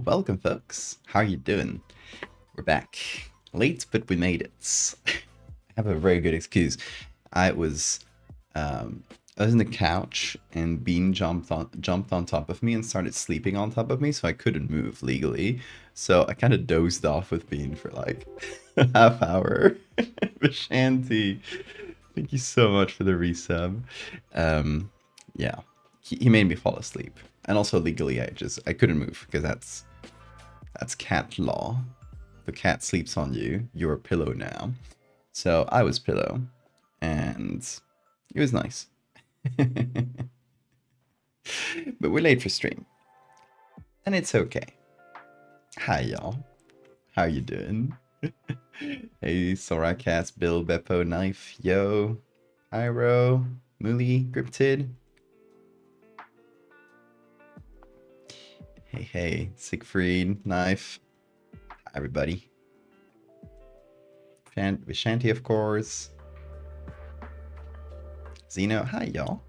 welcome folks. How are you doing? We're back. Late, but we made it. I have a very good excuse. I was in the couch and Bean jumped on top of me and started sleeping on top of me, so I couldn't move legally. So I kind of dozed off with Bean for like a half hour. Vishanti, thank you so much for the resub. Yeah, he made me fall asleep, and also legally I couldn't move because that's cat law. The cat sleeps on you, you're a pillow now. So I was pillow, and it was nice. But we're late for stream, and it's okay. Hi y'all, how you doing? Hey, Soracast, Bill, Beppo, Knife, Yo, Pyro, Mooly, Griptid. Hey, Siegfried, Knife. Hi, everybody. Vishanti, of course. Zeno, hi, y'all.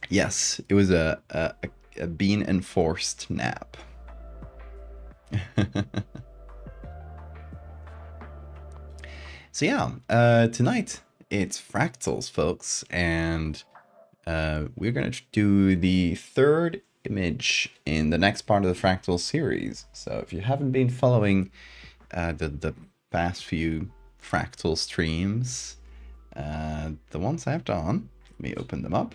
Yes, it was a bean enforced nap. So yeah, tonight it's fractals, folks, and we're gonna do the third image in the next part of the fractal series. So if you haven't been following the past few fractal streams, the ones I've done, let me open them up,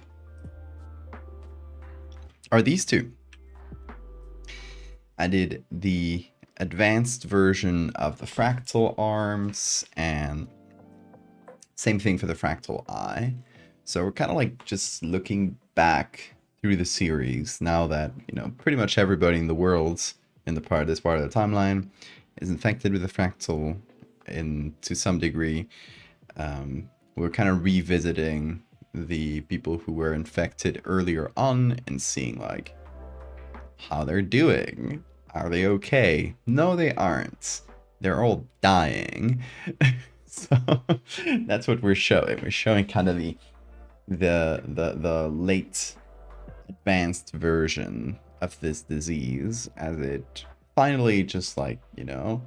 are these two. I did the advanced version of the fractal arms, and same thing for the fractal eye. So we're kind of like just looking back through the series now that, you know, pretty much everybody in the world in this part of the timeline is infected with the fractal to some degree. We're kind of revisiting the people who were infected earlier on and seeing like how they're doing. Are they okay? No, they aren't. They're all dying. So that's what we're showing. We're showing kind of the late advanced version of this disease as it finally just, like, you know,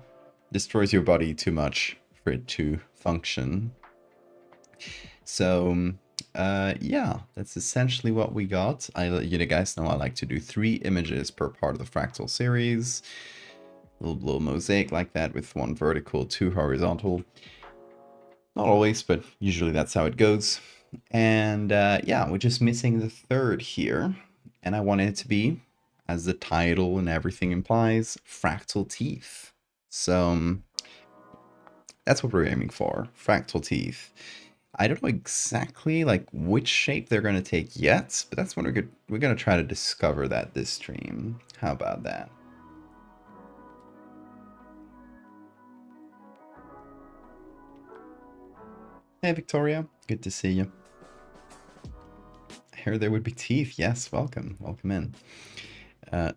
destroys your body too much for it to function. So yeah, that's essentially what we got. You guys know I like to do 3 images per part of the fractal series. A little mosaic like that with 1 vertical, 2 horizontal. Not always, but usually that's how it goes. And yeah, we're just missing the 3rd here. And I wanted it to be, as the title and everything implies, fractal teeth. So that's what we're aiming for, fractal teeth. I don't know exactly like which shape they're going to take yet, but that's when we're going to try to discover that this stream. How about that? Hey Victoria, good to see you. I heard there would be teeth. Yes, welcome in.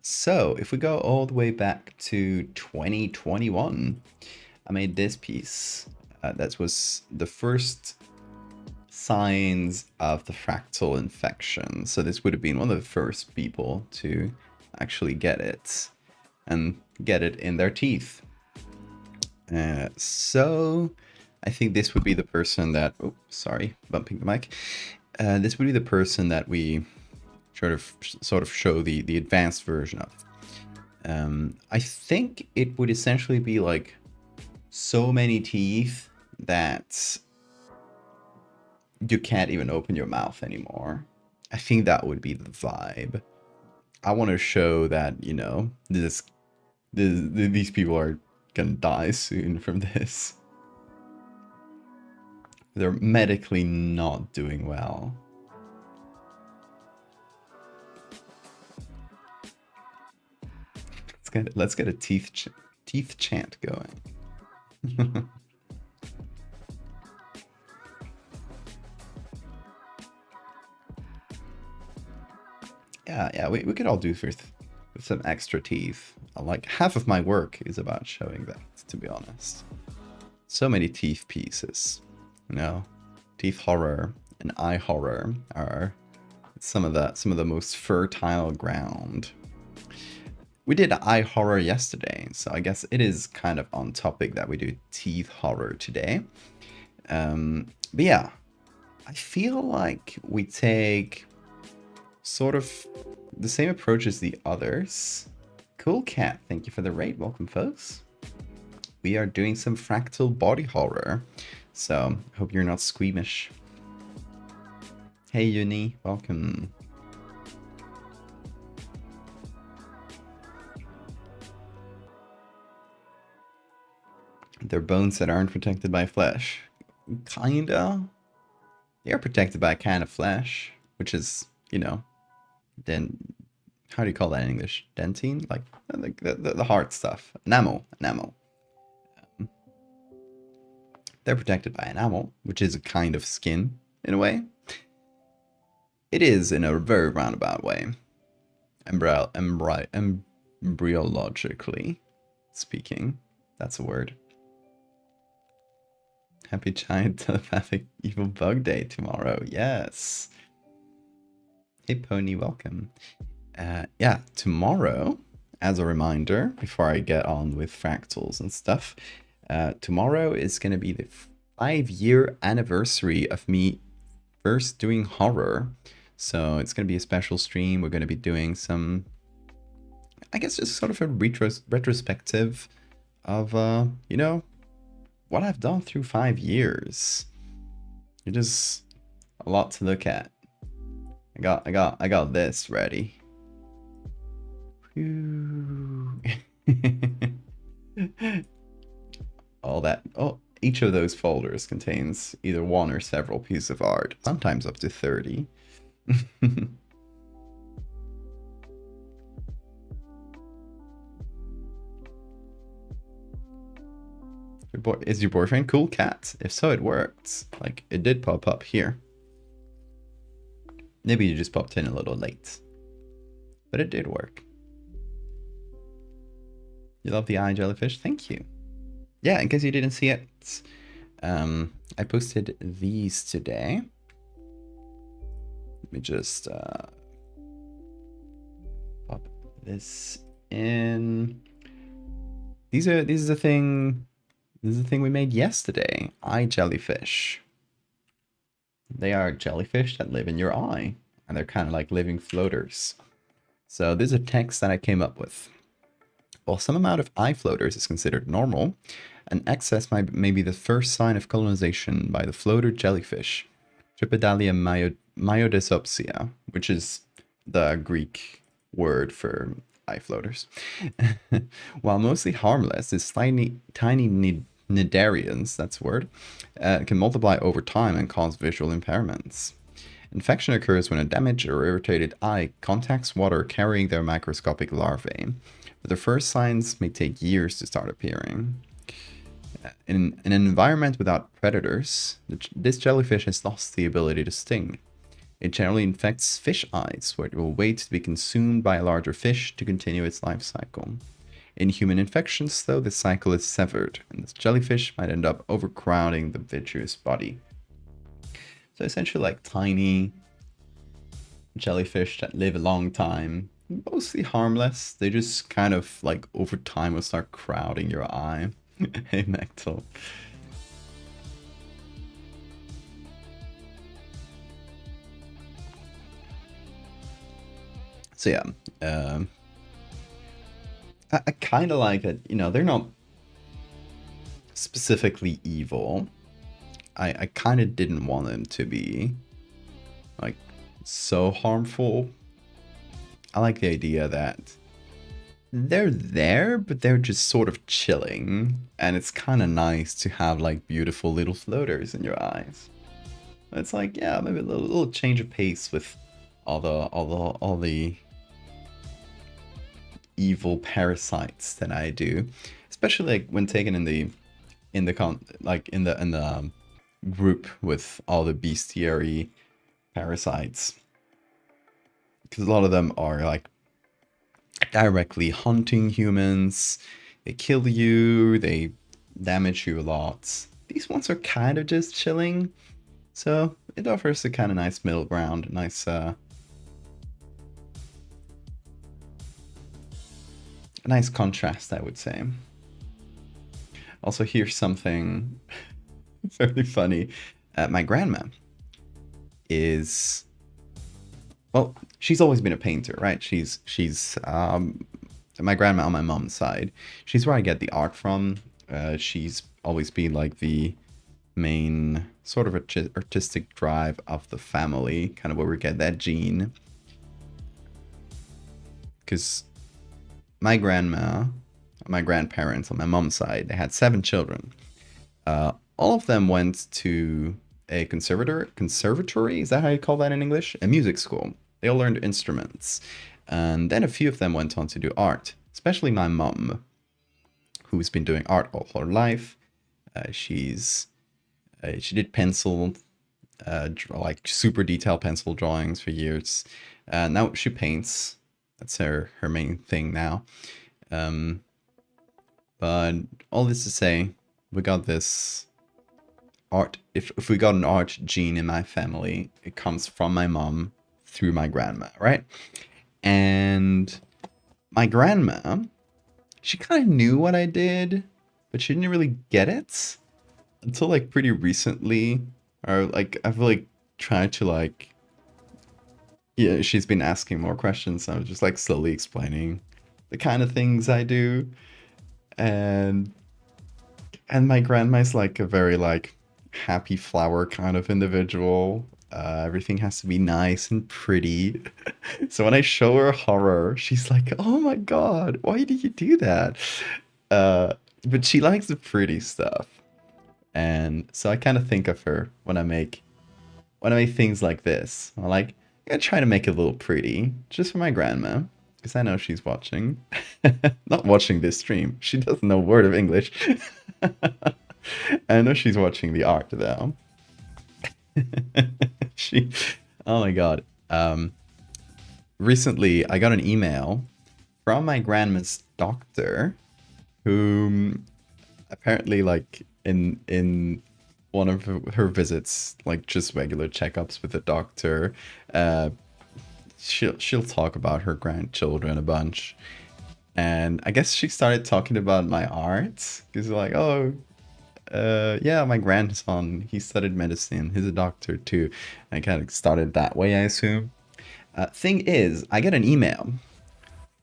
So if we go all the way back to 2021, I made this piece. That was the first signs of the fractal infection. So this would have been one of the first people to actually get it and get it in their teeth. So I think this would be the person that, oh, sorry, bumping the mic. This would be the person that we sort of show the advanced version of. I think it would essentially be like so many teeth that you can't even open your mouth anymore. I think that would be the vibe. I want to show that, you know, these people are gonna die soon from this. They're medically not doing well. Let's get a teeth chant going. Yeah, we could all do with some extra teeth. Like half of my work is about showing that, to be honest. So many teeth pieces, you know. Teeth horror and eye horror are some of the most fertile ground. We did eye horror yesterday, so I guess it is kind of on topic that we do teeth horror today. But yeah, I feel like we take sort of the same approach as the others. Cool cat, thank you for the raid. Welcome, folks. We are doing some fractal body horror, so hope you're not squeamish. Hey Uni, welcome. They're bones that aren't protected by flesh. Kinda. They are protected by a kind of flesh, which is, then how do you call that in English? Dentine? Like the hard stuff. Enamel. They're protected by enamel, which is a kind of skin, in a way. It is in a very roundabout way. Embryologically speaking. That's a word. Happy giant telepathic evil bug day tomorrow. Yes. Hey Pony, welcome. Yeah, tomorrow, as a reminder, before I get on with fractals and stuff, tomorrow is going to be the 5-year anniversary of me first doing horror. So it's going to be a special stream. We're going to be doing some, I guess, just sort of a retrospective of, what I've done through 5 years. It is a lot to look at. I got this ready. Each of those folders contains either one or several pieces of art, sometimes up to 30. Is your boyfriend cool cat? If so, it worked. Like, it did pop up here. Maybe you just popped in a little late. But it did work. You love the eye jellyfish? Thank you. Yeah, in case you didn't see it, I posted these today. Let me just pop this in. This is a thing we made yesterday. Eye jellyfish. They are jellyfish that live in your eye, and they're kind of like living floaters. So this is a text that I came up with. While some amount of eye floaters is considered normal, an excess may be the first sign of colonization by the floater jellyfish, Tripidalia myodesopsia, which is the Greek word for eye floaters. While mostly harmless, these tiny cnidarians, that's a word, can multiply over time and cause visual impairments. Infection occurs when a damaged or irritated eye contacts water carrying their microscopic larvae, but the first signs may take years to start appearing. In an environment without predators, this jellyfish has lost the ability to sting. It generally infects fish eyes, where it will wait to be consumed by a larger fish to continue its life cycle. In human infections, though, the cycle is severed, and this jellyfish might end up overcrowding the vitreous body. So essentially like tiny jellyfish that live a long time, mostly harmless. They just kind of like over time will start crowding your eye. Hey Mectal. So yeah, I kind of like it. They're not specifically evil. I kind of didn't want them to be like so harmful. I like the idea that they're there, but they're just sort of chilling, and it's kind of nice to have like beautiful little floaters in your eyes. It's like, yeah, maybe a little change of pace with all the evil parasites that I do, especially like when taken in the group with all the bestiary parasites, because a lot of them are like directly hunting humans. They kill you, they damage you a lot. These ones are kind of just chilling, so it offers a kind of nice middle ground, nice a nice contrast, I would say. Also, here's something very funny. My grandma is, well, she's always been a painter, right? She's my grandma on my mom's side. She's where I get the art from. She's always been like the main sort of artistic drive of the family, kind of where we get that gene. Because my grandma, my grandparents on my mom's side, they had 7 children. All of them went to a conservatory. Is that how you call that in English? A music school. They all learned instruments, and then a few of them went on to do art. Especially my mom, who's been doing art all her life. She did pencil, like super detailed pencil drawings for years. Now she paints. That's her main thing now. Um, but all this to say, we got this art. If we got an art gene in my family, it comes from my mom through my grandma, right? And my grandma, she kind of knew what I did, but she didn't really get it until like pretty recently. Or like I've like tried to like, yeah, she's been asking more questions. So I was just like slowly explaining the kind of things I do. And my grandma's like a very like happy flower kind of individual. Everything has to be nice and pretty. So when I show her horror, she's like, "Oh my god, why did you do that?" Uh, but she likes the pretty stuff, and so I kind of think of her when I make things like this. I'm like, I'm gonna try to make it a little pretty, just for my grandma, because I know she's watching. Not watching this stream. She doesn't know a word of English. I know she's watching the art though. she, oh my god. Recently I got an email from my grandma's doctor, whom apparently like in one of her visits, like just regular checkups with the doctor, uh, she'll talk about her grandchildren a bunch. And I guess she started talking about my art because like, oh, yeah, my grandson, he studied medicine. He's a doctor too. I kind of started that way, I assume. Thing is, I get an email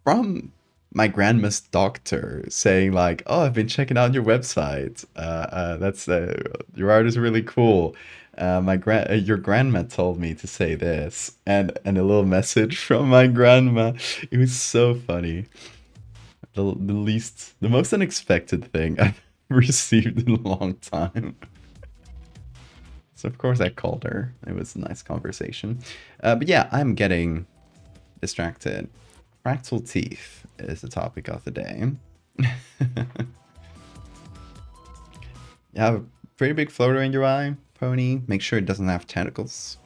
from my grandma's doctor saying like, "Oh, I've been checking out your website. That's your art is really cool. Your grandma told me to say this," and a little message from my grandma. It was so funny. The most unexpected thing I've received in a long time. So of course I called her. It was a nice conversation. But yeah, I'm getting distracted. Fractal teeth is the topic of the day. You have a pretty big floater in your eye, pony. Make sure it doesn't have tentacles.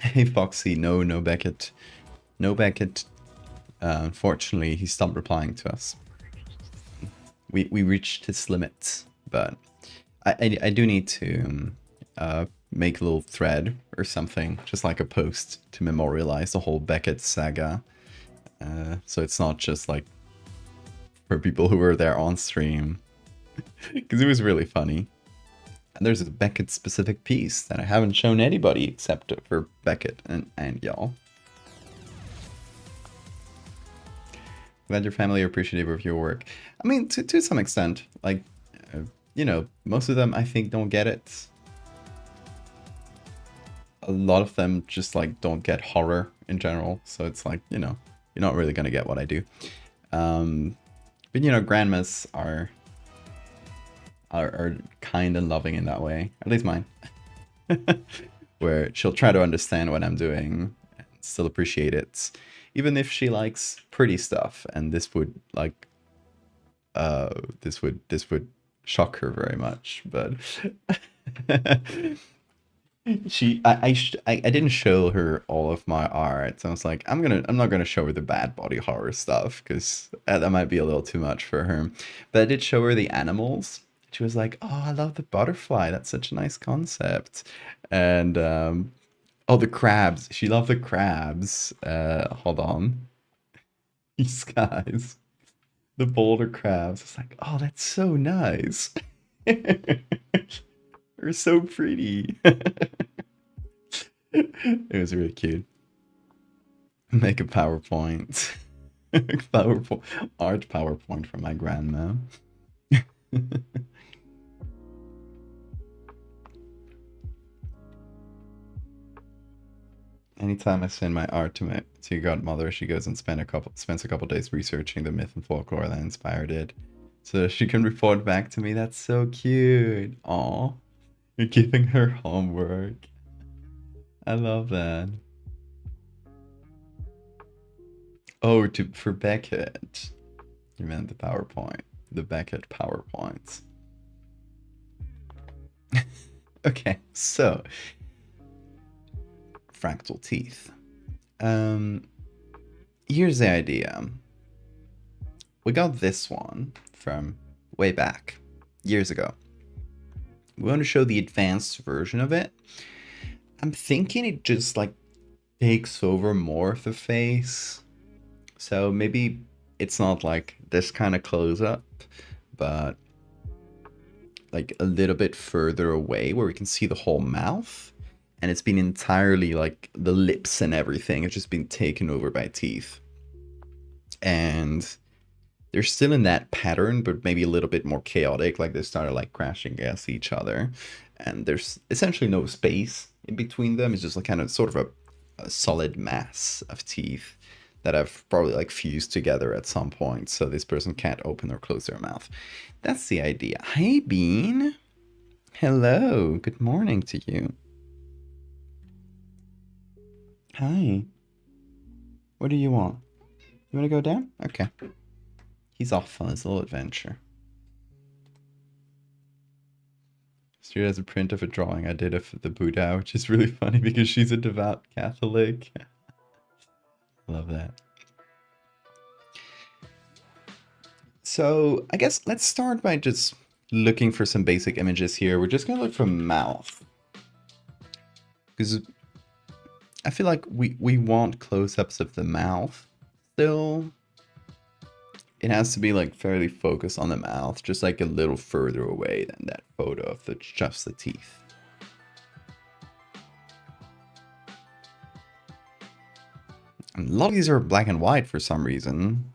Hey Foxy, no Beckett. No Beckett. Unfortunately, he stopped replying to us. We reached his limit, but I do need to make a little thread or something, just like a post to memorialize the whole Beckett saga. So it's not just like for people who were there on stream, because it was really funny. And there's a Beckett specific piece that I haven't shown anybody except for Beckett and y'all. Glad your family are appreciative of your work. I mean, to some extent, like, you know, most of them I think don't get it. A lot of them just like don't get horror in general, so it's like, you know, you're not really gonna get what I do. But you know, grandmas are kind and loving in that way, at least mine. Where she'll try to understand what I'm doing and still appreciate it, even if she likes pretty stuff, and this would like this would shock her very much, but I didn't show her all of my art. So I was like, I'm not gonna show her the bad body horror stuff because that might be a little too much for her. But I did show her the animals. She was like, "Oh, I love the butterfly. That's such a nice concept." And Oh, the crabs. She loved the crabs. Hold on. These guys. The boulder crabs. It's like, oh, that's so nice. They're so pretty. It was really cute. Make a PowerPoint. PowerPoint. Art PowerPoint from my grandma. Anytime I send my art to my godmother, she goes and spends a couple days researching the myth and folklore that inspired it, so that she can report back to me. That's so cute. Aw, you're giving her homework. I love that. Oh, for Beckett. You meant the PowerPoint. The Beckett PowerPoints. Okay, so fractal teeth. Here's the idea. We got this one from way back, years ago. We want to show the advanced version of it. I'm thinking it just like takes over more of the face. So maybe it's not like this kind of close up, but like a little bit further away where we can see the whole mouth. And it's been entirely like the lips and everything. It's just been taken over by teeth. And they're still in that pattern, but maybe a little bit more chaotic. Like they started like crashing against each other. And there's essentially no space in between them. It's just like kind of sort of a solid mass of teeth that have probably like fused together at some point. So this person can't open or close their mouth. That's the idea. Hey, Bean. Hello. Good morning to you. Hi. What do you want? You want to go down? Okay. He's off on his little adventure. She has a print of a drawing I did of the Buddha, which is really funny because she's a devout Catholic. Love that. So I guess let's start by just looking for some basic images here. We're just going to look for mouth. Because I feel like we want close-ups of the mouth still. It has to be like fairly focused on the mouth, just like a little further away than that photo of just the teeth. And a lot of these are black and white for some reason.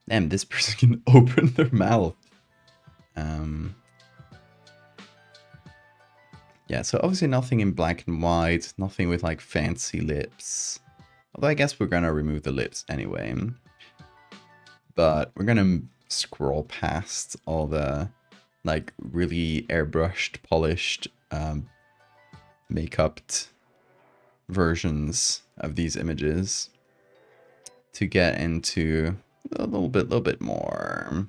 Damn, this person can open their mouth. Yeah, so obviously nothing in black and white, nothing with like fancy lips. Although I guess we're gonna remove the lips anyway. But we're gonna scroll past all the like really airbrushed, polished, make-upped versions of these images to get into a little bit more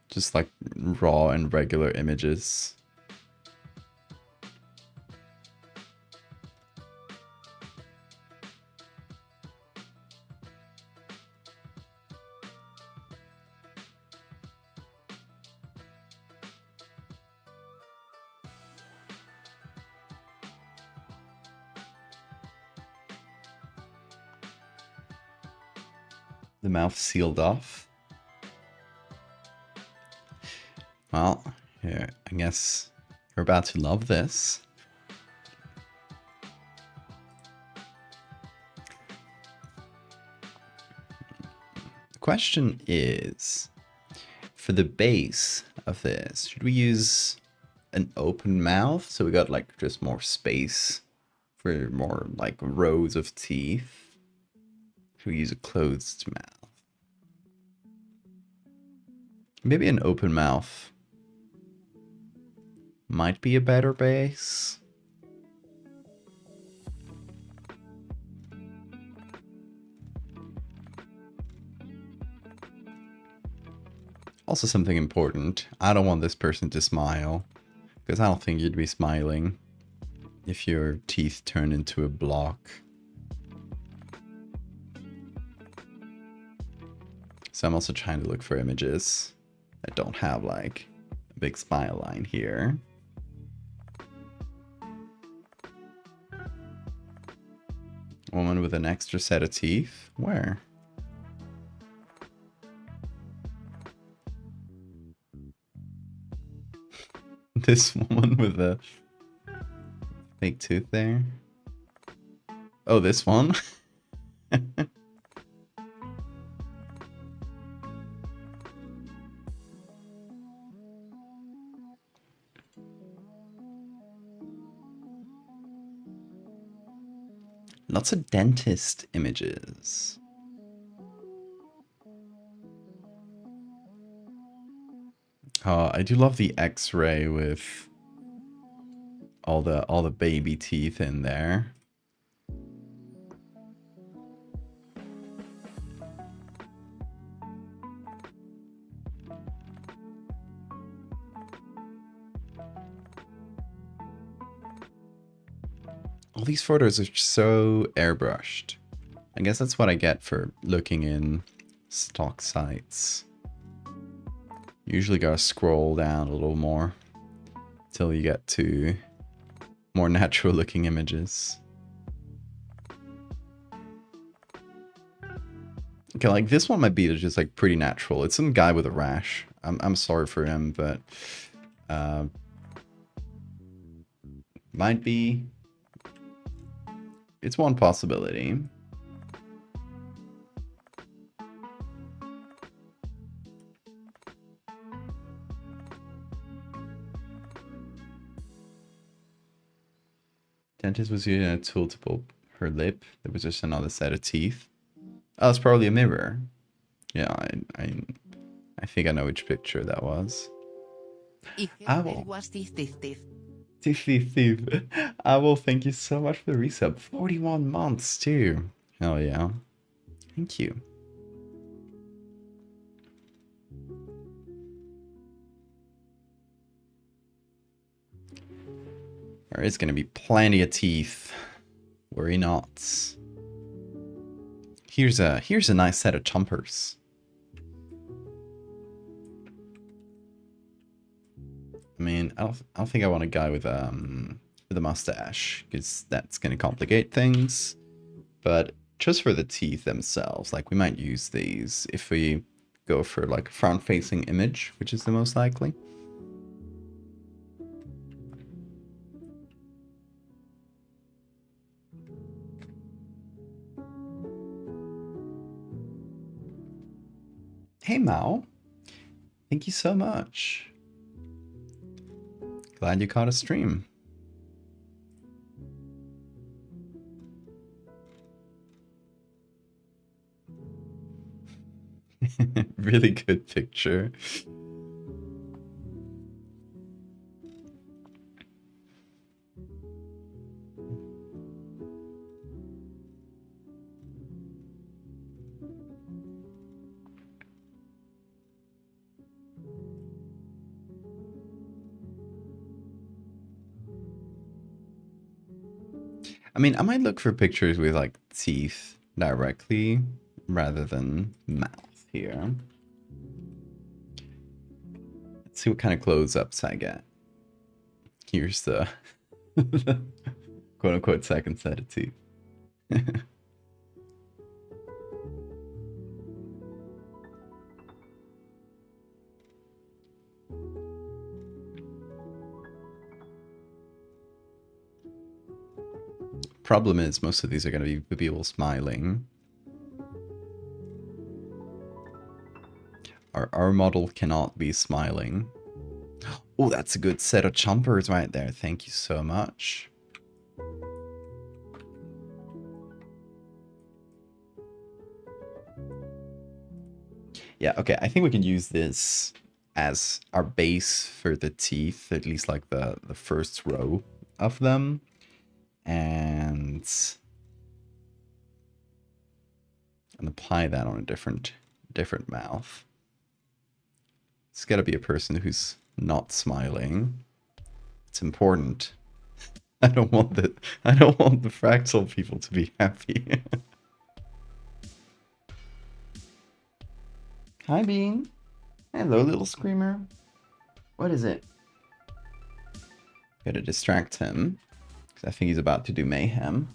just like raw and regular images. The mouth sealed off. Well, here, I guess you're about to love this. The question is, for the base of this, should we use an open mouth so we got like just more space for more like rows of teeth? Should we use a closed mouth? Maybe an open mouth might be a better base. Also something important, I don't want this person to smile, because I don't think you'd be smiling if your teeth turn into a block. So I'm also trying to look for images that don't have like a big smile line here. Woman with an extra set of teeth? Where? This woman with a fake tooth there? Oh, this one? Lots of dentist images. Oh, I do love the X-ray with all the baby teeth in there. All these photos are so airbrushed. I guess that's what I get for looking in stock sites. Usually gotta scroll down a little more till you get to more natural looking images. Okay, like this one might be just like pretty natural. It's some guy with a rash. I'm sorry for him, but might be. It's one possibility. Dentist was using a tool to pull her lip. There was just another set of teeth. Oh, it's probably a mirror. Yeah, I think I know which picture that was. Owl. Thief. Owl, thank you so much for the resub. 41 months too. Hell yeah. Thank you. There is going to be plenty of teeth. Worry not. Here's a nice set of chompers. I mean, I don't think I want a guy with a mustache, because that's going to complicate things. But just for the teeth themselves, like we might use these if we go for like a front-facing image, which is the most likely. Hey Mao, thank you so much. Glad you caught a stream. Really good picture. I mean, I might look for pictures with like teeth directly rather than mouth here. Let's see what kind of close-ups I get. Here's the quote-unquote second set of teeth. Problem is, most of these are going to be people smiling. Our model cannot be smiling. Oh, that's a good set of chompers right there. Thank you so much. Yeah, okay, I think we can use this as our base for the teeth, at least like the first row of them. And apply that on a different mouth. It's got to be a person who's not smiling. It's important. I don't want the fractal people to be happy. Hi Bean. Hello little screamer. What is it? Gotta distract him, because I think he's about to do mayhem.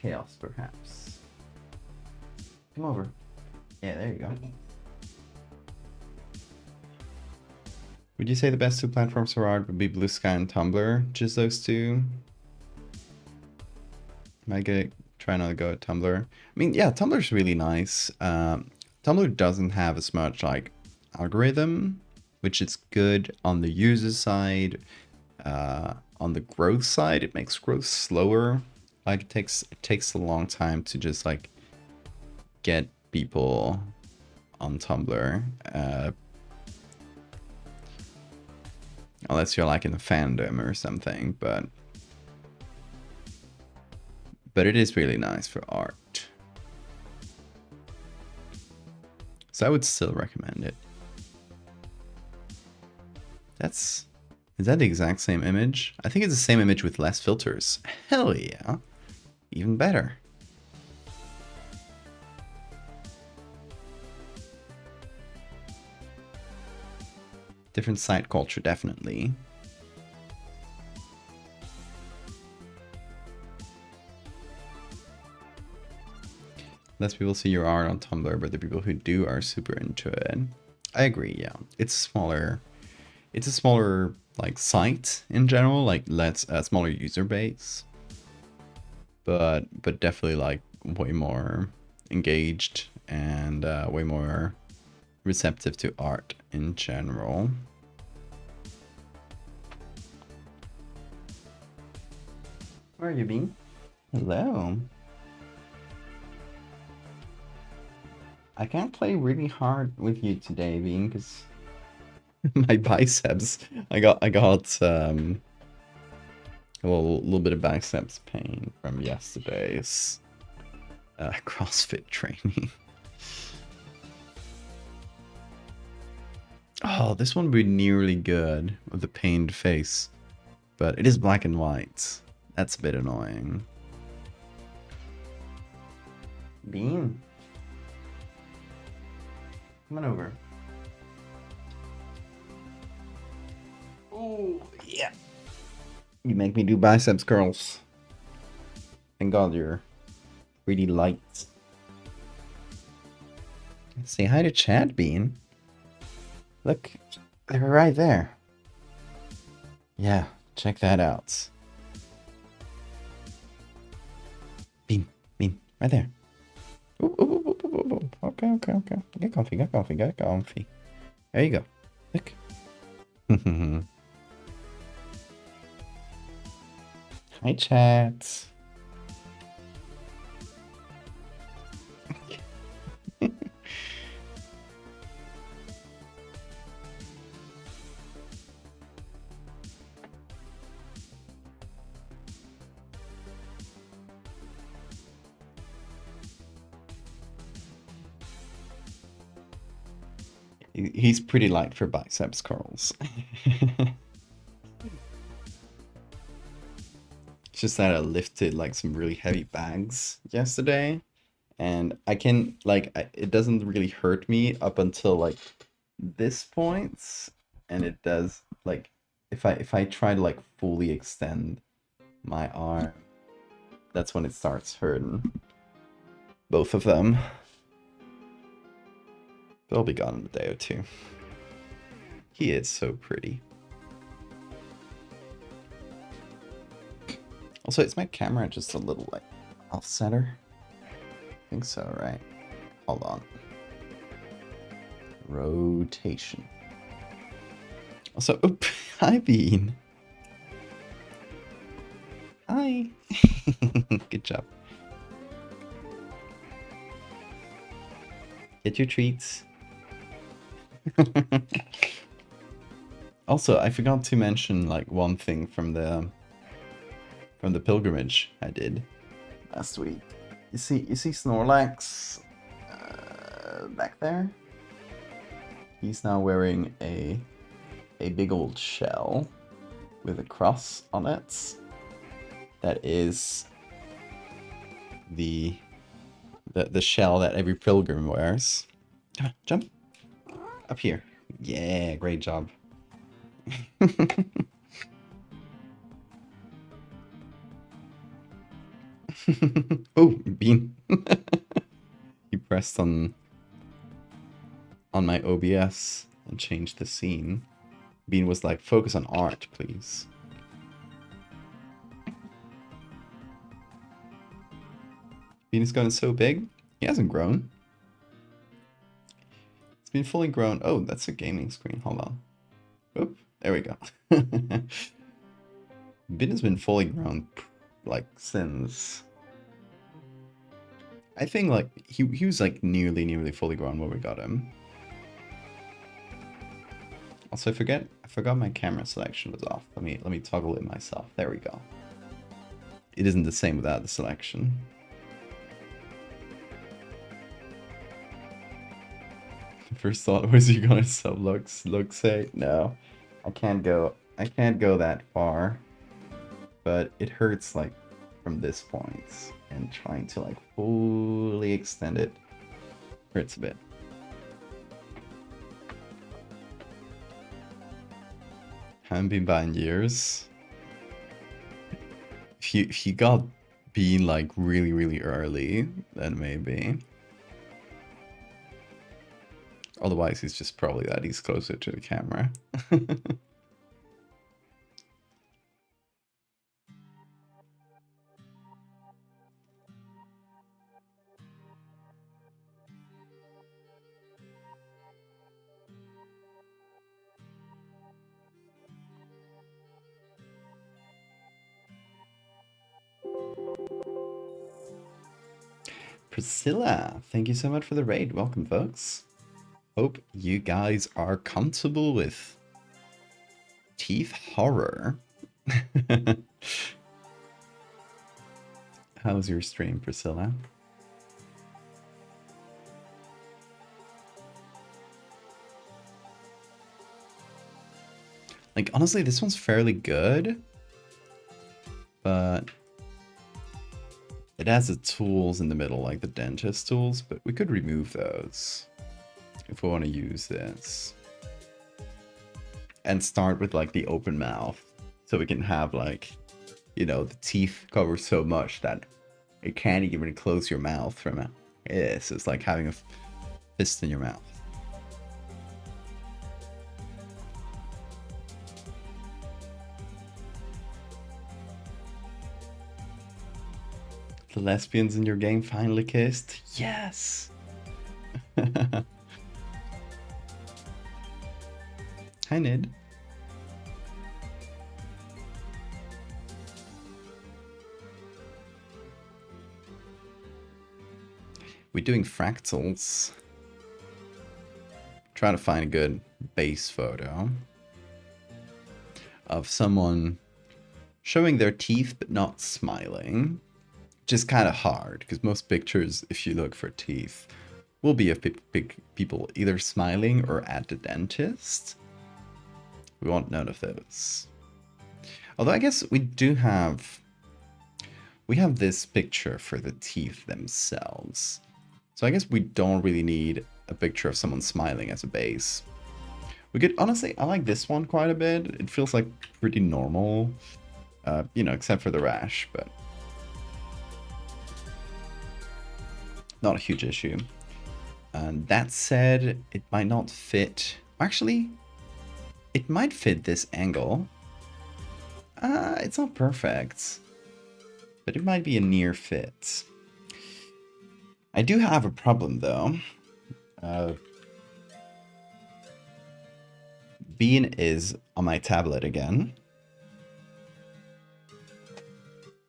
chaos, perhaps. Come over. Yeah, there you go. Would you say the best two platforms for art would be Blue Sky and Tumblr? Just those two? Might try not to go at Tumblr. I mean, yeah, Tumblr's really nice. Tumblr doesn't have as much like algorithm, which is good on the user side. On the growth side, it makes growth slower. Like it takes a long time to just like get people on Tumblr. Unless you're like in a fandom or something, but it is really nice for art. So I would still recommend it. Is that the exact same image? I think it's the same image with less filters. Hell yeah. Even better. Different site culture, definitely. Less people see your art on Tumblr, but the people who do are super into it. I agree, yeah. It's a smaller like site in general, like smaller user base. But definitely like way more engaged and way more receptive to art in general. Where are you, Bean? Hello. I can't play really hard with you today, Bean, because my biceps. I got a little bit of biceps pain from yesterday's CrossFit training. Oh, this one would be nearly good with the pained face, but it is black and white. That's a bit annoying. Bean, come on over. Oh, yeah. You make me do biceps curls. Thank God you're really light. Say hi to Chad, Bean. Look, they're right there. Yeah, check that out. Bean, right there. Ooh, ooh, ooh, ooh, ooh. Okay. Get comfy. There you go. Look. Hi, chat. He's pretty light for biceps curls. It's just that I lifted like some really heavy bags yesterday, and I can like it doesn't really hurt me up until like this point, and it does like if I try to like fully extend my arm, that's when it starts hurting. Both of them. They'll be gone in a day or two. He is so pretty. Also, is my camera just a little like off center? I think so, right? Hold on. Rotation. Also, oop, hi Bean. Hi. Good job. Get your treats. Also, I forgot to mention like one thing from the pilgrimage I did last week. You see Snorlax back there? He's now wearing a big old shell with a cross on it. That is the shell that every pilgrim wears. Come on, jump up here. Yeah, great job. Oh, Bean. He pressed on my OBS and changed the scene. Bean was like, focus on art, please. Bean has gotten so big. He hasn't grown. It's been fully grown. Oh, that's a gaming screen. Hold on. Oop, there we go. Bean has been fully grown like since... I think like he was like nearly fully grown when we got him. Also, I forgot my camera selection was off. Let me toggle it myself. There we go. It isn't the same without the selection. The first thought was you gonna sub say no. I can't go that far. But it hurts like from this point, and trying to like fully extend it hurts a bit. Haven't been by in years. If you got Bean like really early, then maybe. Otherwise, he's just probably that he's closer to the camera. Priscilla, thank you so much for the raid. Welcome, folks. Hope you guys are comfortable with teeth horror. How's your stream, Priscilla? Like, honestly, this one's fairly good, but it has the tools in the middle, like the dentist tools, but we could remove those if we want to use this. And start with like the open mouth, so we can have like, you know, the teeth cover so much that it can't even close your mouth from it. Yeah, so it's like having a fist in your mouth. The lesbians in your game finally kissed? Yes! Hi, Nid. We're doing fractals. Trying to find a good base photo of someone showing their teeth but not smiling. Which is kind of hard, because most pictures, if you look for teeth, will be of people either smiling or at the dentist. We want none of those. Although I guess we have this picture for the teeth themselves. So I guess we don't really need a picture of someone smiling as a base. We could, honestly, I like this one quite a bit. It feels like pretty normal, you know, except for the rash, but not a huge issue. And that said, it might not fit. Actually, it might fit this angle. It's not perfect, but it might be a near fit. I do have a problem though. Bean is on my tablet again.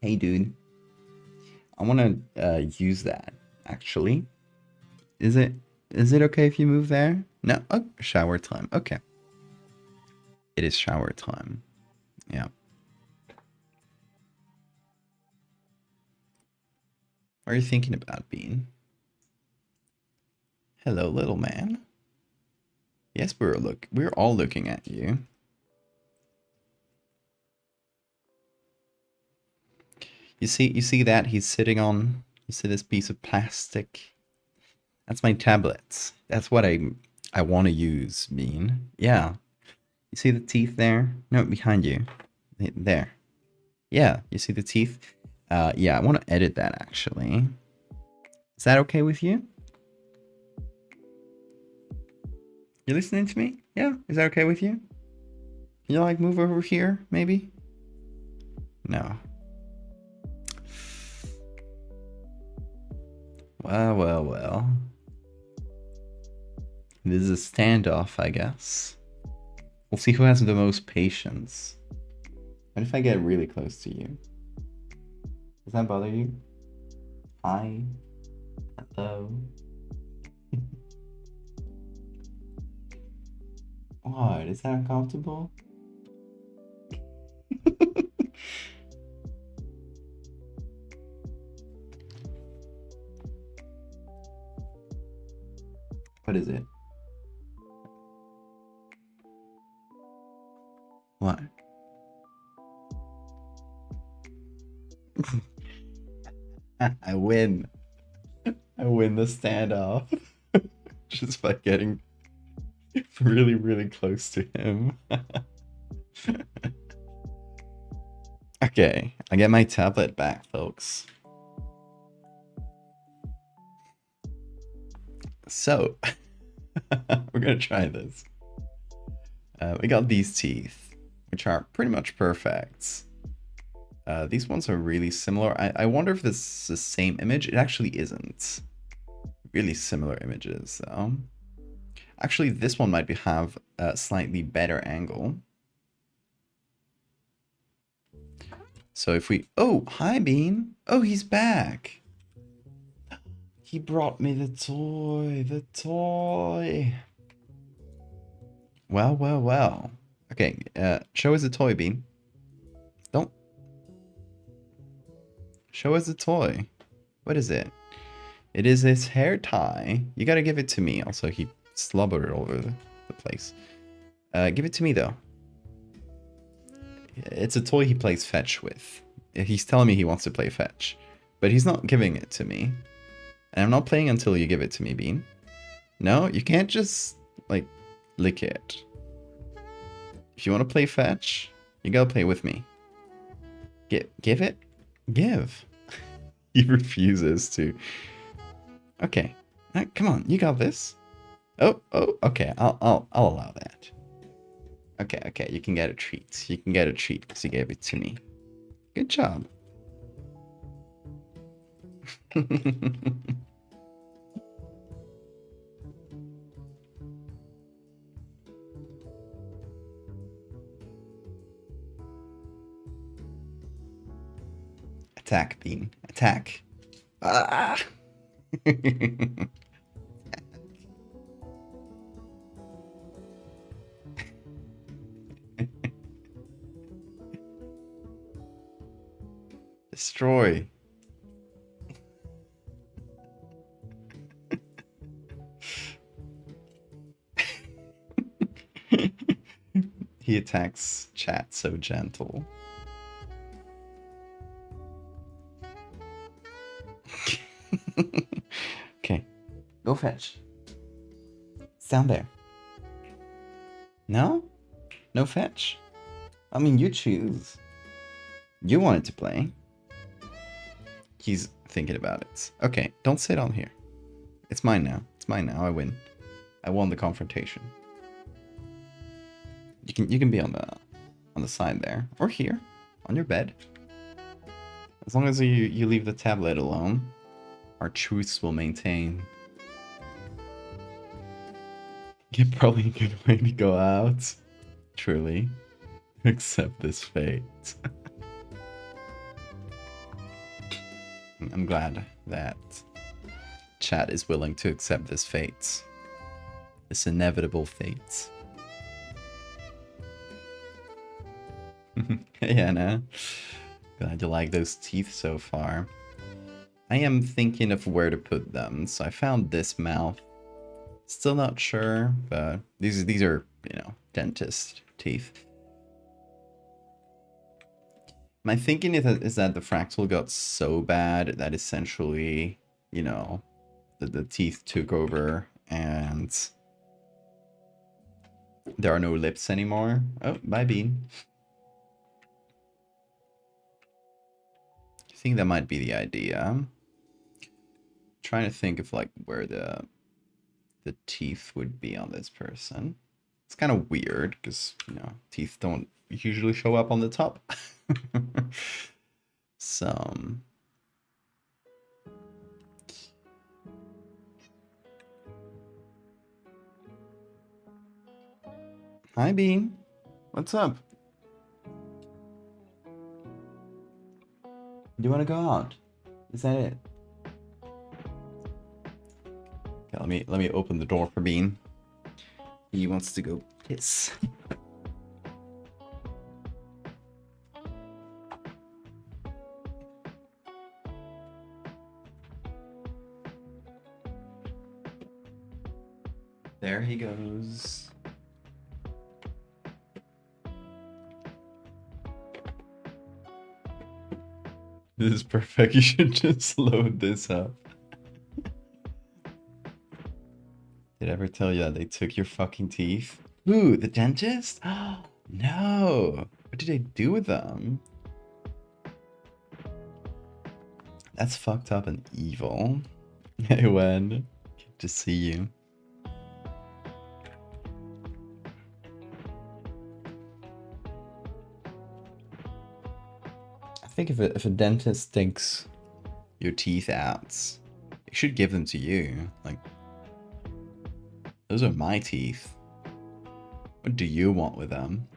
Hey dude, I want to use that actually. Is it okay if you move there? No. Oh, shower time. Okay. It is shower time. Yeah. What are you thinking about, Bean? Hello, little man. Yes, we're all looking at you. You see that he's sitting on, you see this piece of plastic? That's my tablet. That's what I want to use, Bean. Yeah. You see the teeth there? No, behind you. There. Yeah, you see the teeth? Yeah, I want to edit that actually. Is that okay with you? You listening to me? Yeah? Is that okay with you? Can you like move over here, maybe? No. Well. This is a standoff, I guess. We'll see who has the most patience. What if I get really close to you? Does that bother you? Hi. Hello. What? Is that uncomfortable? What is it? What? I win. I win the standoff. Just by getting really, really close to him. Okay, I get my tablet back, folks. So, we're gonna try this. We got these teeth, which are pretty much perfect. These ones are really similar. I wonder if this is the same image. It actually isn't. Really similar images. Actually, this one might have a slightly better angle. So if we... Oh, hi, Bean. Oh, he's back. He brought me the toy. The toy. Well. Okay, show us the toy, Bean. Don't... Show us the toy. What is it? It is his hair tie. You gotta give it to me. Also, he slobbered all over the place. Give it to me, though. It's a toy he plays fetch with. He's telling me he wants to play fetch. But he's not giving it to me. And I'm not playing until you give it to me, Bean. No, you can't just, like, lick it. If you want to play fetch, you gotta play with me. Give it? Give. He refuses to. Okay. Come on, you got this. Oh, okay. I'll allow that. Okay, you can get a treat. You can get a treat because you gave it to me. Good job. Attack, Bean. Attack. Ah! Destroy. He attacks chat so gentle. Okay, go fetch. It's down there. No? No fetch? I mean, you choose. You wanted to play. He's thinking about it. Okay, don't sit on here. It's mine now. It's mine now. I win. I won the confrontation. You can be on the side there or here on your bed. As long as you leave the tablet alone, our truths will maintain. Yeah, probably a good way to go out. Truly. Accept this fate. I'm glad that chat is willing to accept this fate. This inevitable fate. Hey Anna. Glad you like those teeth so far. I am thinking of where to put them, so I found this mouth. Still not sure, but these are, you know, dentist teeth. My thinking is that the fractal got so bad that essentially, you know, the teeth took over and there are no lips anymore. Oh, bye Bean. I think that might be the idea. I'm trying to think of like where the teeth would be on this person. It's kind of weird because, you know, teeth don't usually show up on the top. Some. Hi, Bean. What's up? Do you want to go out? Is that it? Okay, let me open the door for Bean. He wants to go piss. There he goes. This is perfect. You should just load this up. Did I ever tell you that they took your fucking teeth? Ooh, the dentist? Oh, no. What did they do with them? That's fucked up and evil. Hey, Wen. Good to see you. I think if a dentist takes your teeth out, they should give them to you. Like, those are my teeth. What do you want with them?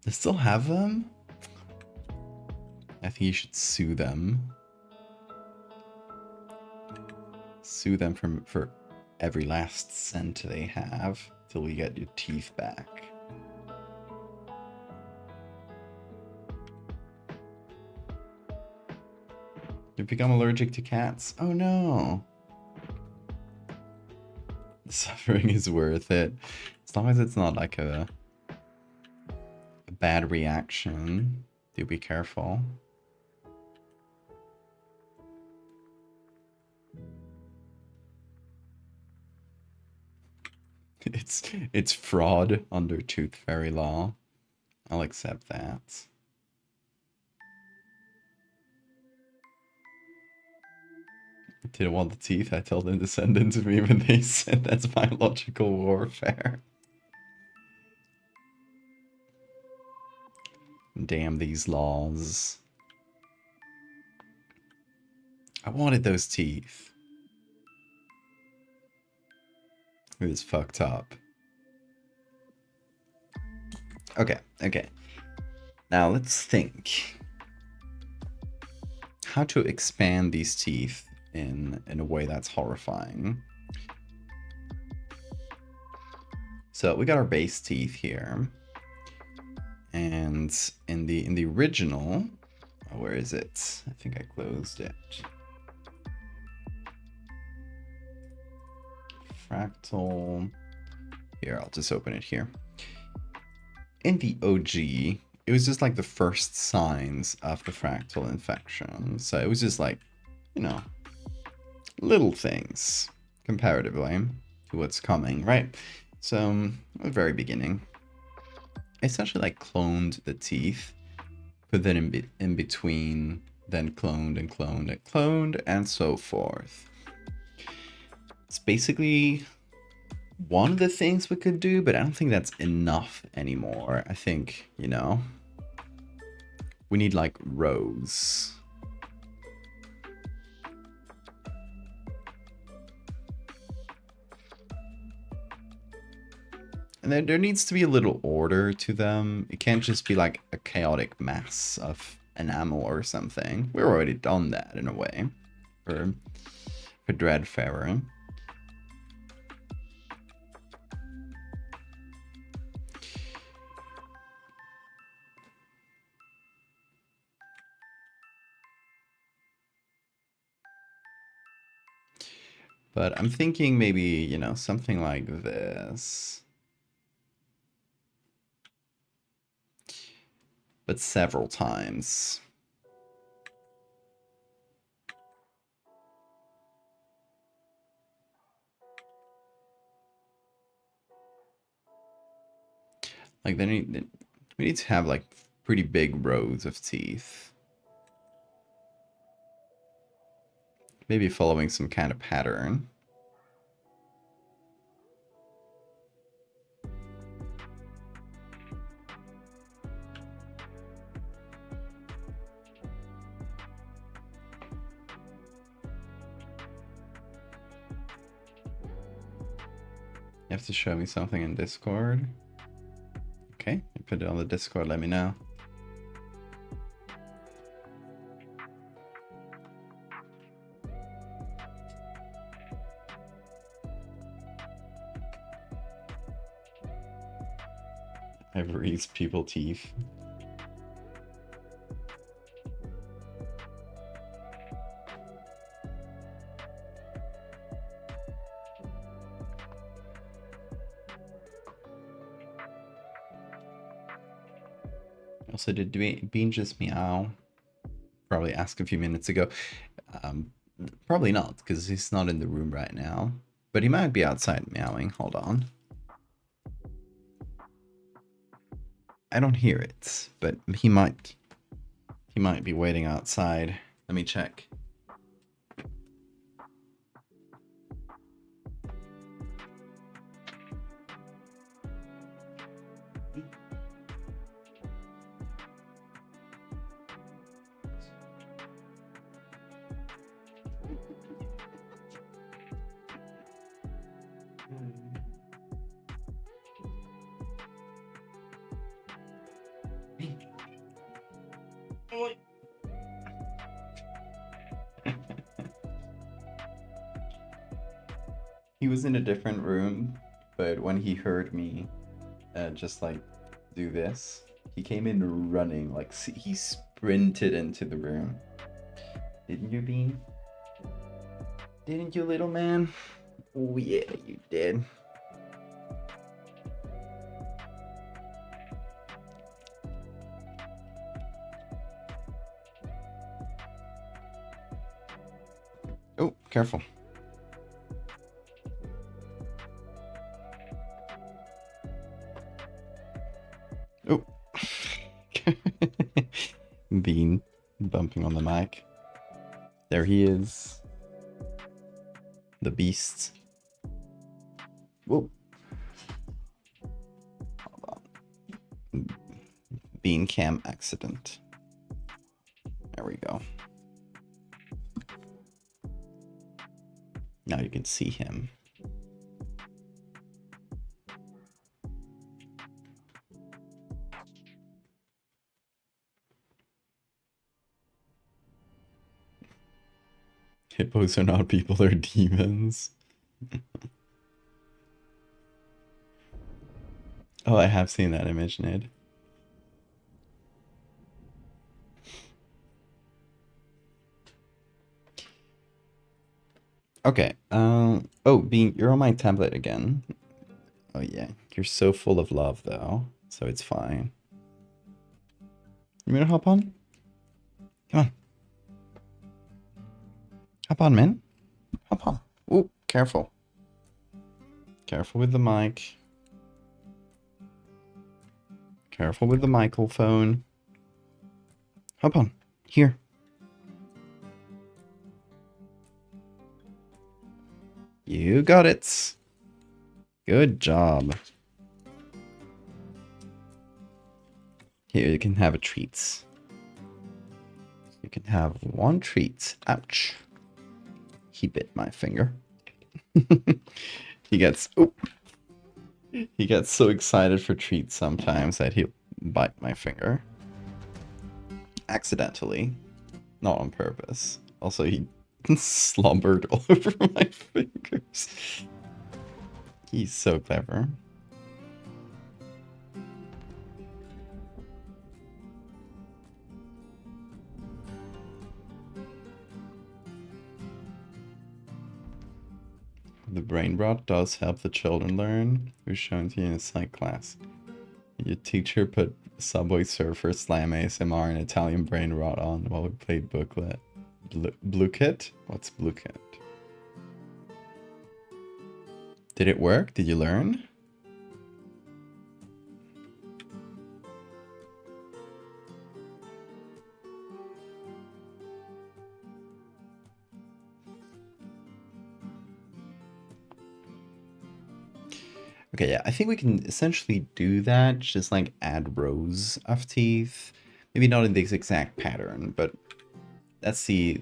They still have them? I think you should sue them. Sue them for every last cent they have till we get your teeth back. You've become allergic to cats? Oh no. The suffering is worth it. As long as it's not like a bad reaction. Do be careful. It's fraud under Tooth Fairy law. I'll accept that. Didn't want the teeth, I told them to send them to me when they said that's biological warfare. Damn these laws. I wanted those teeth. It was fucked up. Okay, okay. Now let's think. How to expand these teeth in a way that's horrifying. So we got our base teeth here. And in the original, oh, where is it? I think I closed it. Fractal. Here, I'll just open it here. In the OG, it was just like the first signs of the fractal infection. So it was just like, you know, little things comparatively to what's coming, right? So at the very beginning, I essentially like cloned the teeth, put them in between, then cloned and cloned and cloned, and so forth. It's basically one of the things we could do, but I don't think that's enough anymore. I think, you know, we need like rows. And there needs to be a little order to them. It can't just be like a chaotic mass of enamel or something. We've already done that in a way for Dreadfarer. But I'm thinking maybe, you know, something like this. But several times. Like we need to have like pretty big rows of teeth. Maybe following some kind of pattern. You have to show me something in Discord. Okay, you put it on the Discord, let me know. I've raised people teeth. Also, did Bean just meow? Probably asked a few minutes ago. Probably not, because he's not in the room right now. But he might be outside meowing. Hold on. I don't hear it, but he might be waiting outside. Let me check. He was in a different room, but when he heard me just like do this, he came in running, like he sprinted into the room. Didn't you, Bean? Didn't you, little man? Oh yeah, you did. Oh, careful. Oh. Bean bumping on the mic. There he is. The beast. Whoa. Hold on. Bean cam accident. There we go. Now you can see him. Hippos are not people, they're demons. Oh, I have seen that image, Ned. Okay, oh, Bean, you're on my tablet again. Oh yeah, you're so full of love though, so it's fine. You wanna hop on? Come on. Hop on, man. Hop on. Ooh, careful. Careful with the mic. Careful with the microphone. Hop on. Here. You got it. Good job. Here, you can have a treat. You can have one treat. Ouch. He bit my finger. He gets so excited for treats sometimes that he'll bite my finger. Accidentally. Not on purpose. Also, he slumbered all over my fingers. He's so clever. The brain rot does help the children learn. It was shown to you in a psych class. Your teacher put Subway Surfer Slam ASMR and Italian brain rot on while we played booklet. Blue Kit? What's Blue Kit? Did it work? Did you learn? Okay, yeah, I think we can essentially do that, just like add rows of teeth. Maybe not in this exact pattern, but that's the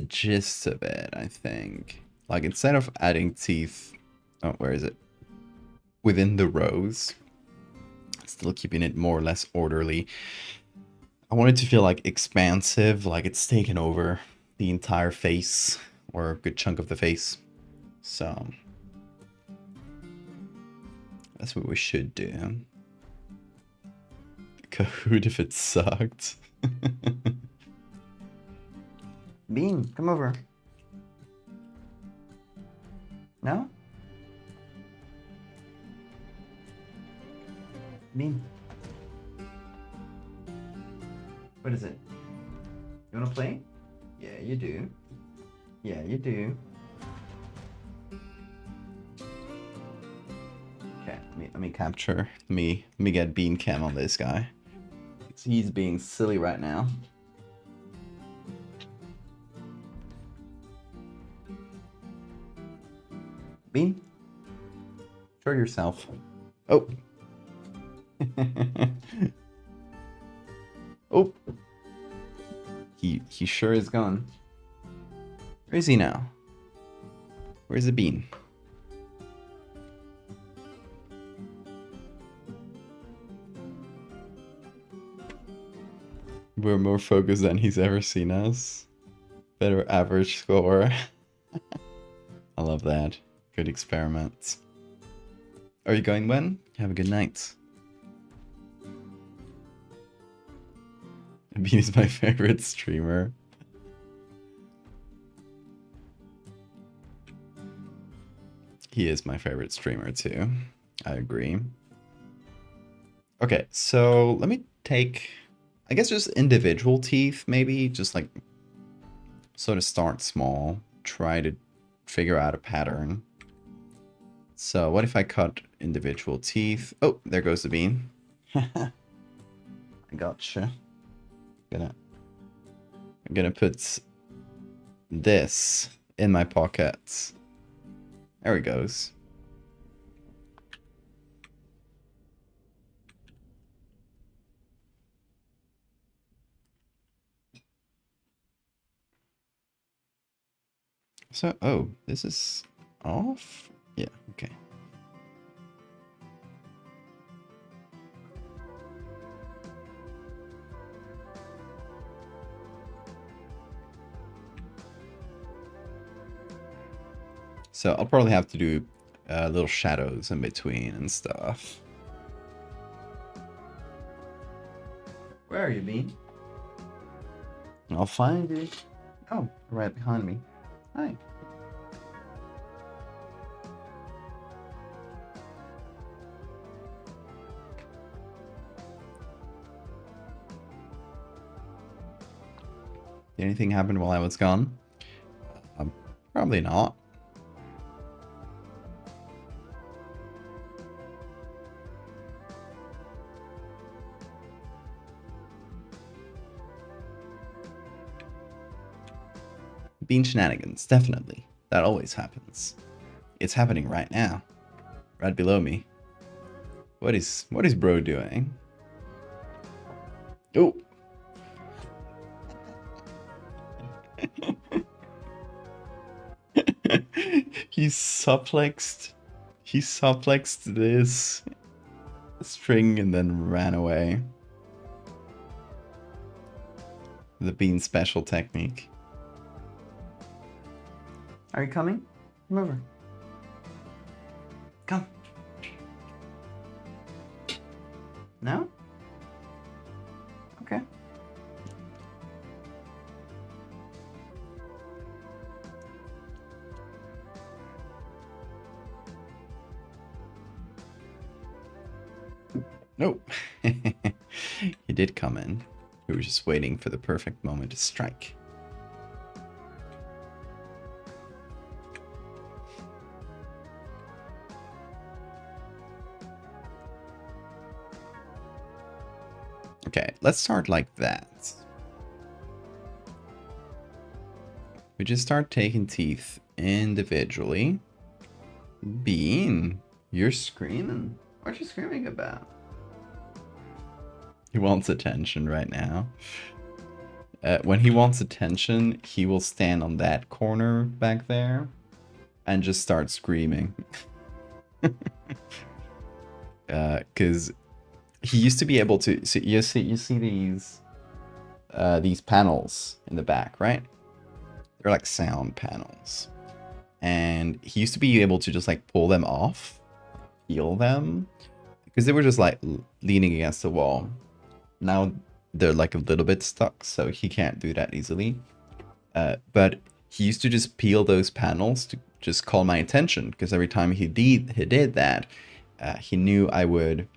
gist of it, I think. Like, instead of adding teeth, oh, where is it? Within the rows, still keeping it more or less orderly. I want it to feel like expansive, like it's taken over the entire face, or a good chunk of the face. So that's what we should do. Kahoot if it sucked. Bean, come over. No? Bean. What is it? You wanna play? Yeah, you do. Yeah, you do. Okay, let me capture. Let me get bean cam on this guy. He's being silly right now. Bean, show yourself. Oh. Oh. He sure is gone. Where is he now? Where's the bean? We're more focused than he's ever seen us. Better average score. I love that. Good experiments. Are you going when? Have a good night. Bean is my favorite streamer. He is my favorite streamer too. I agree. Okay, so let me take, I guess, just individual teeth, maybe. Just like sort of start small. Try to figure out a pattern. So what if I cut individual teeth? Oh, there goes the bean. I gotcha. I'm gonna put this in my pockets. There he goes. So, oh, this is off? Yeah, okay. So I'll probably have to do little shadows in between and stuff. Where are you, Bean? I'll find you. Oh, right behind me. Hi. Did anything happen while I was gone? Probably not. Bean shenanigans, definitely. That always happens. It's happening right now. Right below me. What is bro doing? Oh. He suplexed this string and then ran away. The Bean special technique. Are you coming? Come over. Come. No? Okay. Nope. He did come in. We were just waiting for the perfect moment to strike. Okay, let's start like that. We just start taking teeth individually. Bean, you're screaming. What are you screaming about? He wants attention right now. When he wants attention, he will stand on that corner back there and just start screaming. Because he used to be able to you see these panels in the back, right? They're like sound panels, and he used to be able to just like pull them off, peel them, because they were just like leaning against the wall. Now they're like a little bit stuck, so he can't do that easily. But he used to just peel those panels to just call my attention, because every time he did that, he knew I would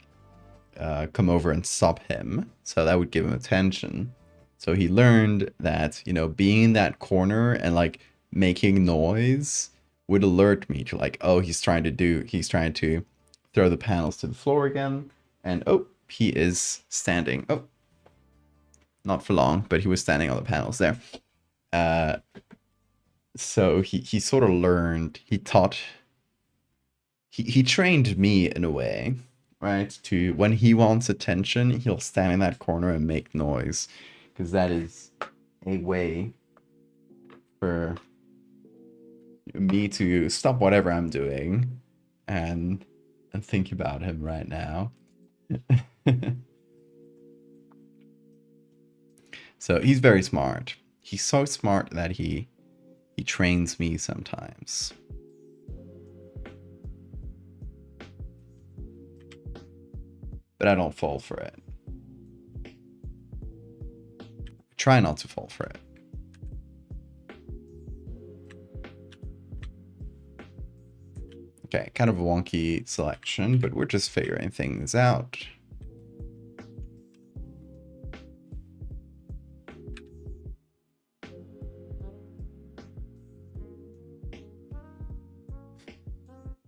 come over and stop him, so that would give him attention. So he learned that, you know, being in that corner and like making noise would alert me to like, oh, he's trying to throw the panels to the floor again, and oh, he is standing. Oh, not for long, but he was standing on the panels there. So he sort of learned, he trained me in a way, right? To when he wants attention, he'll stand in that corner and make noise, because that is a way for me to stop whatever I'm doing and think about him right now. So he's very smart. He's so smart that he trains me sometimes. But I don't fall for it. Try not to fall for it. Okay, kind of a wonky selection, but we're just figuring things out.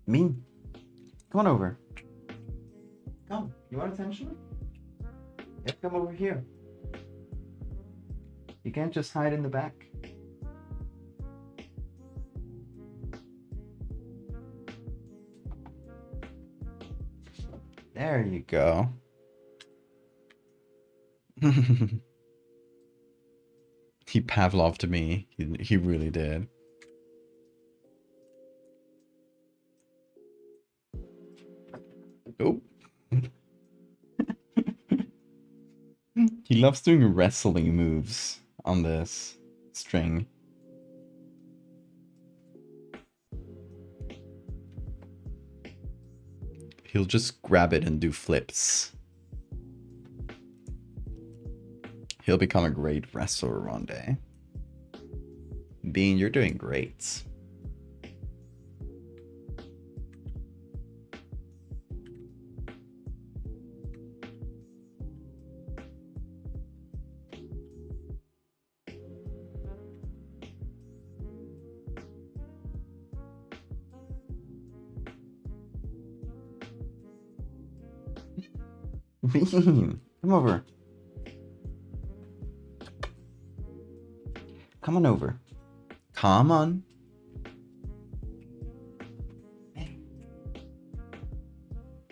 Me? Come on over. Come. You want attention? Yeah, come over here. You can't just hide in the back. There you go. He Pavloved me. He really did. Oh. He loves doing wrestling moves on this string. He'll just grab it and do flips. He'll become a great wrestler one day. Bean, you're doing great. Bean, come over. Come on over. Come on. Ven.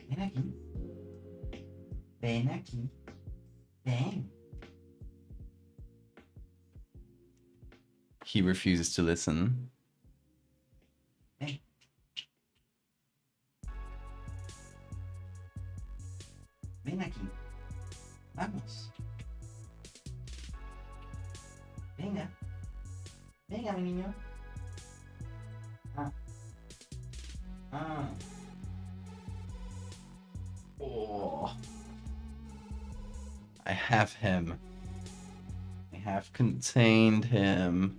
Ven aquí. Ven aquí. Ven. He refuses to listen. Ven. Ven aquí. Vamos. Venga. Venga, mi niño. Oh. I have him. I have contained him.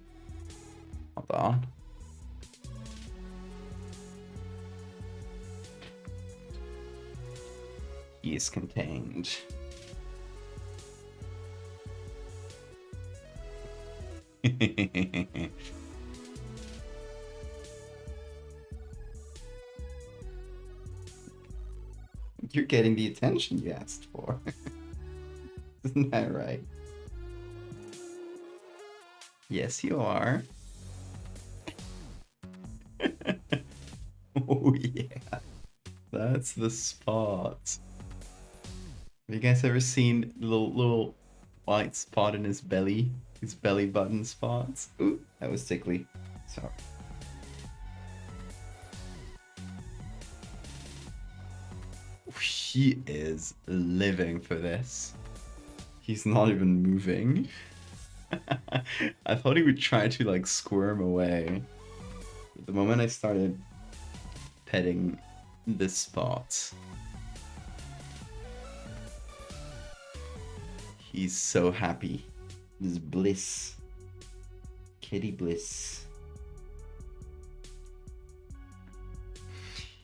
Hold on. He is contained. You're getting the attention you asked for. Isn't that right? Yes, you are. Oh, Oh yeah, that's the spot. Have you guys ever seen the little white spot in his belly? His belly button spots? Ooh, that was tickly. Sorry. He is living for this. He's not even moving. I thought he would try to like squirm away. But the moment I started petting this spot, he's so happy. This bliss. Kitty bliss.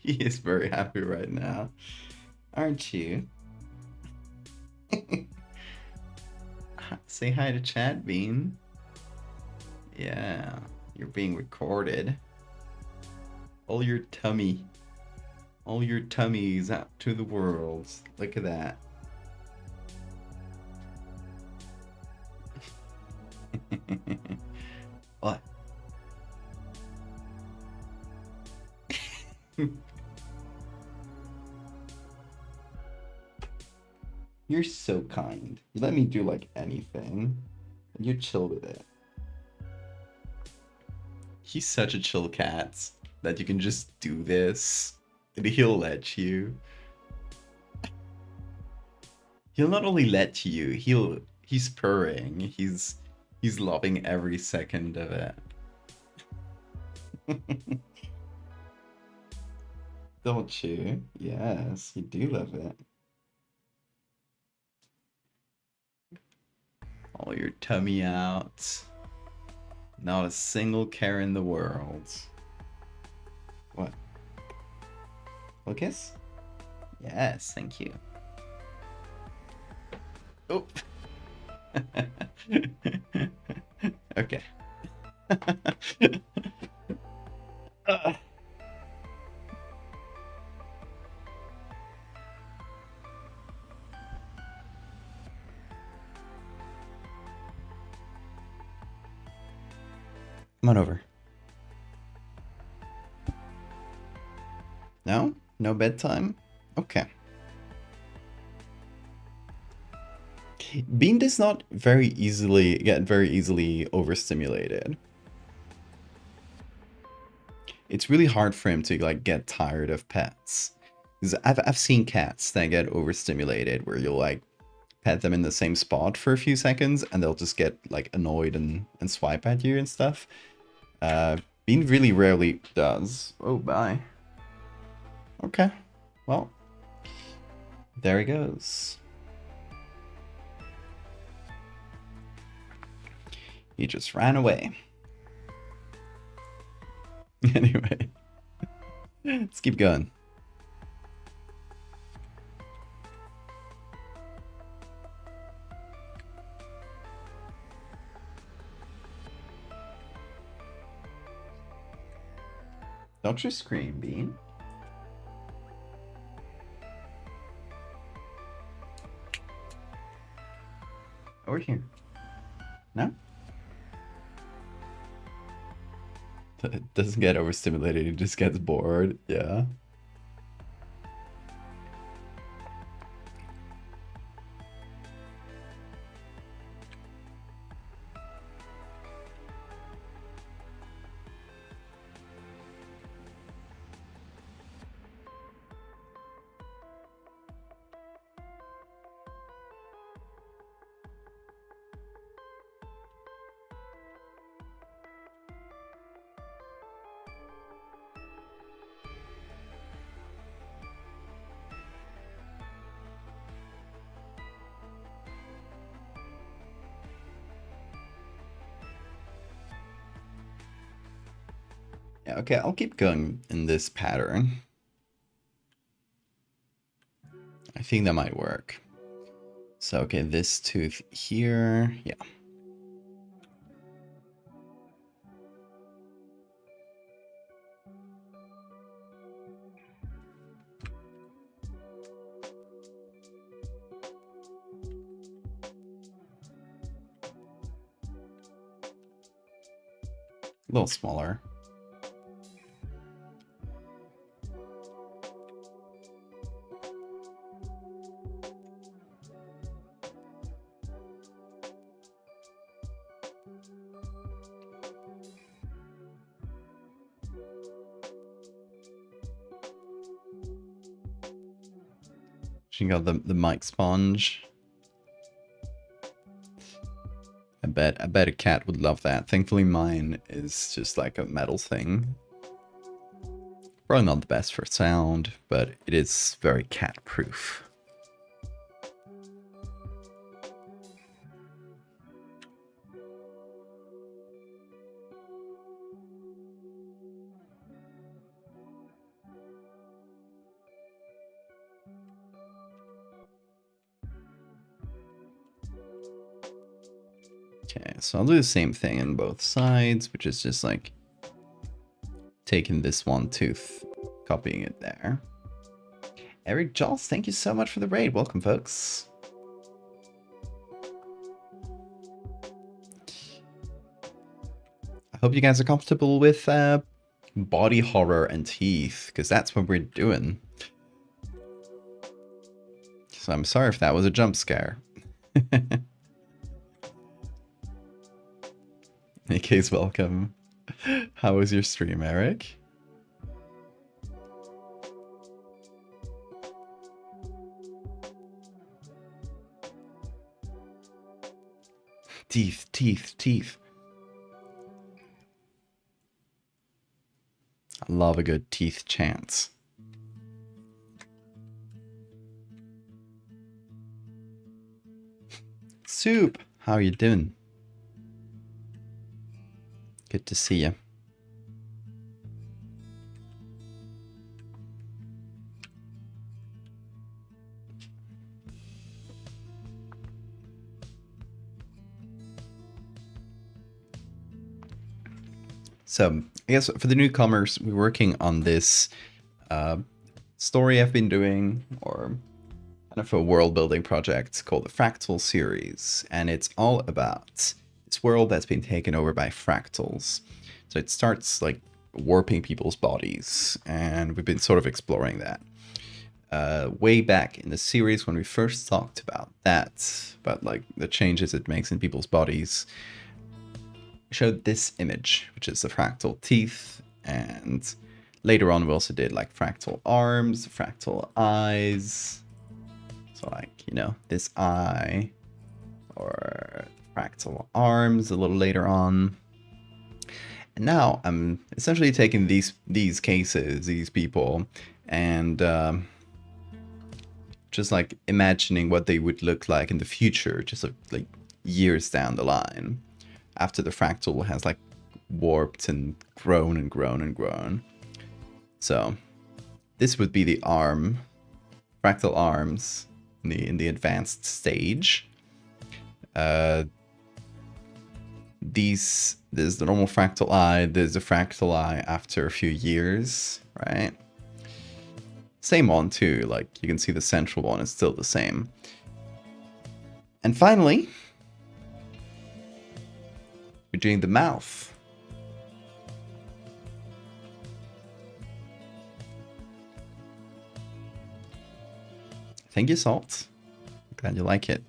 He is very happy right now. Aren't you? Say hi to chat, Bean. Yeah, you're being recorded. All your tummies out to the world. Look at that. What? You're so kind. You let me do like anything, and you chill with it. He's such a chill cat that you can just do this, and he'll let you. He'll not only let you, he's purring. He's loving every second of it. Don't you? Yes, you do love it. All your tummy out. Not a single care in the world. What? Lucas? Yes, thank you. Oh. Okay. Come on over. No? No bedtime? Okay. Bean does not get very easily overstimulated. It's really hard for him to like get tired of pets. Because I've seen cats that get overstimulated where you'll like pet them in the same spot for a few seconds and they'll just get like annoyed and swipe at you and stuff. Bean really rarely does. Oh, bye. Okay. Well, there he goes. He just ran away. Anyway, let's keep going. Don't you scream, Bean. Over here. No? It doesn't get overstimulated, it just gets bored. Yeah. Yeah, okay, I'll keep going in this pattern. I think that might work. So, okay, this tooth here. Yeah. A little smaller. She got the mic sponge. I bet a cat would love that. Thankfully mine is just like a metal thing. Probably not the best for sound, but it is very cat proof. Okay, so I'll do the same thing on both sides, which is just like taking this one tooth, copying it there. Eric Jols, thank you so much for the raid. Welcome, folks. I hope you guys are comfortable with body horror and teeth, because that's what we're doing. So I'm sorry if that was a jump scare. AK's welcome. How was your stream, Eric? Teeth, teeth, teeth. I love a good teeth chant. Soup, how are you doing? Good to see you. So, I guess for the newcomers, we're working on this story I've been doing, or kind of a world building project called the Fractal series. And it's all about this world that's been taken over by fractals. So it starts like warping people's bodies, and we've been sort of exploring that. Way back in the series when we first talked about that, about like the changes it makes in people's bodies, showed this image, which is the fractal teeth, and later on we also did like fractal arms, fractal eyes, so like, you know, this eye, or fractal arms a little later on. And now I'm essentially taking these cases, these people, and just like imagining what they would look like in the future, just like years down the line, after the fractal has like warped and grown and grown and grown. So this would be the arm, fractal arms in the advanced stage. There's the normal fractal eye, there's the fractal eye after a few years, right? Same one too, like you can see the central one is still the same. And finally, we're doing the mouth. Thank you, Salt. Glad you like it.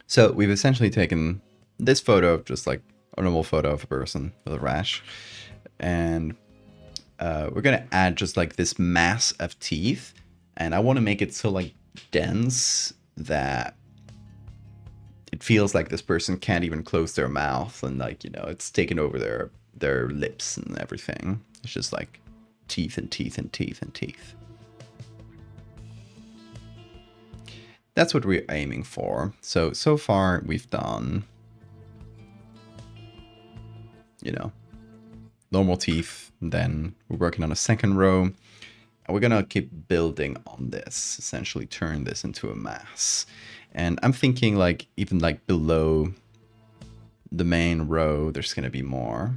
So we've essentially taken this photo, just like a normal photo of a person with a rash, and we're gonna add just like this mass of teeth, and I want to make it so like dense that it feels like this person can't even close their mouth, and like, you know, it's taken over their lips and everything. It's just like teeth and teeth and teeth and teeth. That's what we're aiming for. So far we've done, you know, normal teeth, and then we're working on a second row, and we're gonna keep building on this, essentially turn this into a mass. And I'm thinking like even like below the main row, there's gonna be more.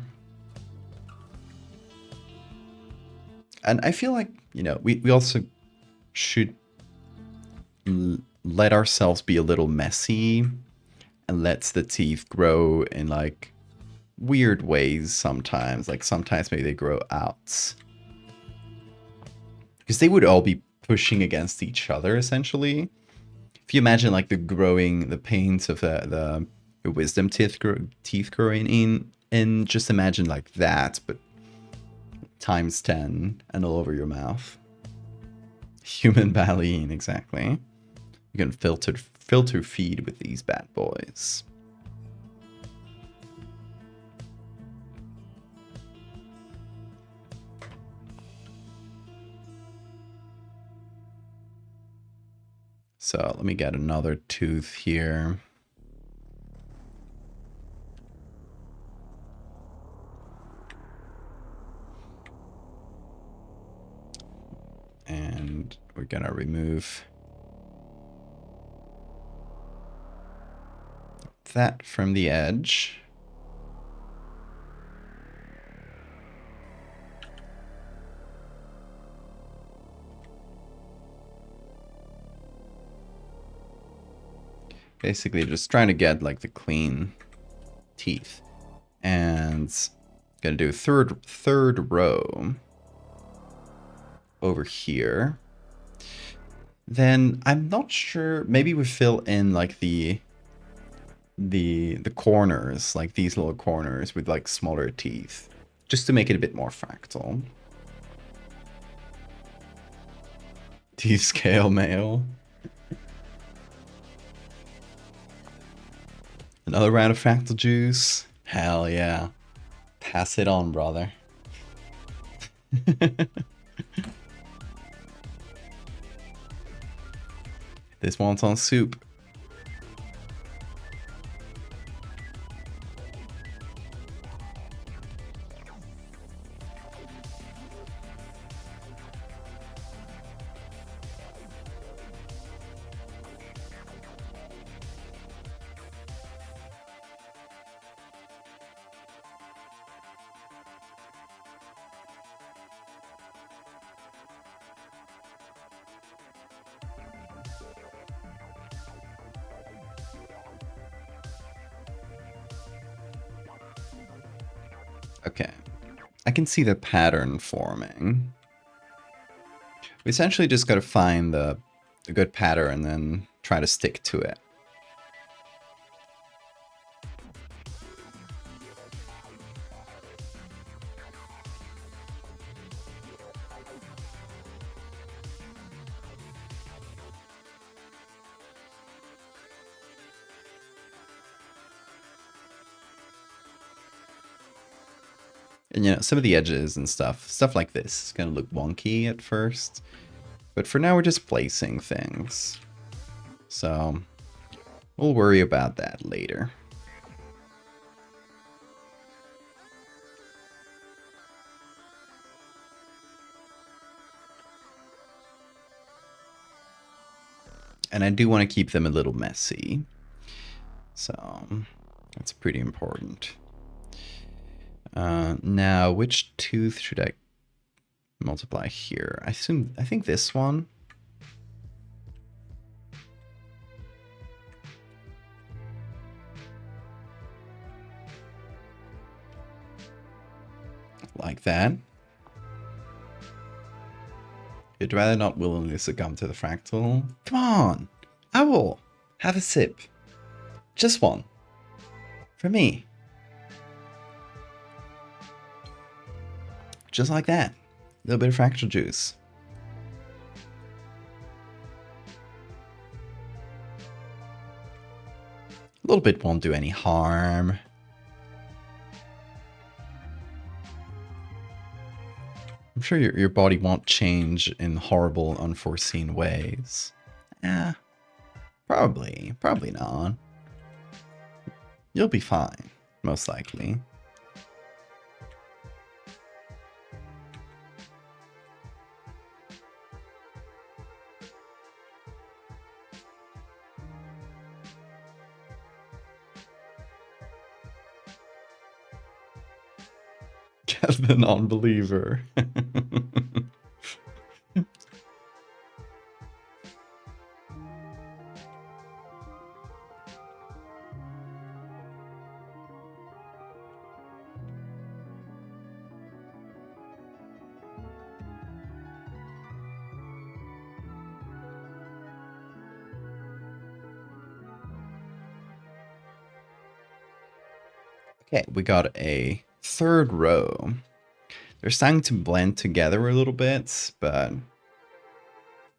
And I feel like, you know, we also should let ourselves be a little messy and let the teeth grow in like weird ways sometimes. Like sometimes maybe they grow out, because they would all be pushing against each other essentially. If you imagine like the pains of the wisdom teeth growing in, and just imagine like that, but times 10 and all over your mouth. Human baleen, exactly. You can filter feed with these bad boys. So let me get another tooth here. And we're gonna remove that from the edge. Basically just trying to get like the clean teeth. And gonna do third row over here. Then I'm not sure, maybe we fill in like the corners, like these little corners with like smaller teeth, just to make it a bit more fractal. Teeth scale mail. Another round of fractal juice. Hell yeah. Pass it on, brother. This wonton soup. Okay, I can see the pattern forming. We essentially just got to find the good pattern and then try to stick to it. And you know, some of the edges and stuff like this is going to look wonky at first. But for now, we're just placing things. So we'll worry about that later. And I do want to keep them a little messy. So that's pretty important. Now, which tooth should I multiply here? I think this one. Like that. You'd rather not willingly succumb to the fractal? Come on! Owl! Have a sip. Just one. For me. Just like that. A little bit of fractal juice. A little bit won't do any harm. I'm sure your body won't change in horrible, unforeseen ways. Probably not. You'll be fine, most likely. The non-believer. Okay, we got a third row. They're starting to blend together a little bit, but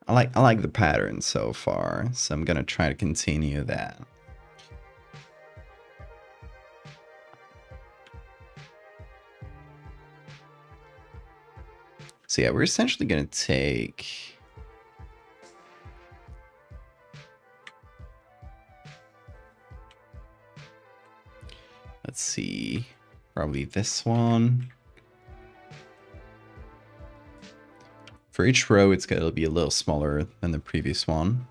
I like the pattern so far, so I'm gonna try to continue that. So yeah, we're essentially gonna take, let's see, probably this one. For each row, it's gonna be a little smaller than the previous one.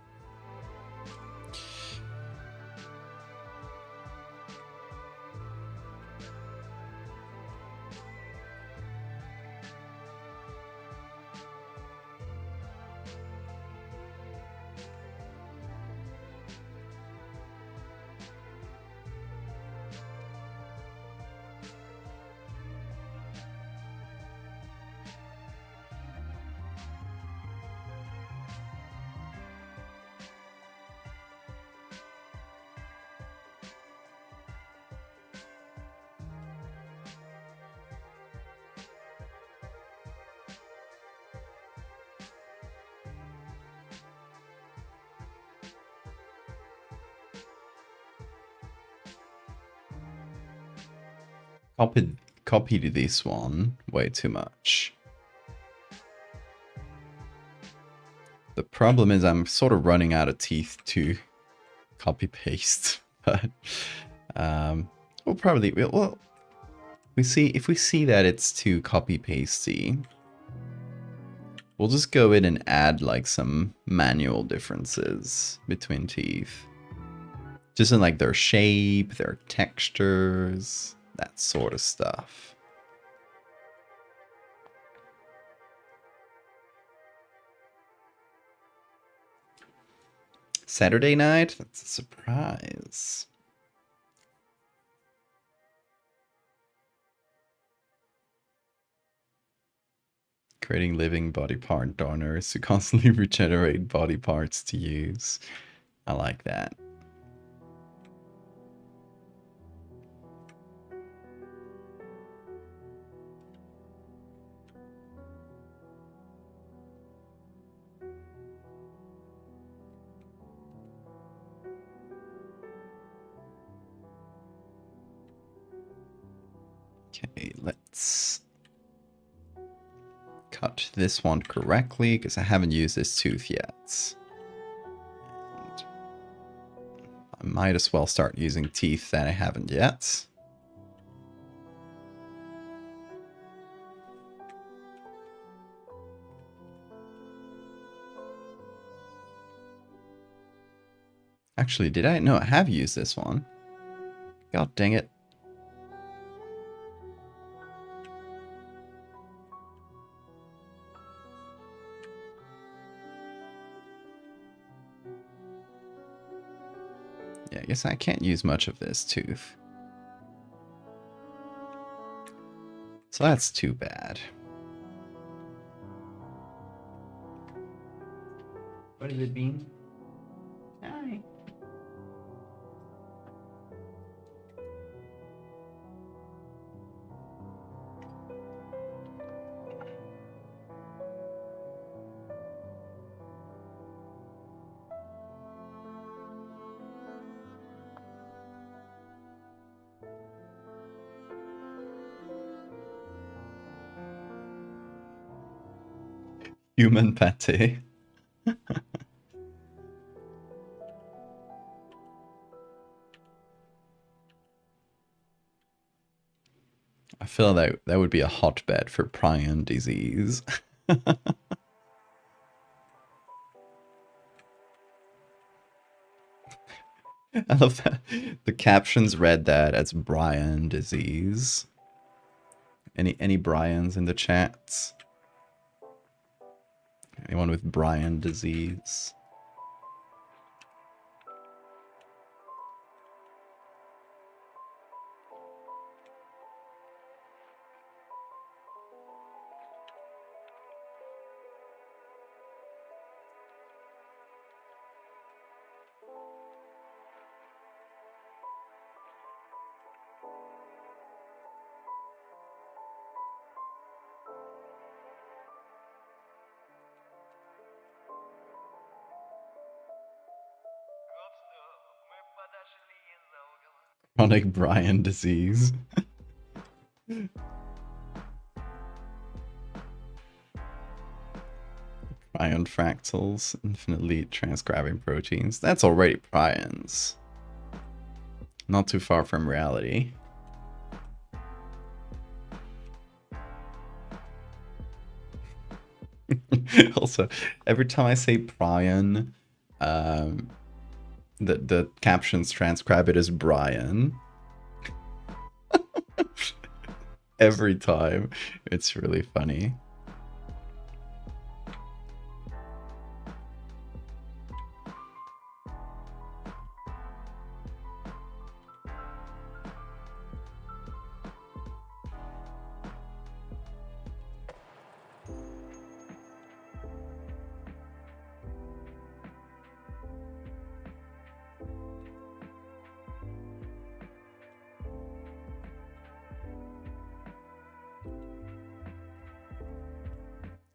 Copied this one way too much. The problem is I'm sort of running out of teeth to copy paste, but we'll probably we see if we see that it's too copy pasty, we'll just go in and add like some manual differences between teeth, just in like their shape, their textures, that sort of stuff. Saturday night? That's a surprise. Creating living body part donors to constantly regenerate body parts to use. I like that. Okay, let's cut this one correctly because I haven't used this tooth yet. And I might as well start using teeth that I haven't yet. Actually, did I? No, I have used this one. God dang it. Yeah, I guess I can't use much of this tooth. So that's too bad. What has it been? Hi. Human pate. I feel that that would be a hotbed for prion disease. I love that the captions read that as Brian disease. Any Brians in the chats? Anyone with Brian disease? Chronic Brian disease. Prion fractals, infinitely transcribing proteins. That's already prions. Not too far from reality. Also, every time I say prion, the captions transcribe it as Brian. Every time. It's really funny.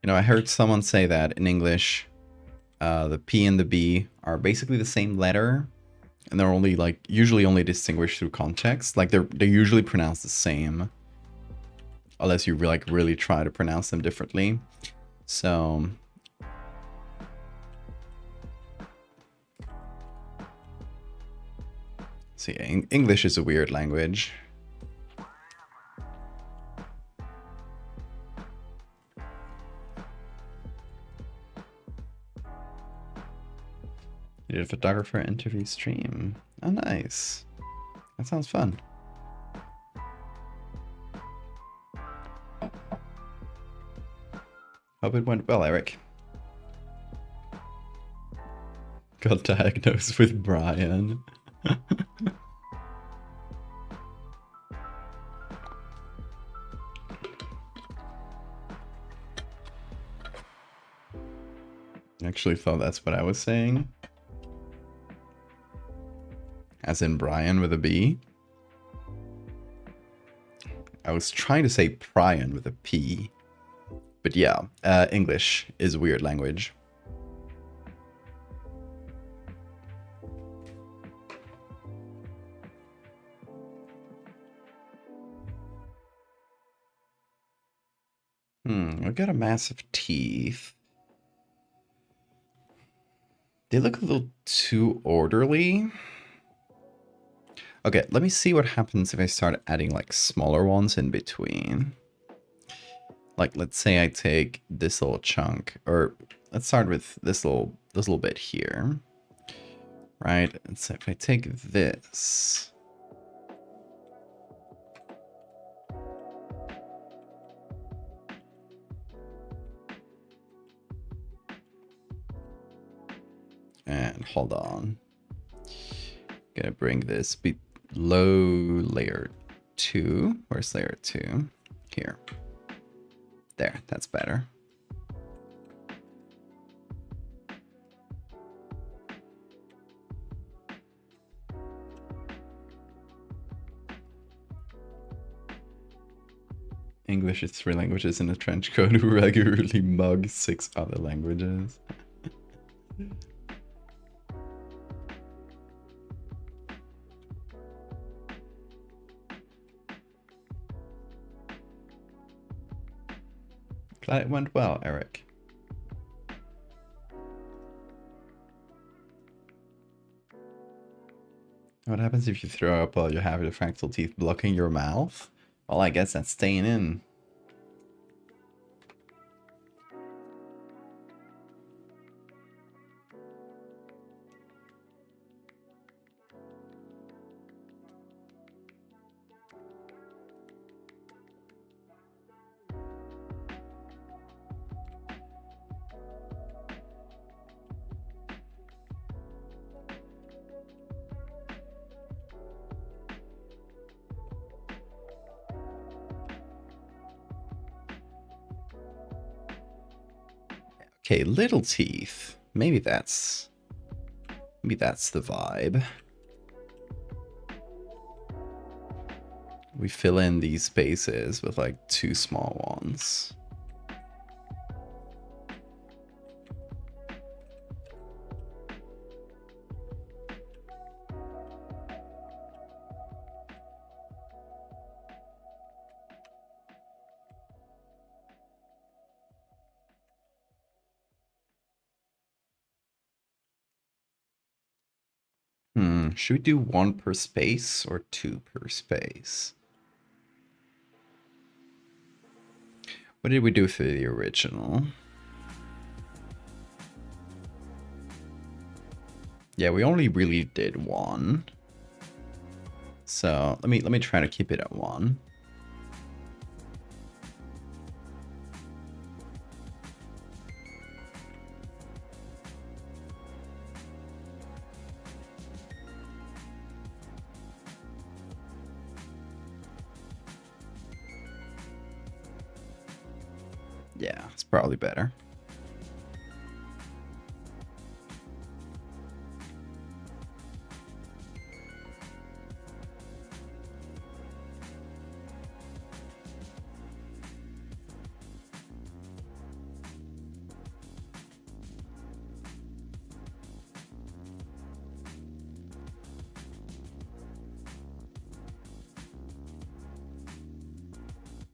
You know, I heard someone say that in English, the P and the B are basically the same letter, and they're only like usually only distinguished through context. Like they're usually pronounced the same, unless you like really try to pronounce them differently. So see, English is a weird language. You did a photographer interview stream. Oh, nice. That sounds fun. Hope it went well, Eric. Got diagnosed with Brian. I actually thought that's what I was saying. As in Brian with a B. I was trying to say Prion with a P. But yeah, English is a weird language. I've got a massive teeth. They look a little too orderly. Okay, let me see what happens if I start adding like smaller ones in between. Like, let's say I take this little chunk, or let's start with this little bit here, right? And so if I take this, and hold on, gonna bring this below layer 2. Where's layer 2? Here. There, that's better. English is 3 languages in a trench coat who regularly mug 6 other languages. Glad it went well, Eric. What happens if you throw up while you have your fractal teeth blocking your mouth? Well, I guess that's staying in. Okay, little teeth. Maybe that's the vibe. We fill in these spaces with like 2 small ones. Should we do 1 per space or 2 per space? What did we do for the original? Yeah, we only really did 1. So let me try to keep it at 1. Yeah, it's probably better.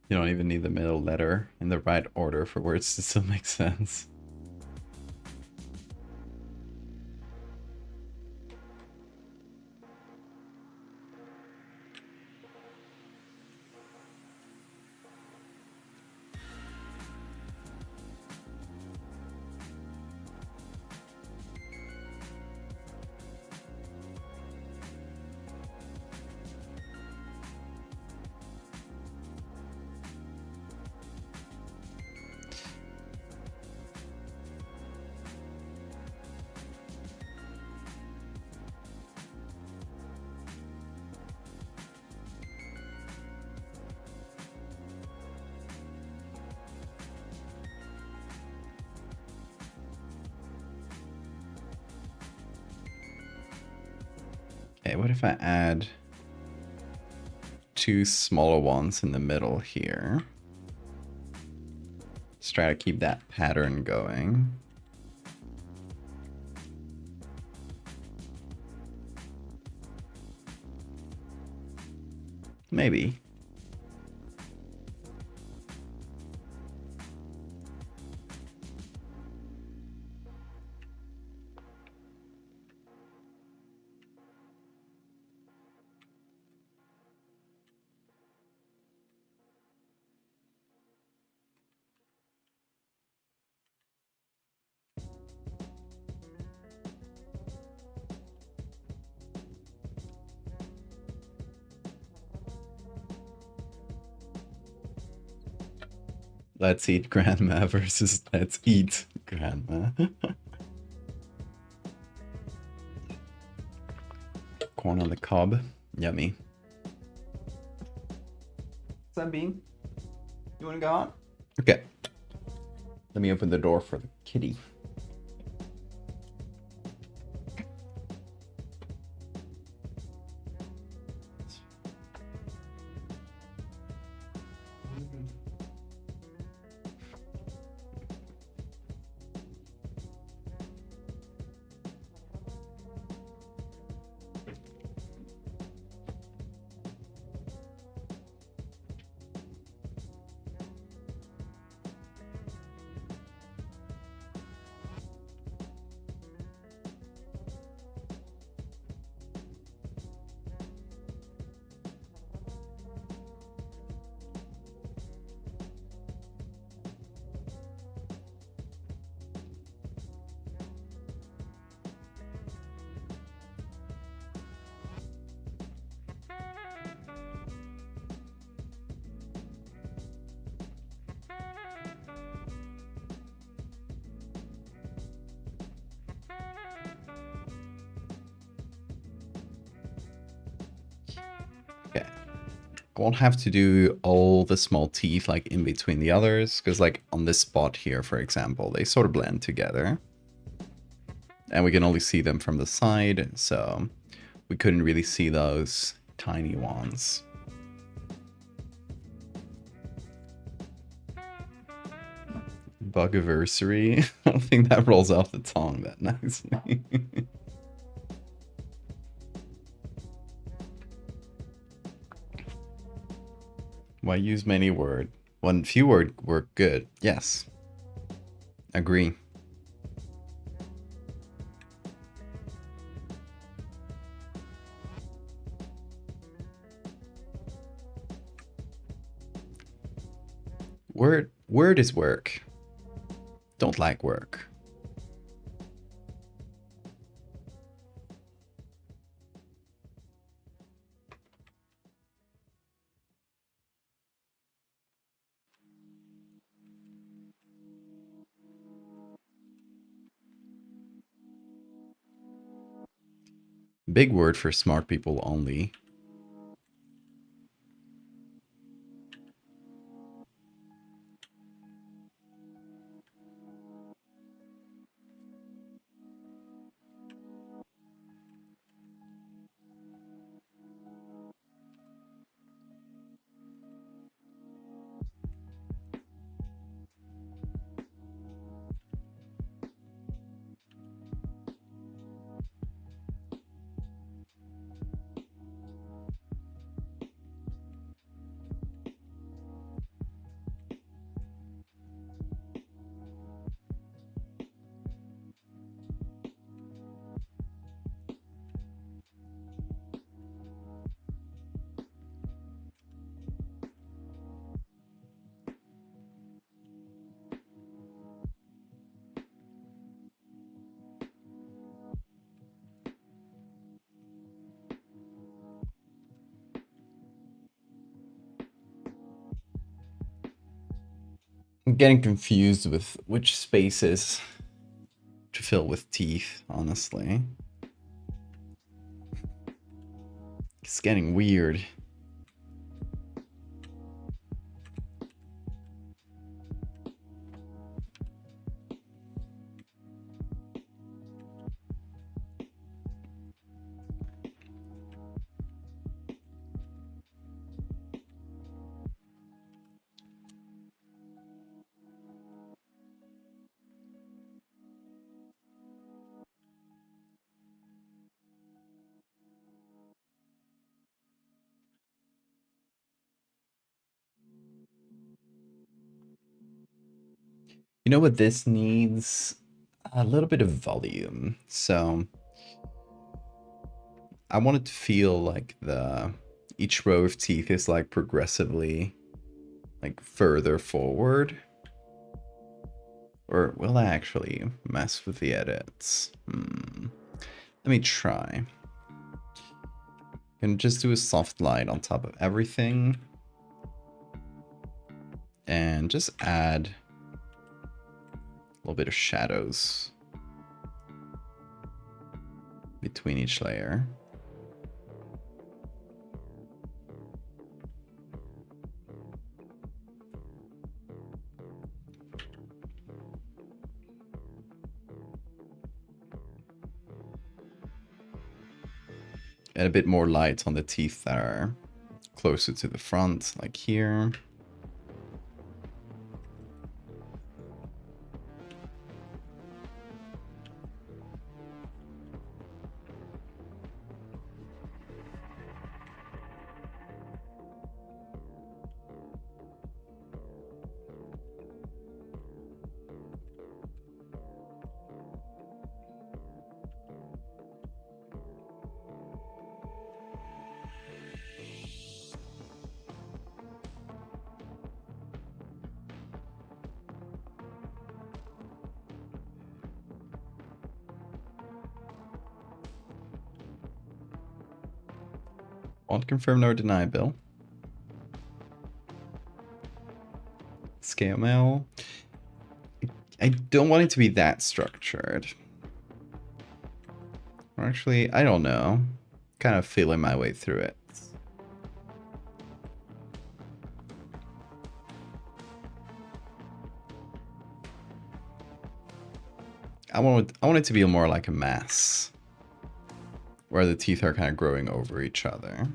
You don't even need the middle letter in the right order for words to still make sense. Okay, what if I add 2 smaller ones in the middle here? Let's try to keep that pattern going. Maybe. Let's eat grandma versus let's eat grandma. Corn on the cob. Yummy. Sunbeam, you want to go on? Okay. Let me open the door for the kitty. Okay. I won't have to do all the small teeth like in between the others, because like on this spot here, for example, they sort of blend together. And we can only see them from the side, so we couldn't really see those tiny ones. Bugiversary. I don't think that rolls off the tongue that nicely. Why use many word? One few word work good. Yes. Agree. Word is work. Don't like work. Big word for smart people only. I'm getting confused with which spaces to fill with teeth, honestly. It's getting weird. You know what this needs? A little bit of volume. So I want it to feel like each row of teeth is like progressively like further forward. Or will I actually mess with the edits? Let me try. And just do a soft line on top of everything. And just add a little bit of shadows between each layer. And a bit more light on the teeth that are closer to the front, like here. Won't confirm nor deny, Bill. Scale mail. I don't want it to be that structured. Or actually, I don't know. Kind of feeling my way through it. I want it to be more like a mass. Where the teeth are kind of growing over each other.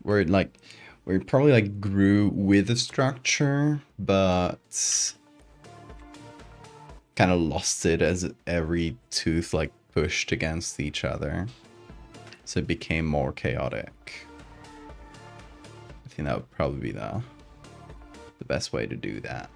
Where it probably like grew with the structure, but kind of lost it as every tooth like pushed against each other. So it became more chaotic. I think that would probably be the best way to do that.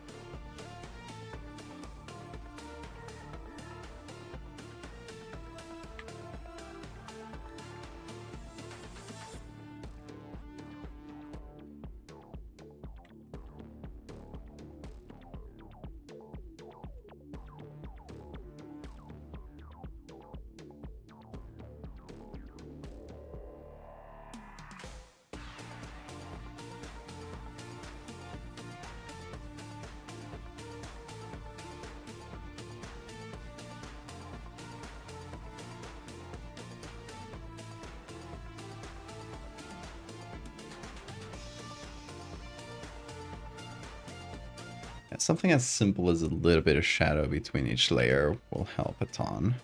Something as simple as a little bit of shadow between each layer will help a ton.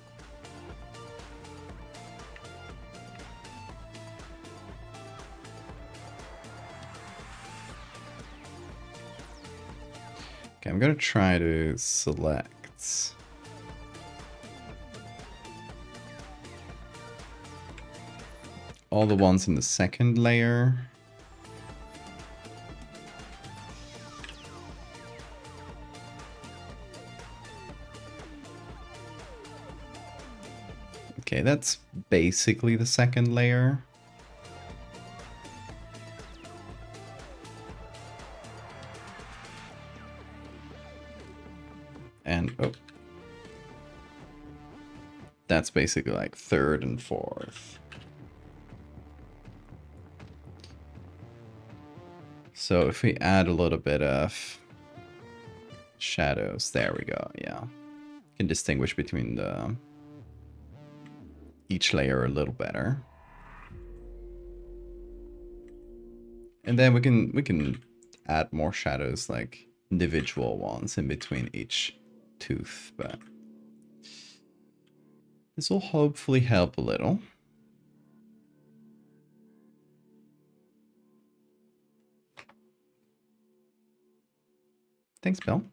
Okay, I'm gonna try to select all the ones in the second layer. Okay, that's basically the second layer. And, oh. That's basically like third and fourth. So if we add a little bit of shadows, there we go, yeah. Can distinguish between each layer a little better. And then we can add more shadows, like individual ones in between each tooth, but this will hopefully help a little. Thanks, Bill.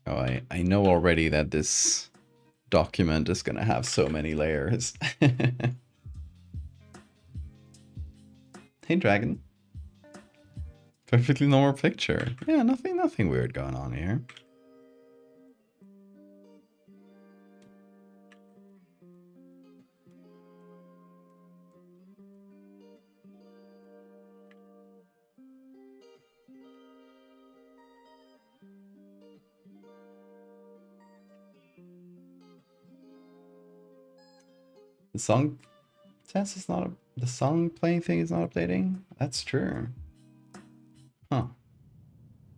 Oh, I know already that this document is gonna have so many layers. Hey, Dragon. Perfectly normal picture. Yeah, nothing weird going on here. The song test is not the song playing thing is not updating. That's true. Huh.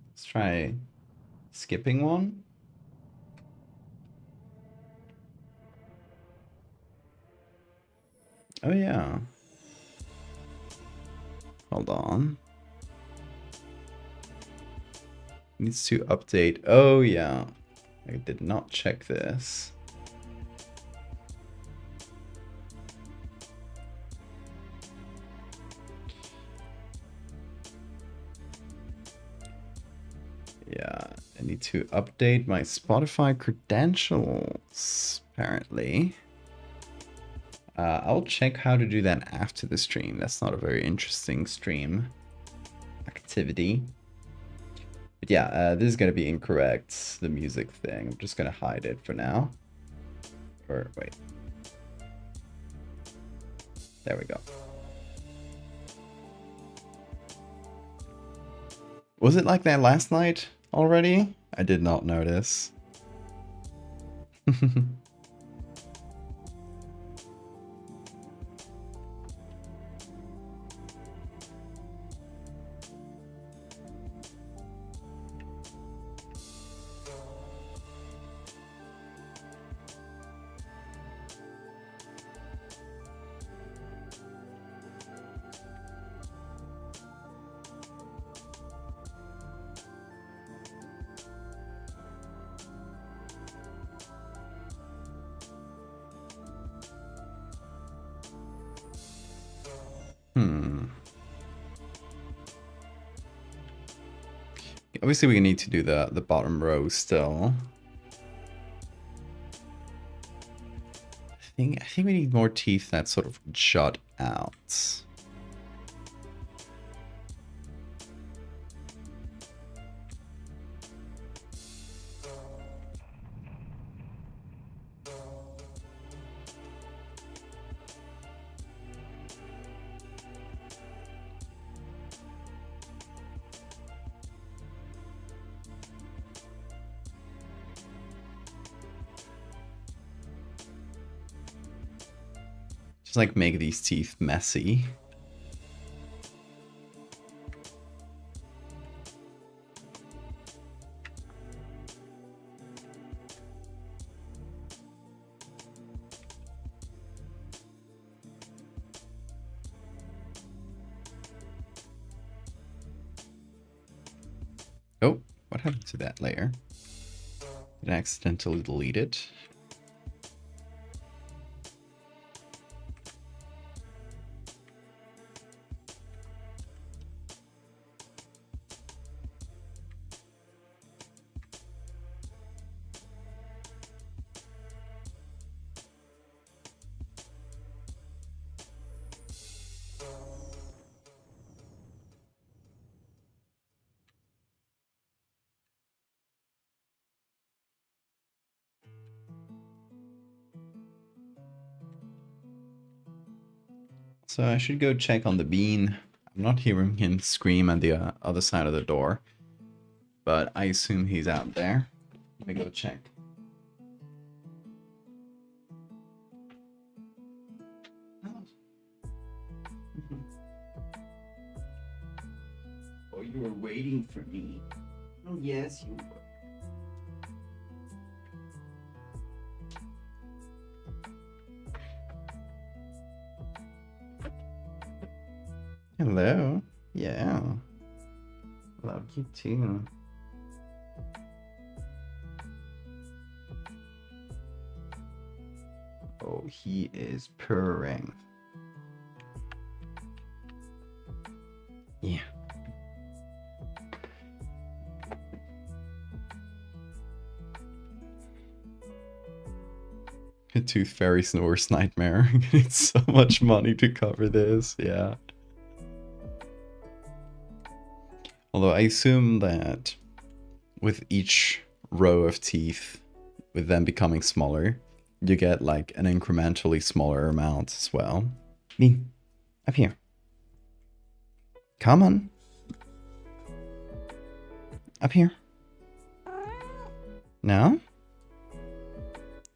Let's try skipping one. Oh yeah. Hold on. Needs to update. Oh yeah. I did not check this. Yeah, I need to update my Spotify credentials, apparently. I'll check how to do that after the stream. That's not a very interesting stream activity. But yeah, this is going to be incorrect, the music thing. I'm just going to hide it for now. Or, wait. There we go. Was it like that last night already? I did not notice. Obviously, we need to do the bottom row still. I think we need more teeth that sort of jut out. Just like make these teeth messy. Oh, what happened to that layer? Did I accidentally delete it? So I should go check on the bean. I'm not hearing him scream at the other side of the door, but I assume he's out there. Let me go check. Oh, you were waiting for me. Oh, yes, you were. Hello. Yeah. Love you too. Oh, he is purring. Yeah. A Tooth Fairy snore's nightmare. It's so much money to cover this. Yeah. Although I assume that with each row of teeth, with them becoming smaller, you get like an incrementally smaller amount as well. Me, up here. Come on. Up here. No?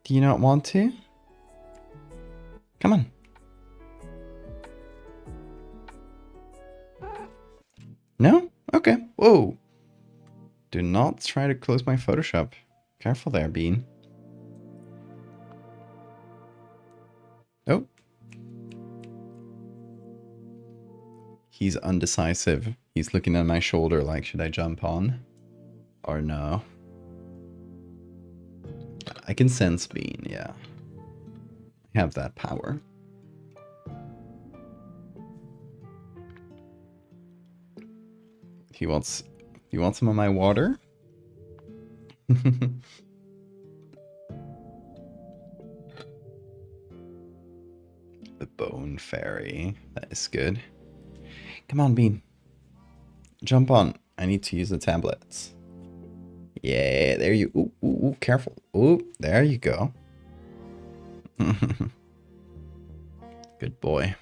Do you not want to? Come on. No? Okay. Whoa. Do not try to close my Photoshop. Careful there, Bean. Oh. He's undecisive. He's looking at my shoulder like, should I jump on? Or no? I can sense Bean, yeah. I have that power. He wants some of my water? The Bone Fairy. That is good. Come on, Bean. Jump on. I need to use the tablets. Yeah, there you... Ooh, ooh, ooh, careful. Ooh, there you go. Good boy.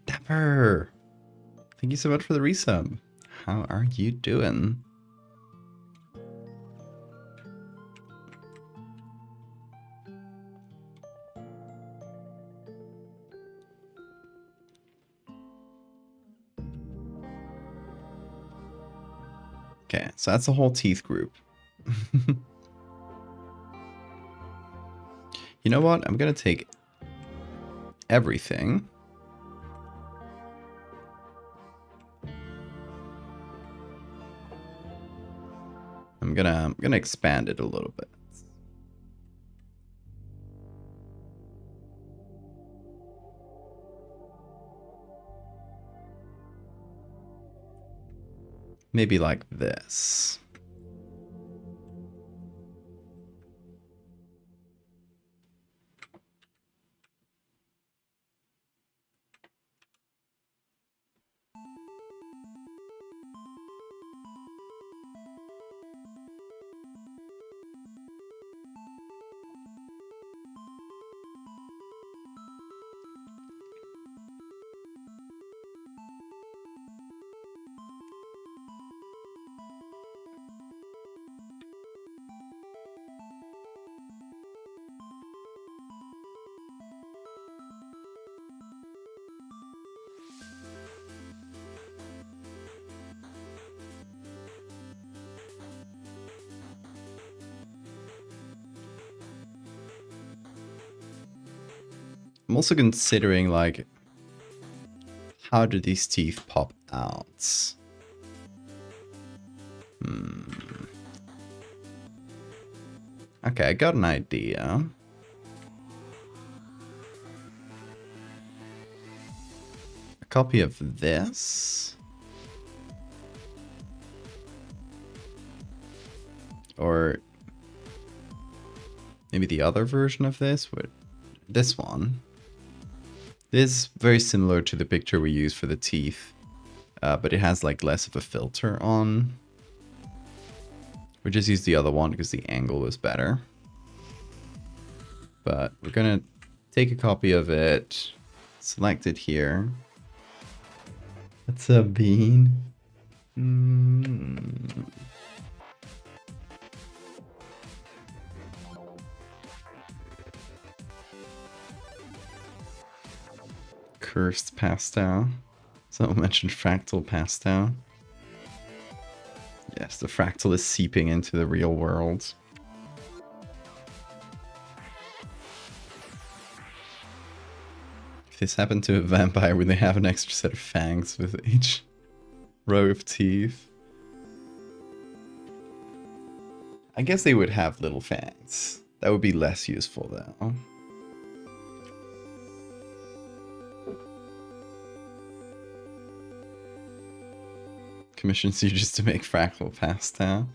Dapper! Thank you so much for the resub. How are you doing? Okay, so that's the whole teeth group. You know what? I'm gonna take everything. I'm gonna expand it a little bit. Maybe like this. I'm also considering, like, how do these teeth pop out? Okay, I got an idea. A copy of this. Or maybe the other version of this, this one. This is very similar to the picture we used for the teeth, but it has like less of a filter on. We just used the other one because the angle was better. But we're gonna take a copy of it, select it here. What's up, Bean? Cursed pastel. Someone mentioned fractal pastel. Yes, the fractal is seeping into the real world. If this happened to a vampire, would they have an extra set of fangs with each row of teeth? I guess they would have little fangs. That would be less useful though. Commissions you just to make fractal pastel.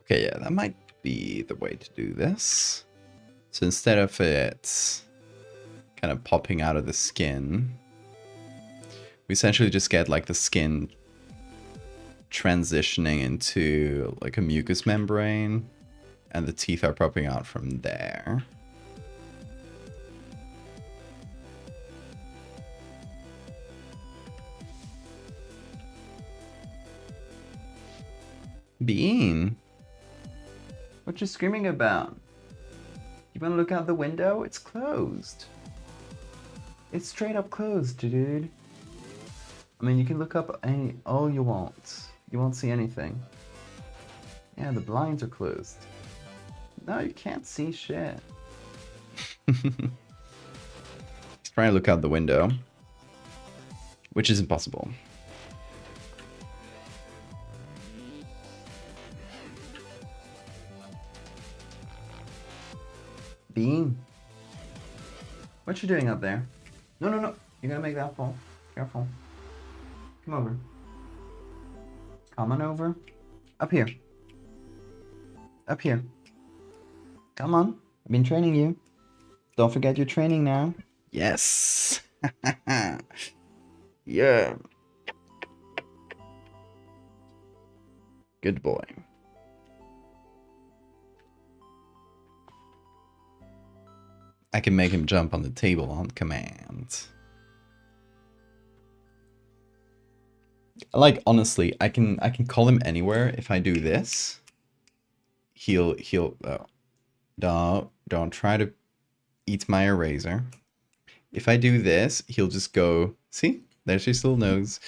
Okay, yeah, that might be the way to do this. So instead of it kind of popping out of the skin, we essentially just get like the skin transitioning into like a mucous membrane, and the teeth are popping out from there. Bean, what you screaming about? You wanna look out the window? It's closed. It's straight up closed, dude. I mean, you can look up all you want. You won't see anything. Yeah, the blinds are closed. No, you can't see shit. He's trying to look out the window, which is impossible. Bean, what you doing up there? No, no, no. You're gonna make that fall. Careful. Come over. Come on over. Up here. Up here. Come on. I've been training you. Don't forget your training now. Yes. Yeah. Good boy. I can make him jump on the table on command. Like, honestly, I can call him anywhere. If I do this, he'll don't try to eat my eraser. if I do this, he'll just go, see, there's his little nose.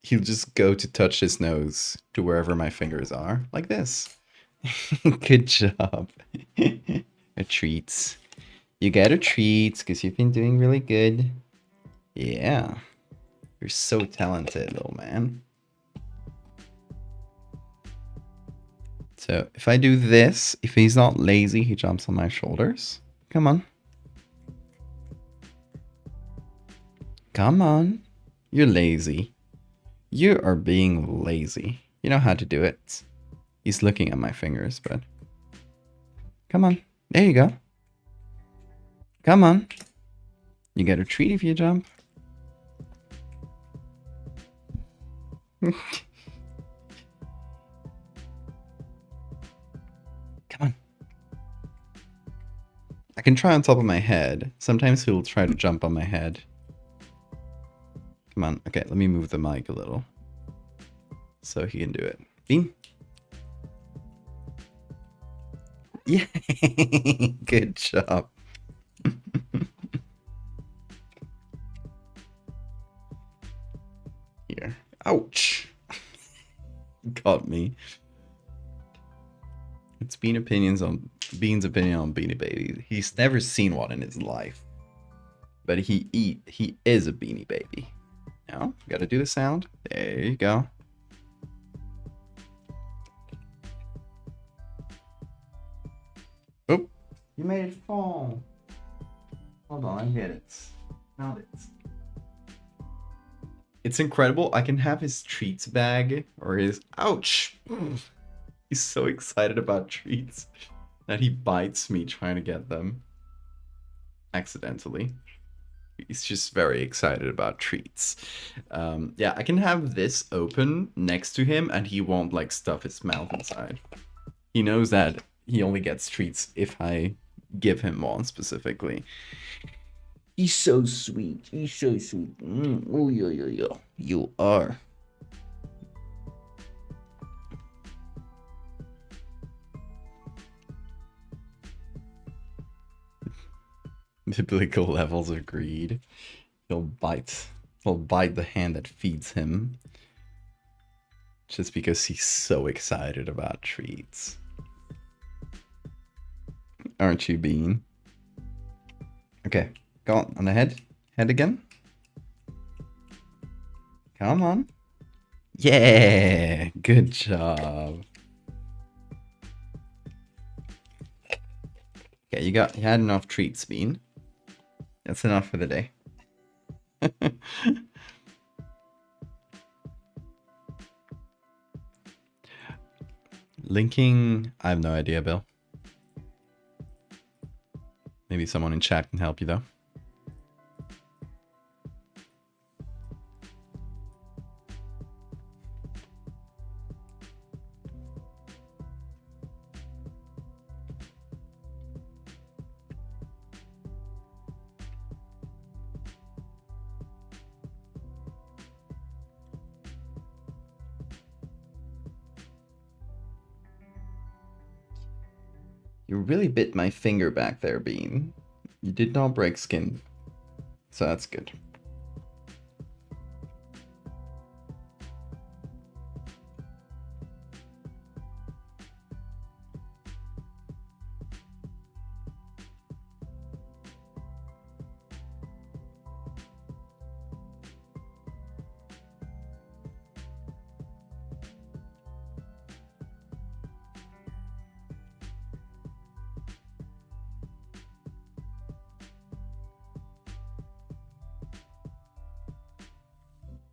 He'll just go to touch his nose to wherever my fingers are, like this. Good job. A treat. You get a treat because you've been doing really good. Yeah. You're so talented, little man. So if I do this, if he's not lazy, he jumps on my shoulders. Come on. Come on. You're lazy. You are being lazy. You know how to do it. He's looking at my fingers, but... Come on. There you go. Come on. You get a treat if you jump. Come on. I can try on top of my head. Sometimes he'll try to jump on my head. Come on. Okay, let me move the mic a little. So he can do it. Bean. Yeah. Good job. Here. Ouch. Got me. It's Bean's opinion on Beanie Baby. He's never seen one in his life. But he is a Beanie Baby. Now, gotta do the sound. There you go. Oh, you made it fall. Hold on, I get it. Found it. It's incredible. I can have his treats bag or his... Ouch! He's so excited about treats that he bites me trying to get them. Accidentally. He's just very excited about treats. Yeah, I can have this open next to him and he won't like stuff his mouth inside. He knows that he only gets treats if I give him one specifically. He's so sweet. He's so sweet. Oh, yeah. You are. Biblical levels of greed. He'll bite the hand that feeds him. Just because he's so excited about treats. Aren't you, Bean? Okay, go on the head. Head again. Come on. Yeah, good job. Okay, you had enough treats, Bean. That's enough for the day. Linking, I have no idea, Bill. Maybe someone in chat can help you though. You really bit my finger back there, Bean. You did not break skin. So that's good.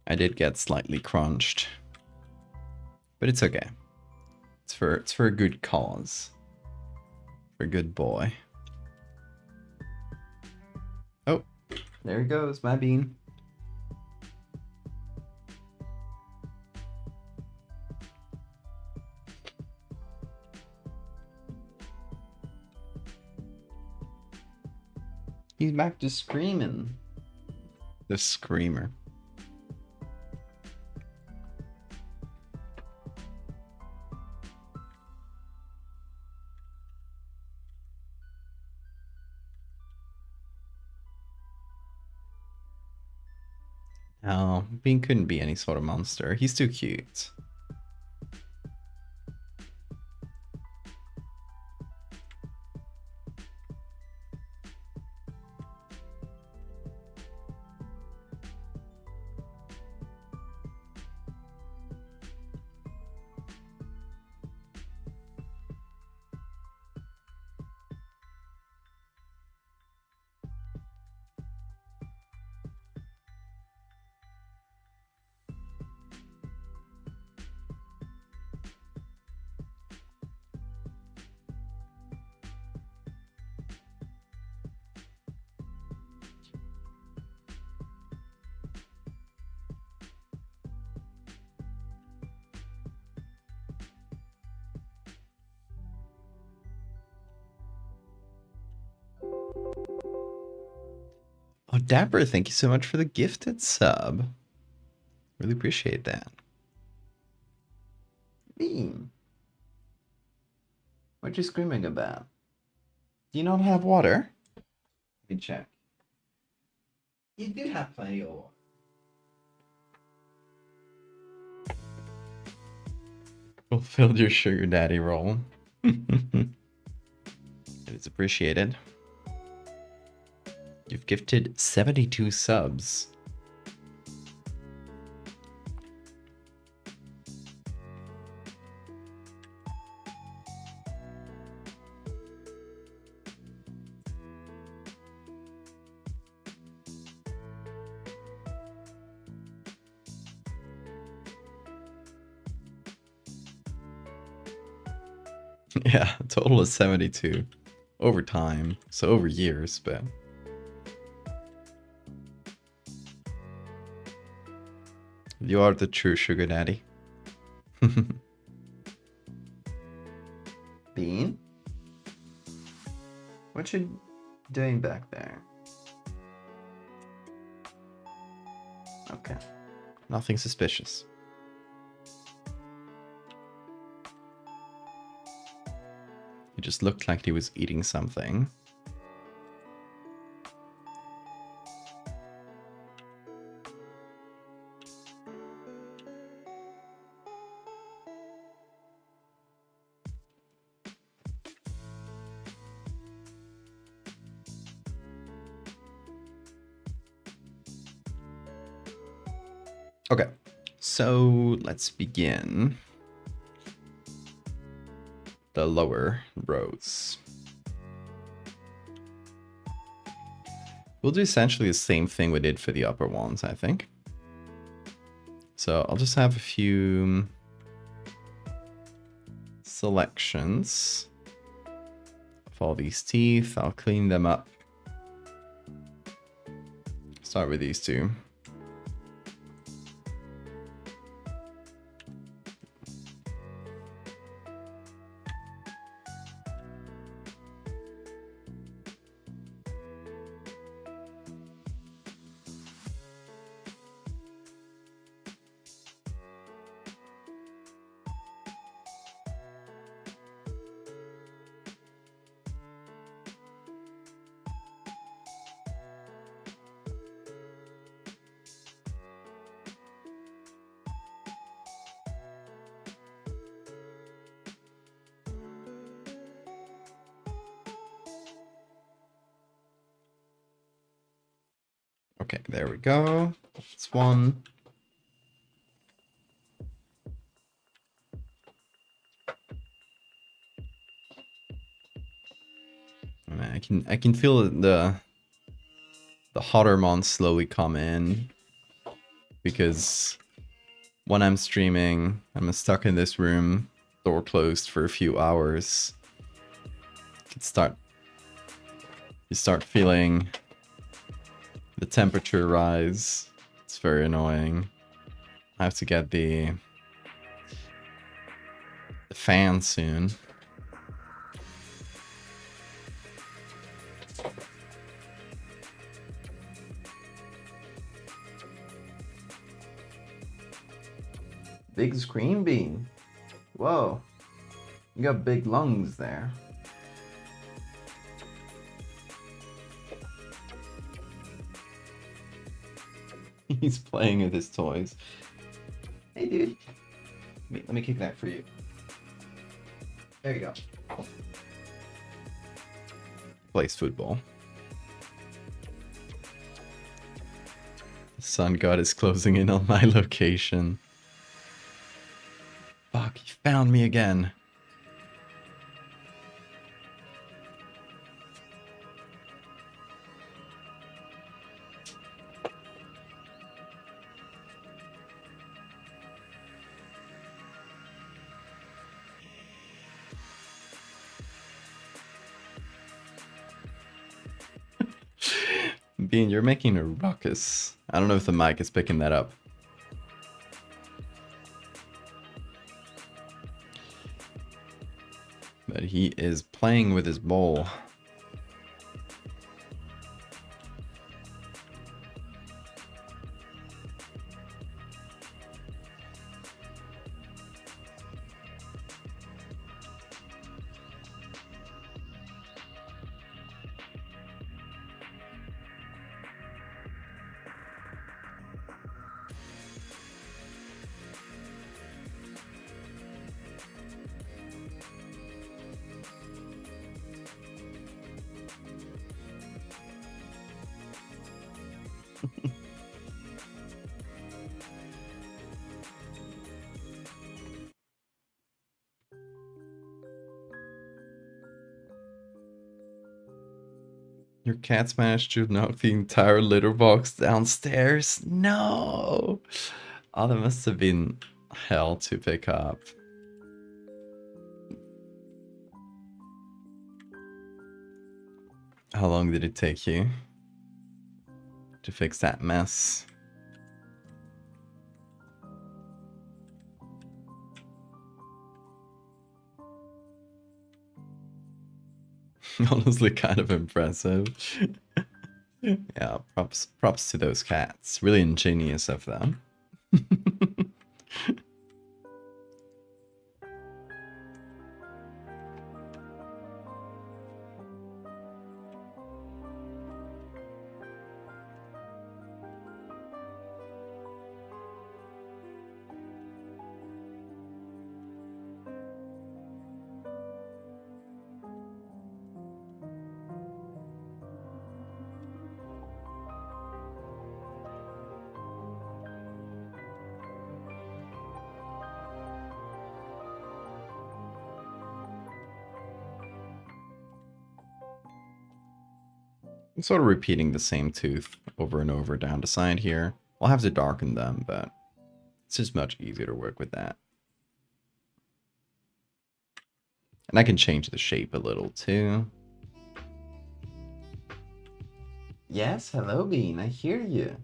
I did get slightly crunched, but it's okay. It's for a good cause. For a good boy. Oh, there he goes, my Bean. He's back to screaming. The screamer. Oh, Bean couldn't be any sort of monster. He's too cute. Oh, Dapper, thank you so much for the gifted sub. Really appreciate that. Bean, what you screaming about? Do you not have water? Let me check. You do have plenty of water. Fulfilled your sugar daddy role. It is appreciated. You've gifted 72 subs. Yeah, a total of 72 over time, so over years, but you are the true sugar daddy. Bean? What you doing back there? Okay. Nothing suspicious. He just looked like he was eating something. Okay, so let's begin the lower rows. We'll do essentially the same thing we did for the upper ones, I think. So I'll just have a few selections of all these teeth. I'll clean them up. Start with these two. Okay, there we go. That's one. I can feel the Hottermon slowly come in, because when I'm streaming, I'm stuck in this room, door closed for a few hours. You start feeling the temperature rise. It's very annoying. I have to get the fan soon. Big screen bean. Whoa. You got big lungs there. He's playing with his toys. Hey, dude. Let me kick that for you. There you go. Plays football. The sun god is closing in on my location. Fuck, he found me again. Bean, you're making a ruckus. I don't know if the mic is picking that up. But he is playing with his bowl. Your cats managed to knock the entire litter box downstairs? No! Oh, that must have been hell to pick up. How long did it take you to fix that mess? Honestly, kind of impressive. Yeah, props to those cats. Really ingenious of them. I'm sort of repeating the same tooth over and over down the side here. I'll have to darken them, but it's just much easier to work with that. And I can change the shape a little too. Yes, hello Bean, I hear you.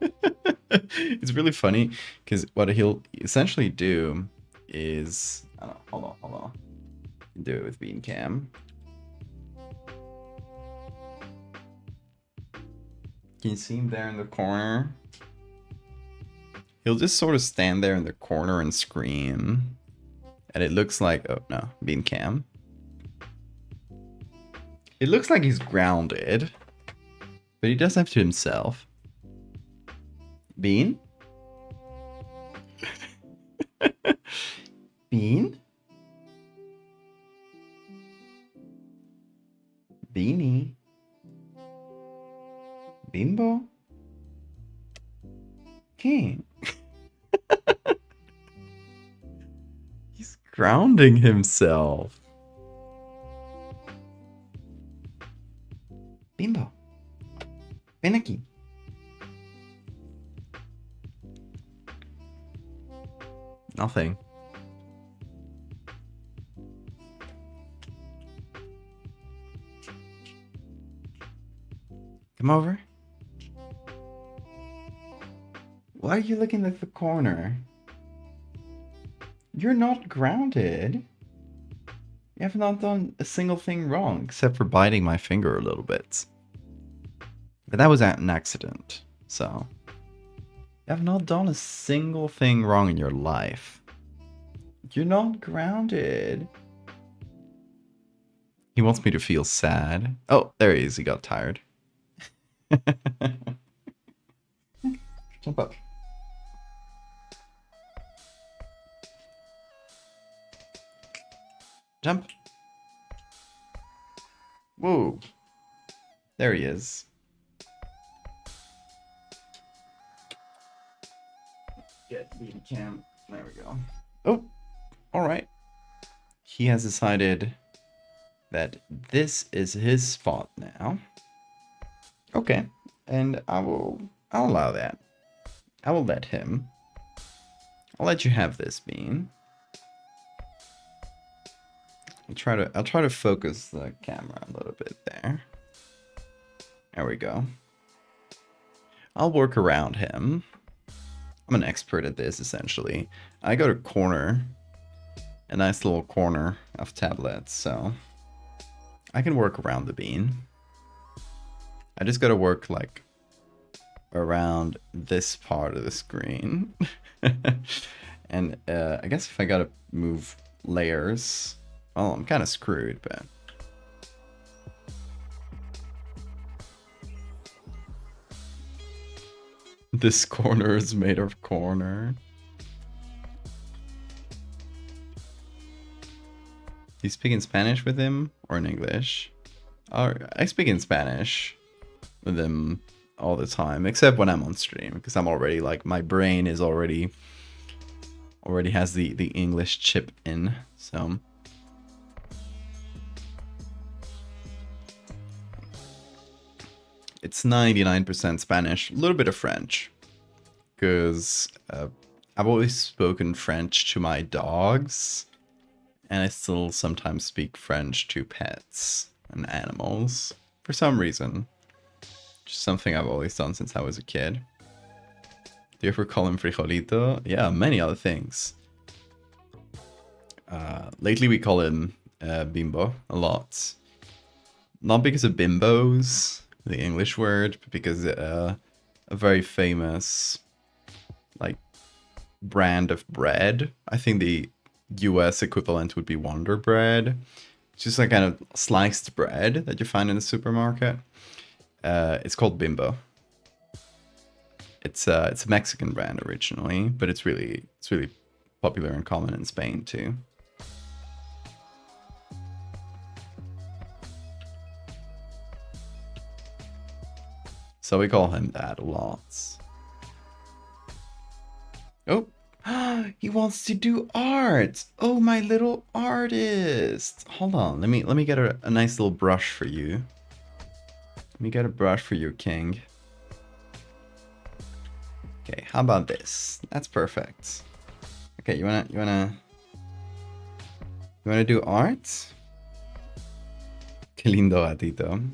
It's really funny because what he'll essentially do is, oh, hold on. Do it with Bean Cam. Can you see him there in the corner? He'll just sort of stand there in the corner and scream. And it looks like, oh no, Bean Cam. It looks like he's grounded. But he does have to himself. Bean? Bean? Beanie? Bimbo? King? He's grounding himself. Bimbo. Finicky. Nothing. Come over. Why are you looking at the corner? You're not grounded. You have not done a single thing wrong, except for biting my finger a little bit. But that was an accident, so... You have not done a single thing wrong in your life. You're not grounded. He wants me to feel sad. Oh, there he is. He got tired. Jump up. Jump. Whoa. There he is. Get the cam. There we go. Oh, all right. He has decided that this is his spot now. Okay, and I'll allow that. I will let him. I'll let you have this bean. I'll try to focus the camera a little bit there. There we go. I'll work around him. I'm an expert at this, essentially. I got a corner, a nice little corner of tablets, so I can work around the bean. I just gotta work like around this part of the screen. And I guess if I gotta move layers, well, I'm kind of screwed, but this corner is made of corner. You speak in Spanish with him or in English? I speak in Spanish with him all the time, except when I'm on stream, because I'm already like, my brain is already has the English chip in, so. It's 99% Spanish, a little bit of French, because I've always spoken French to my dogs, and I still sometimes speak French to pets and animals, for some reason. Just something I've always done since I was a kid. Do you ever call him frijolito? Yeah, many other things. Lately we call him bimbo a lot. Not because of bimbos, the English word, but because a very famous like brand of bread. I think the US equivalent would be Wonder Bread. It's just like kind of sliced bread that you find in the supermarket. It's called Bimbo. It's a Mexican brand originally, but it's really popular and common in Spain too. So we call him that a lot. Oh, he wants to do art. Oh, my little artist. Hold on, let me get a nice little brush for you. Let me get a brush for you, King. Okay, how about this? That's perfect. Okay, you wanna do art? Qué lindo gatito.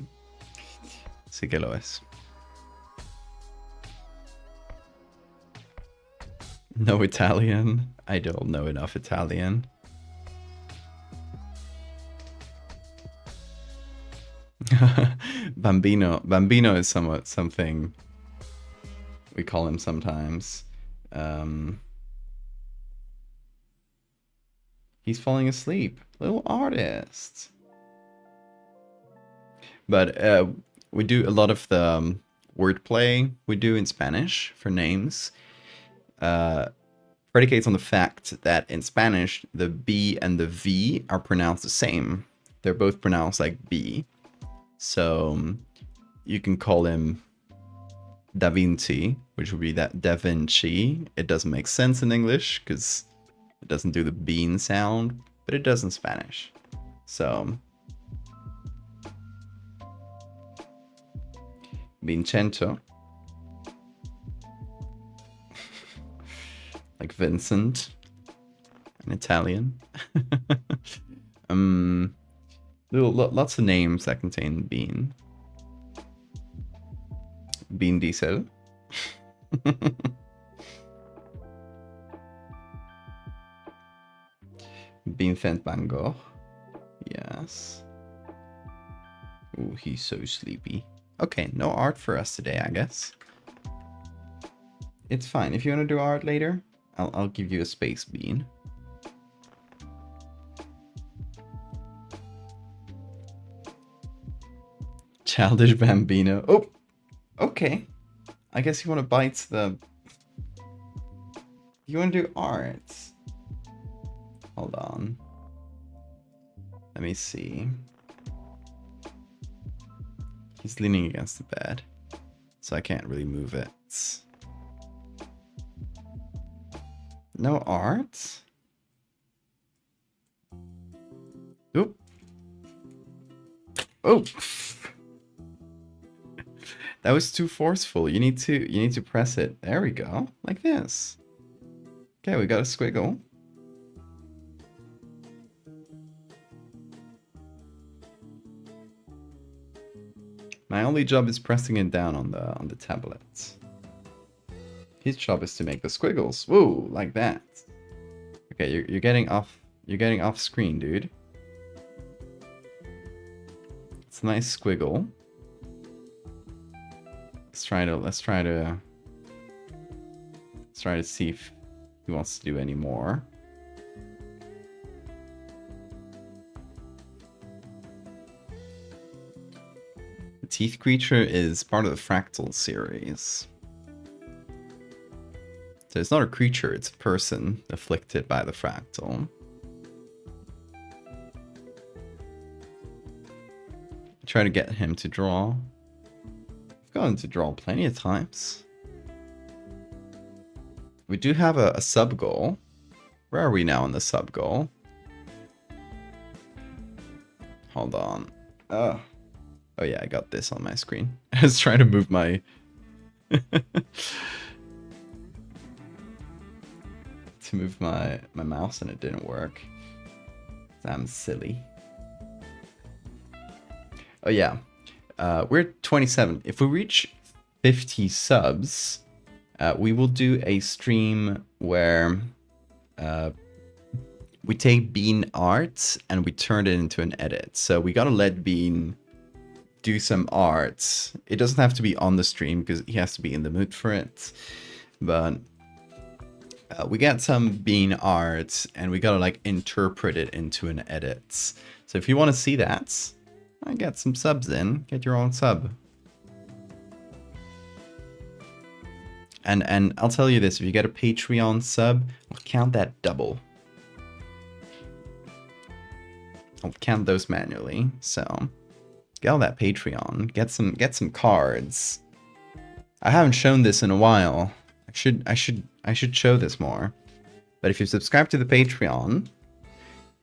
Sí que lo es. No Italian? I don't know enough Italian. Bambino. Bambino is somewhat something we call him sometimes. He's falling asleep. Little artist. But we do a lot of the wordplay we do in Spanish for names. Predicates on the fact that in Spanish, the B and the V are pronounced the same. They're both pronounced like B. So you can call him Da Vinci, which would be that Da Vinci. It doesn't make sense in English because it doesn't do the bean sound, but it does in Spanish. So Vincento. Like Vincent in Italian. Lots of names that contain bean. Bean diesel. Vincent Van Gogh. Yes. Ooh, he's so sleepy. Okay, no art for us today, I guess. It's fine. If you want to do art later, I'll give you a space bean. Childish Bambino. Oh, Okay. I guess you want to bite the... You want to do art. Hold on. Let me see. He's leaning against the bed, so I can't really move it. No art? Oop. Oh. That was too forceful. You need to press it. There we go. Like this. Okay, we got a squiggle. My only job is pressing it down on the tablet. His job is to make the squiggles. Whoa, like that. Okay, you're getting off screen, dude. It's a nice squiggle. Let's try to see if he wants to do any more. The teeth creature is part of the fractal series. So it's not a creature, it's a person afflicted by the fractal. Try to get him to draw. I've got him to draw plenty of times. We do have a sub goal. Where are we now on the sub goal? Hold on. Oh yeah, I got this on my screen. I was trying to move my... to move my mouse and it didn't work. I'm silly. Oh yeah, we're 27. If we reach 50 subs, we will do a stream where we take Bean art and we turn it into an edit. So we gotta let Bean do some art. It doesn't have to be on the stream because he has to be in the mood for it. But we got some Bean art and we gotta like interpret it into an edit. So if you want to see that, I got some subs in. Get your own sub. And I'll tell you this, if you get a Patreon sub, I'll count that double. I'll count those manually. So get on that Patreon. Get some cards. I haven't shown this in a while. I should show this more. But if you subscribe to the Patreon,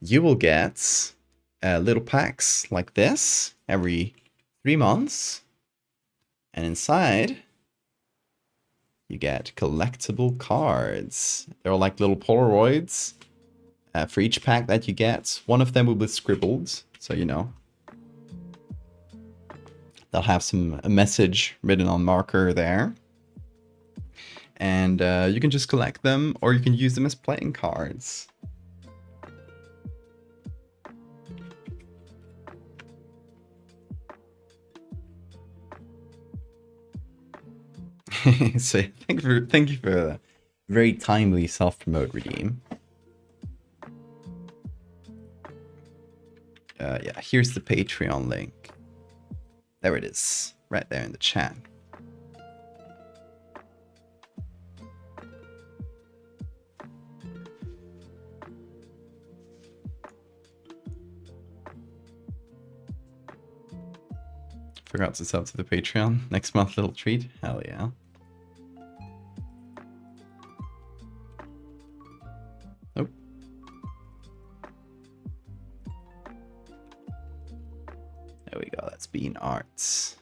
you will get little packs like this every 3 months. And inside, you get collectible cards. They're like little Polaroids. For each pack that you get, one of them will be scribbled. So, you know, they'll have a message written on marker there. And you can just collect them, or you can use them as playing cards. So thank you for a very timely self-promote redeem. Yeah, here's the Patreon link. There it is, right there in the chat. Forgot to sub to the Patreon. Next month, little treat. Hell yeah. Oh. There we go. That's Bean Arts.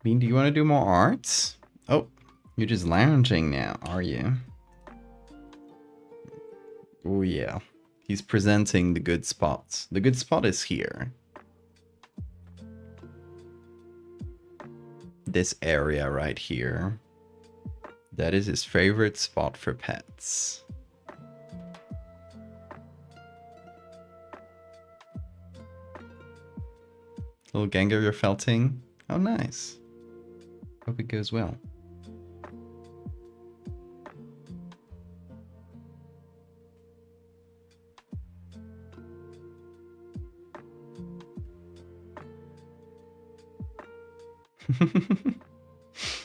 Bean, do you want to do more arts? Oh, you're just lounging now, are you? Oh yeah. He's presenting the good spot. The good spot is here. This area right here. That is his favorite spot for pets. Little Gengar you're felting. Oh, nice. Hope it goes well.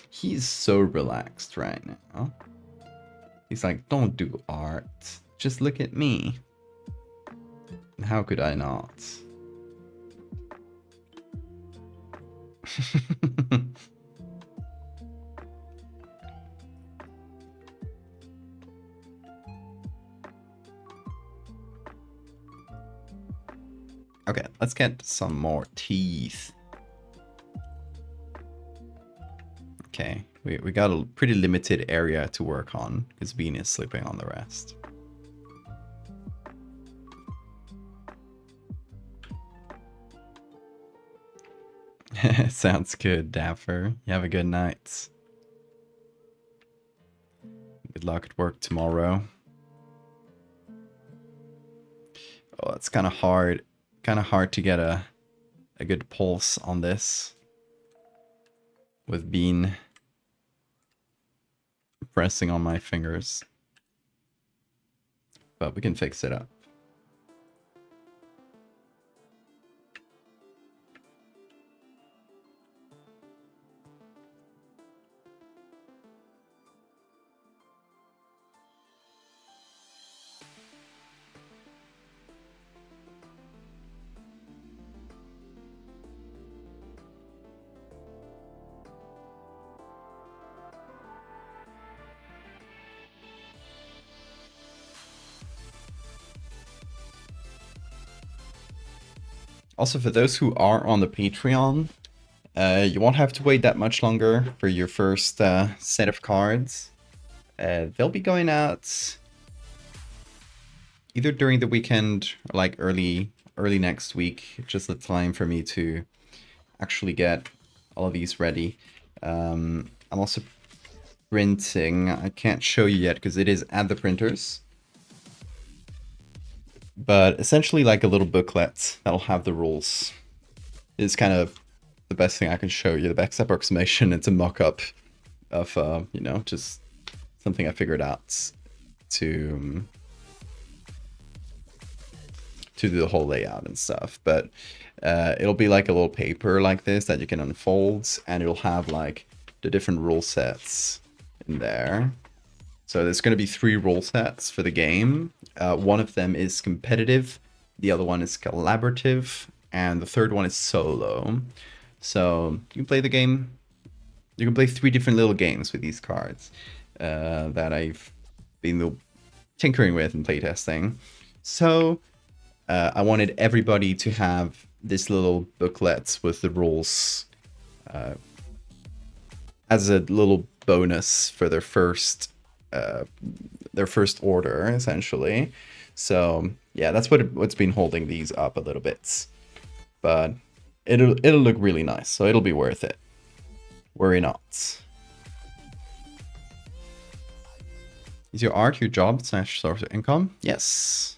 He's so relaxed right now. He's like, don't do art. Just look at me. How could I not? Okay, let's get some more teeth. Okay, we got a pretty limited area to work on because Bean is sleeping on the rest. Sounds good, Dapper. You have a good night. Good luck at work tomorrow. Oh, it's kind of hard. Kind of hard to get a good pulse on this with Bean pressing on my fingers. But we can fix it up. Also, for those who are on the Patreon, you won't have to wait that much longer for your first set of cards. They'll be going out either during the weekend or like early next week. Just the time for me to actually get all of these ready. I'm also printing. I can't show you yet because it is at the printers. But essentially like a little booklet that'll have the rules. It's kind of the best thing I can show you, the best approximation. It's a mock-up of, you know, just something I figured out to do the whole layout and stuff. But it'll be like a little paper like this that you can unfold, and it'll have like the different rule sets in there. So there's going to be 3 rule sets for the game. One of them is competitive, the other one is collaborative, and the third one is solo. So you can play the game. You can play 3 different little games with these cards that I've been tinkering with and playtesting. So I wanted everybody to have this little booklet with the rules as a little bonus for their first order, essentially. So yeah, that's what's been holding these up a little bit. But it'll look really nice, so it'll be worth it. Worry not. Is your art your job / source of income? Yes.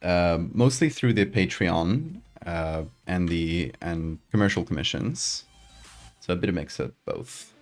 Mostly through the Patreon and commercial commissions. So a bit of mix of both.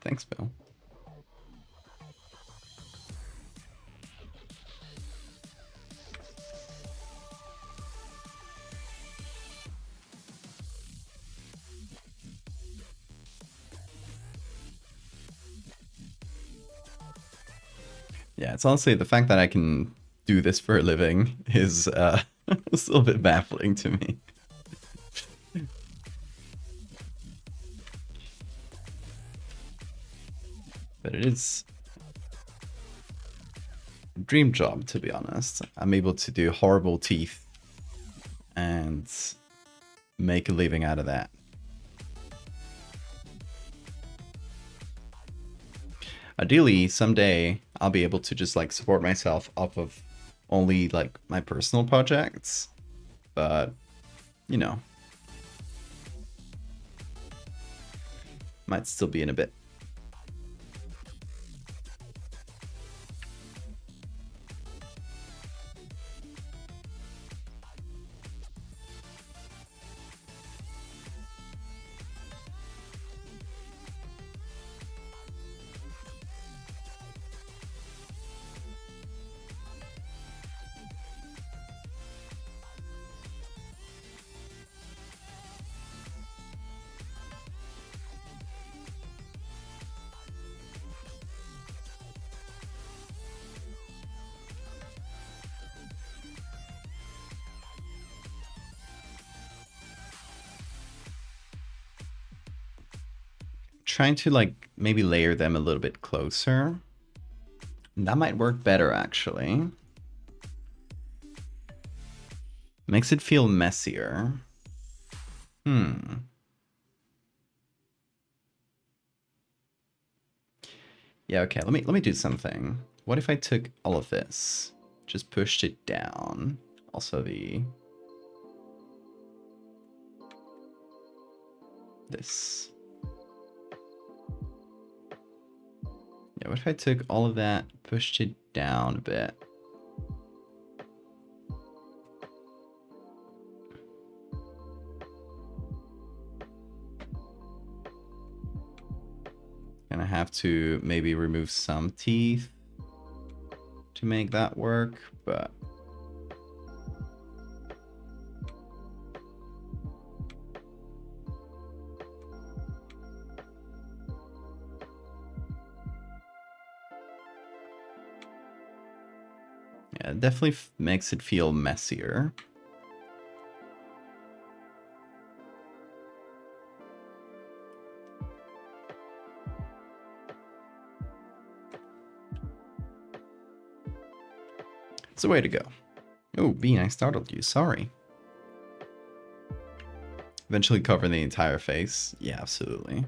Thanks, Bill. Yeah, it's honestly the fact that I can do this for a living is a little bit baffling to me. But it is dream job, to be honest. I'm able to do horrible teeth and make a living out of that. Ideally, someday I'll be able to just like support myself off of only like my personal projects, but you know, might still be in a bit. Trying to like maybe layer them a little bit closer. That might work better actually. Makes it feel messier. Yeah, okay, let me do something. What if I took all of this, just pushed it down? Also this. Yeah, what if I took all of that, pushed it down a bit? And I have to maybe remove some teeth to make that work, but yeah, it definitely makes it feel messier. It's the way to go. Oh, Bean, I startled you. Sorry. Eventually cover the entire face. Yeah, absolutely.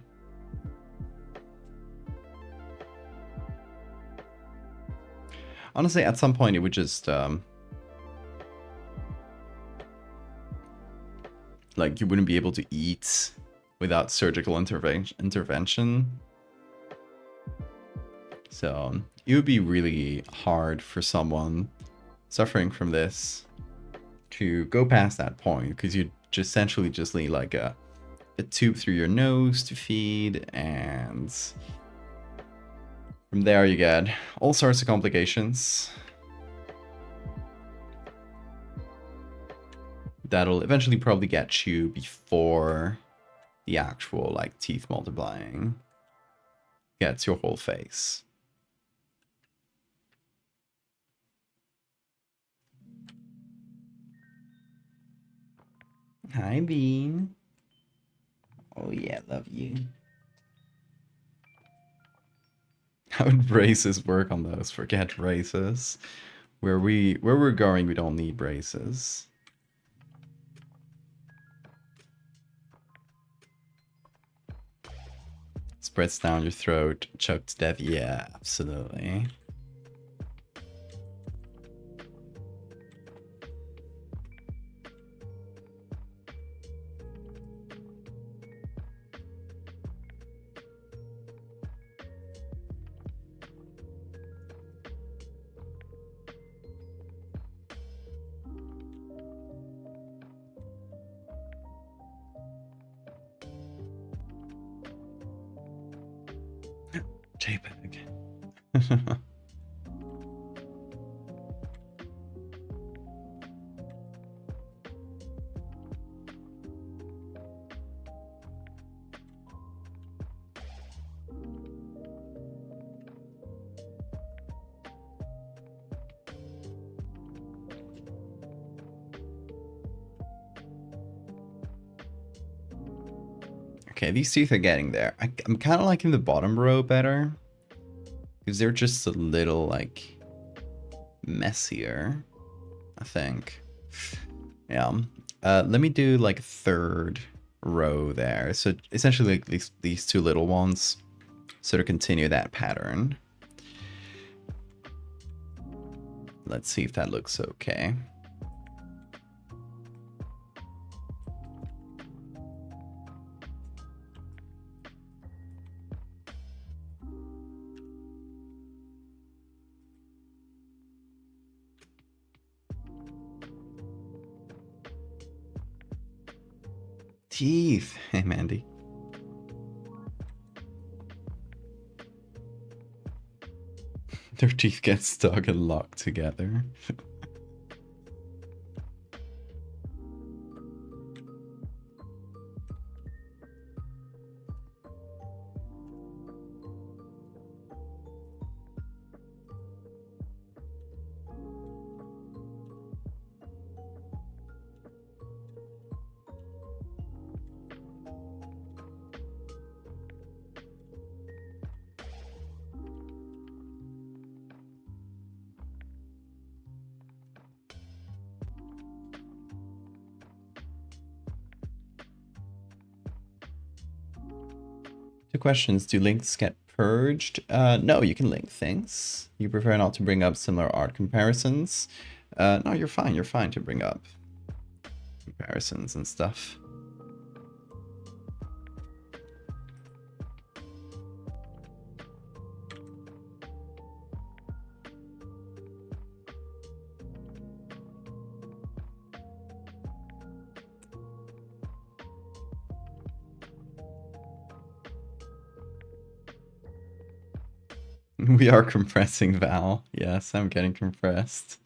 Honestly, at some point it would just like you wouldn't be able to eat without surgical intervention. So it would be really hard for someone suffering from this to go past that point, because you just essentially just need like a tube through your nose to feed, and from there you get all sorts of complications that'll eventually probably get you before the actual like teeth multiplying gets your whole face. Hi, Bean. Oh yeah, love you. How would braces work on those? Forget braces. Where we're going, we don't need braces. Spreads down your throat, choked to death. Yeah, absolutely. JPEG. Okay, these teeth are getting there. I'm kind of liking the bottom row better, because they're just a little like messier, I think. Yeah. Let me do like a third row there. So essentially like these two little ones. So to continue that pattern. Let's see if that looks okay. Teeth. Hey, Mandy. Their teeth get stuck and locked together. Two questions. Do links get purged? No, you can link things. You prefer not to bring up similar art comparisons? No, you're fine. You're fine to bring up comparisons and stuff. We are compressing Val. Yes, I'm getting compressed.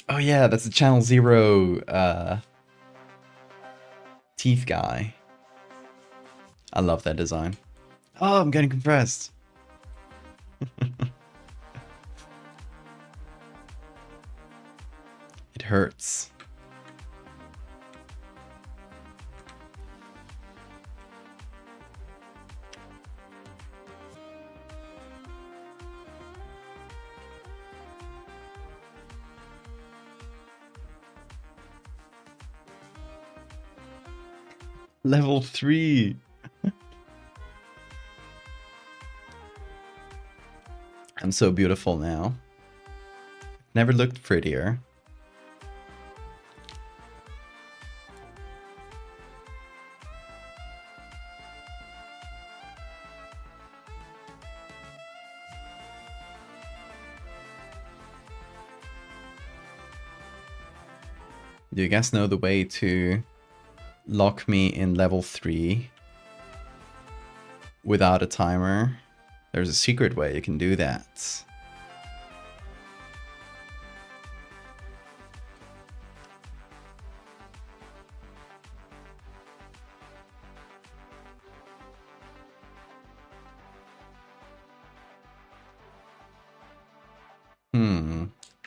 Oh yeah, that's a Channel Zero teeth guy. I love that design. Oh, I'm getting compressed. It hurts. Level 3. I'm so beautiful now. Never looked prettier. Do you guys know the way to lock me in level 3 without a timer? There's a secret way you can do that.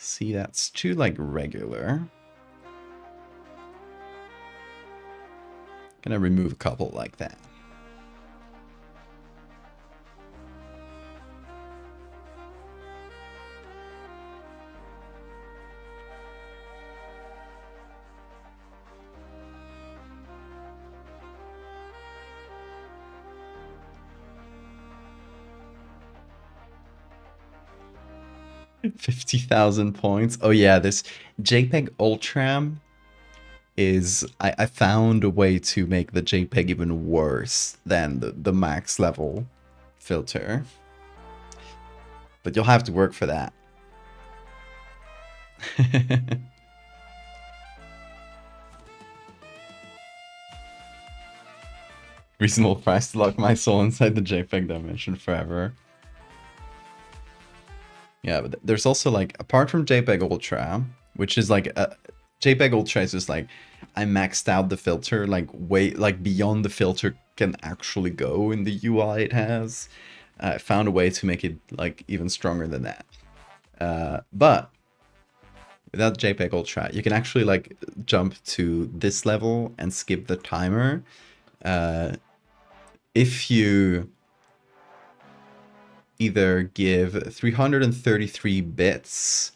See, that's too like regular. Gonna remove a couple like that. $50,000. Oh yeah, this JPEG Ultra is... I found a way to make the JPEG even worse than the max level filter. But you'll have to work for that. Reasonable price to lock my soul inside the JPEG dimension forever. Yeah, but there's also like, apart from JPEG Ultra, which is like JPEG Ultra is just like, I maxed out the filter like way like beyond the filter can actually go in the UI it has. I found a way to make it like even stronger than that. But without JPEG Ultra, you can actually like jump to this level and skip the timer. If you either give 333 bits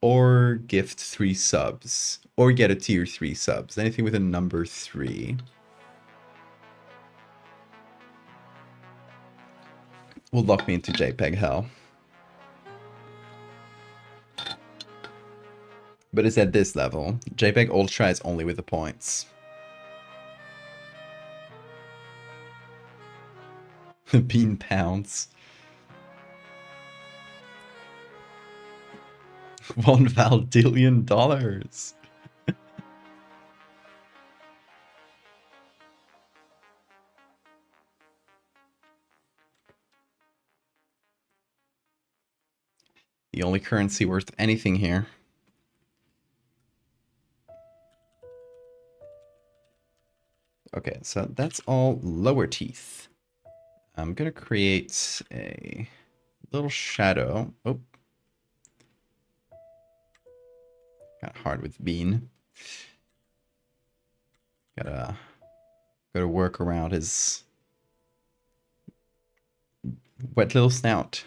or gift 3 subs, or get a tier 3 subs. Anything with a number 3 will lock me into JPEG hell. But it's at this level. JPEG Ultra is only with the points. The bean pounds. $1 Valdillion. The only currency worth anything here. Okay, so that's all lower teeth. I'm gonna create a little shadow. Oh. Got hard with bean. Gotta work around his wet little snout.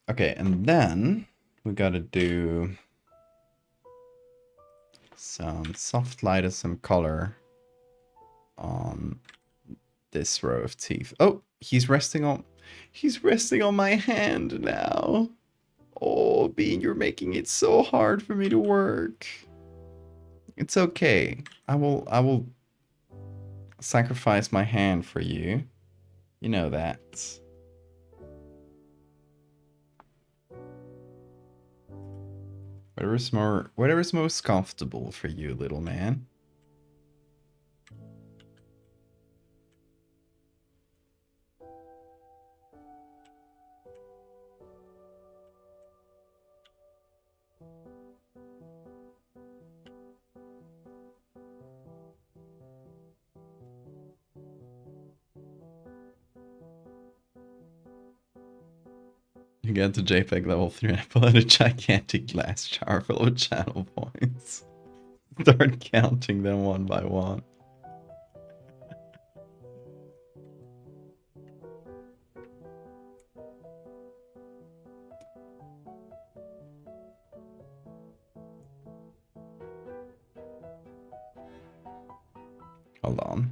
Okay, and then we gotta do some soft light and some color on this row of teeth. Oh, he's resting on my hand now. Oh, Bean, you're making it so hard for me to work. It's okay. I will sacrifice my hand for you. You know that. Whatever's most comfortable for you, little man. You get to JPEG level 3 and I pull out a gigantic glass jar full of channel points. Start counting them one by one. Hold on.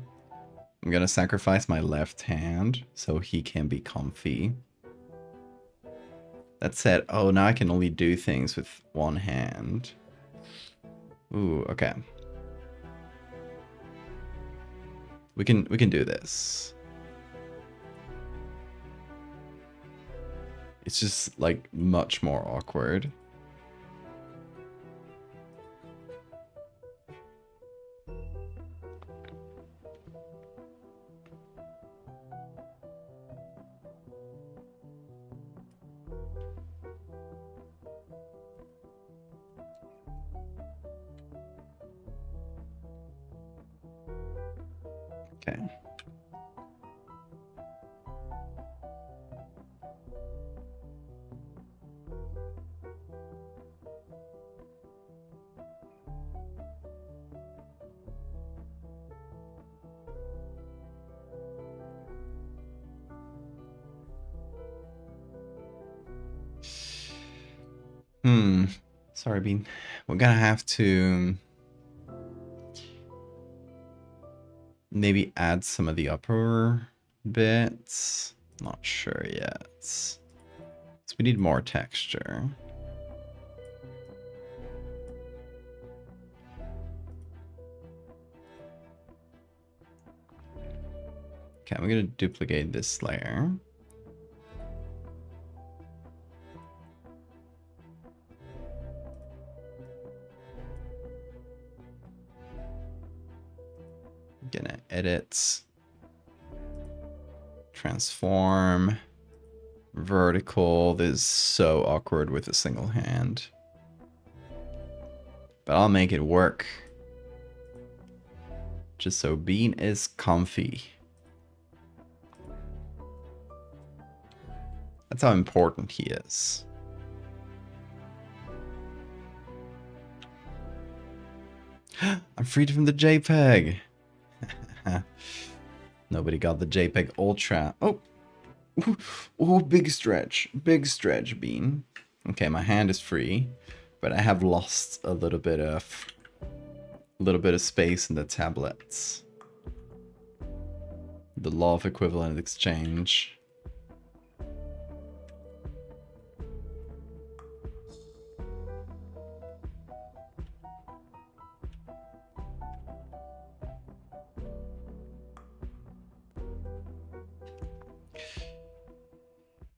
I'm gonna sacrifice my left hand so he can be comfy. That said, oh, now I can only do things with one hand. Ooh, okay. We can do this. It's just like much more awkward. Okay. Sorry, Bean. We're gonna have to maybe add some of the upper bits. Not sure yet. So we need more texture. Okay, I'm gonna duplicate this layer. Gonna edit, transform, vertical. This is so awkward with a single hand, but I'll make it work. Just so Bean is comfy. That's how important he is. I'm freed from the JPEG. Nobody got the JPEG Ultra. Oh, ooh, big stretch, Bean. Okay, my hand is free, but I have lost a little bit of space in the tablets. The law of equivalent exchange.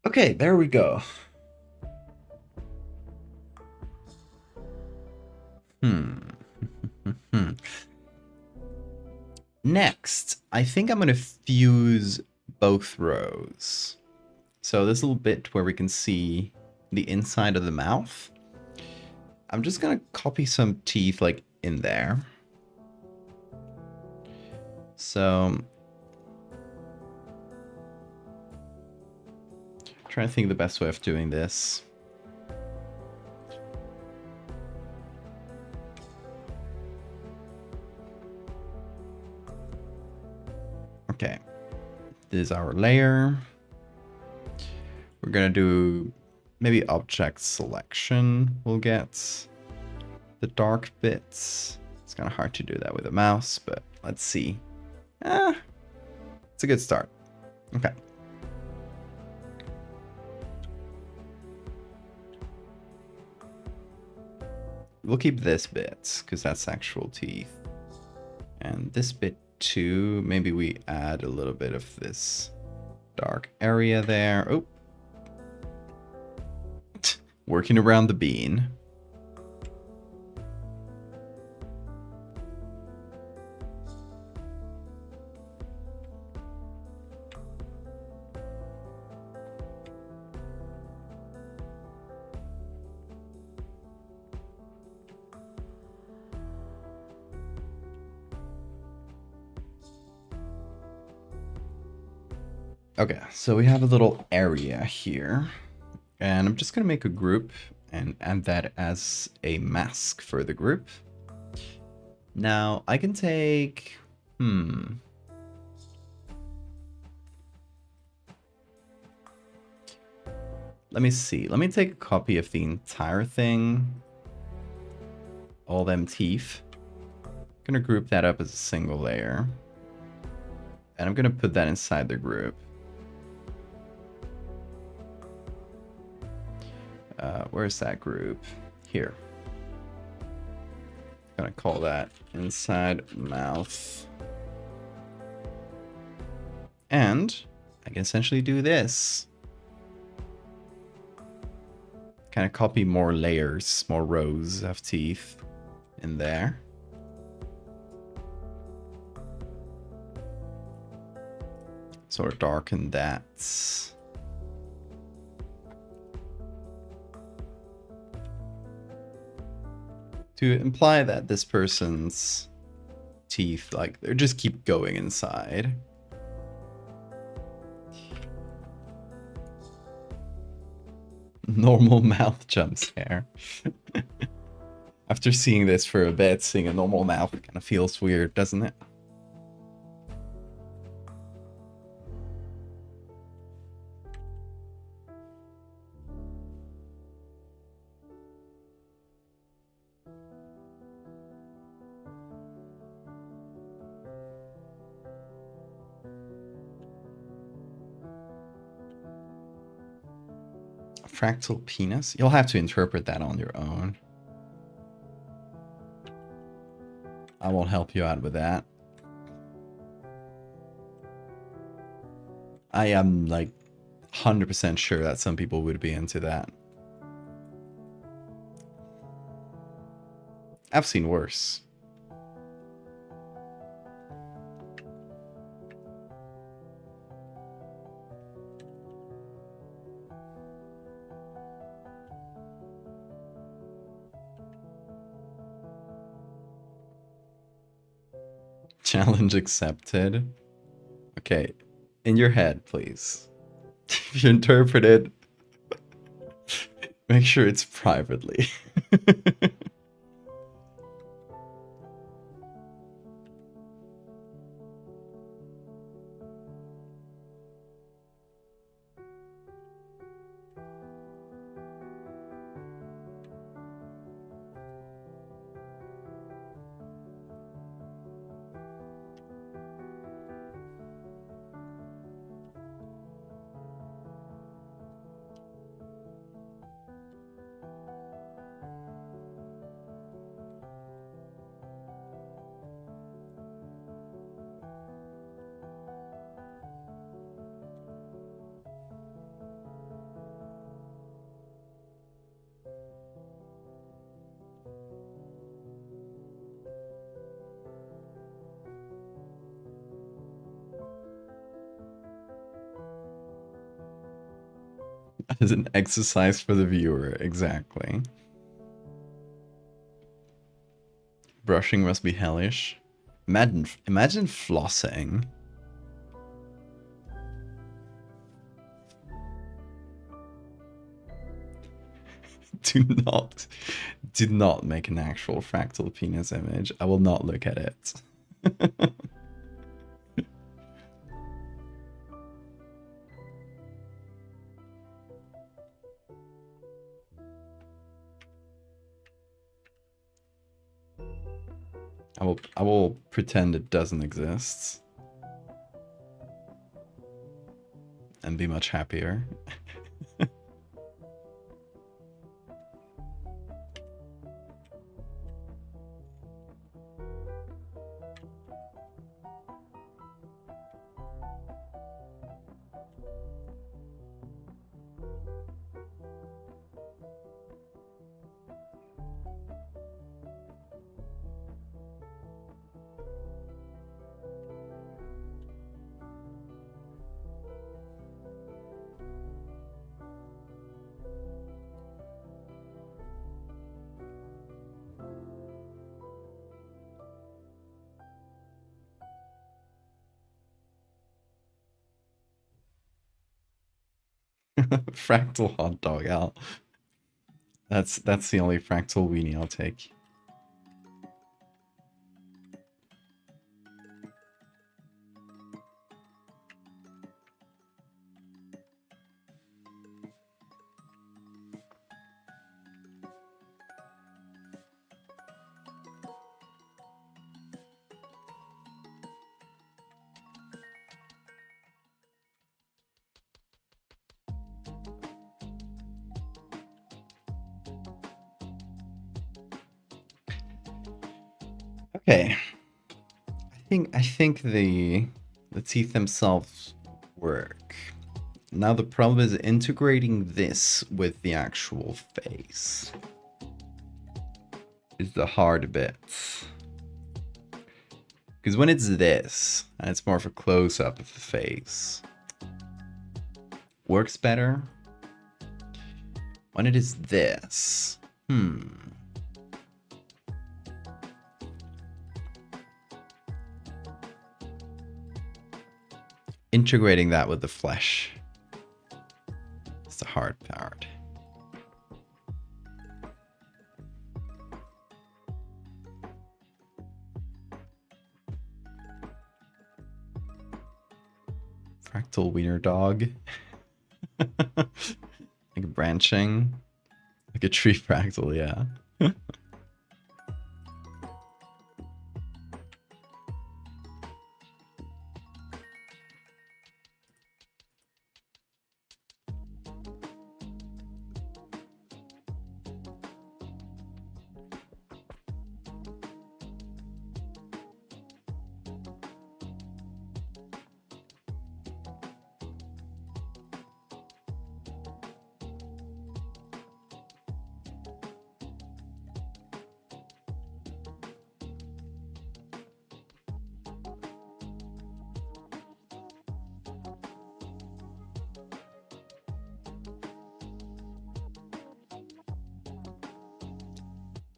Okay, there we go. Next, I think I'm going to fuse both rows. So this little bit where we can see the inside of the mouth, I'm just going to copy some teeth like in there. So I'm trying to think of the best way of doing this. Okay, this is our layer. We're gonna do maybe object selection. We'll get the dark bits. It's kind of hard to do that with a mouse, but let's see. It's a good start. Okay. We'll keep this bit because that's actual teeth. And this bit too, maybe we add a little bit of this dark area there. Oh. Working around the bean. Okay, so we have a little area here, and I'm just gonna make a group and add that as a mask for the group. Now I can take, let me see. Let me take a copy of the entire thing. All them teeth. I'm gonna group that up as a single layer. And I'm gonna put that inside the group. Where's that group? Here. I'm gonna call that inside mouth. And I can essentially do this. Kind of copy more layers, more rows of teeth in there. Sort of darken that. To imply that this person's teeth, like, they just keep going inside. Normal mouth jump scare. After seeing this for a bit, seeing a normal mouth kind of feels weird, doesn't it? Fractal penis? You'll have to interpret that on your own. I won't help you out with that. I am like 100% sure that some people would be into that. I've seen worse. Challenge accepted. Okay, in your head, please. If you interpret it, make sure it's privately. As an exercise for the viewer, exactly. Brushing must be hellish. Imagine flossing. Do not make an actual fractal penis image. I will not look at it. I will pretend it doesn't exist. And be much happier. Fractal hot dog out. That's the only fractal weenie I'll take. Okay. I think the teeth themselves work. Now the problem is integrating this with the actual face. Is the hard bit. Because when it's this, and it's more of a close-up of the face, works better. When it is this, integrating that with the flesh is the hard part. Fractal wiener dog. Like branching. Like a tree fractal, yeah.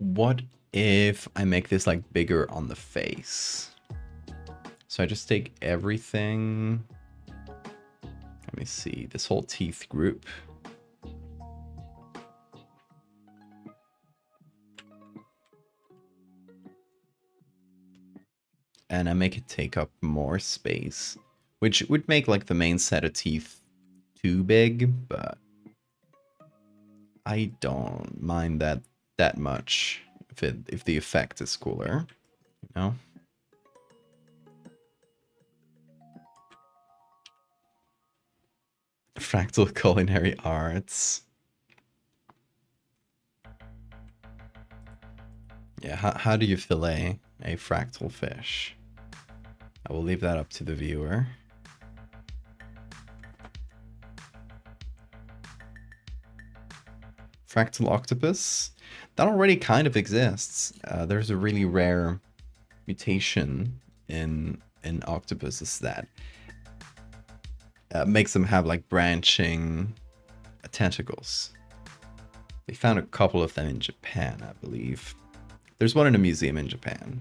What if I make this like bigger on the face? So I just take everything. Let me see, this whole teeth group. And I make it take up more space, which would make like the main set of teeth too big, but I don't mind that much if the effect is cooler, you know? Fractal culinary arts. Yeah, how do you fillet a fractal fish? I will leave that up to the viewer. Fractal octopus? That already kind of exists. There's a really rare mutation in octopuses that makes them have like branching tentacles. They found a couple of them in Japan, I believe. There's one in a museum in Japan.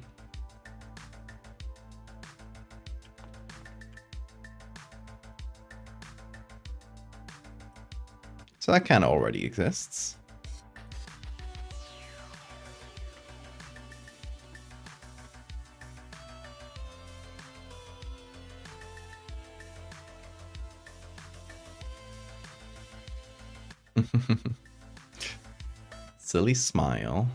So that kind of already exists. Silly smile.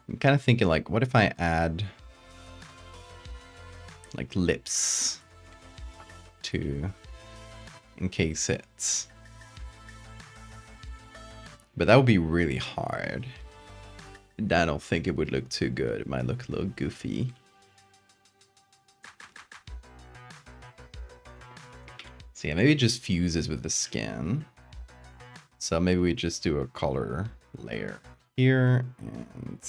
I'm kind of thinking like, what if I add like lips to encase it? But that would be really hard. And I don't think it would look too good. It might look a little goofy. So yeah, maybe it just fuses with the skin. So maybe we just do a color layer here, and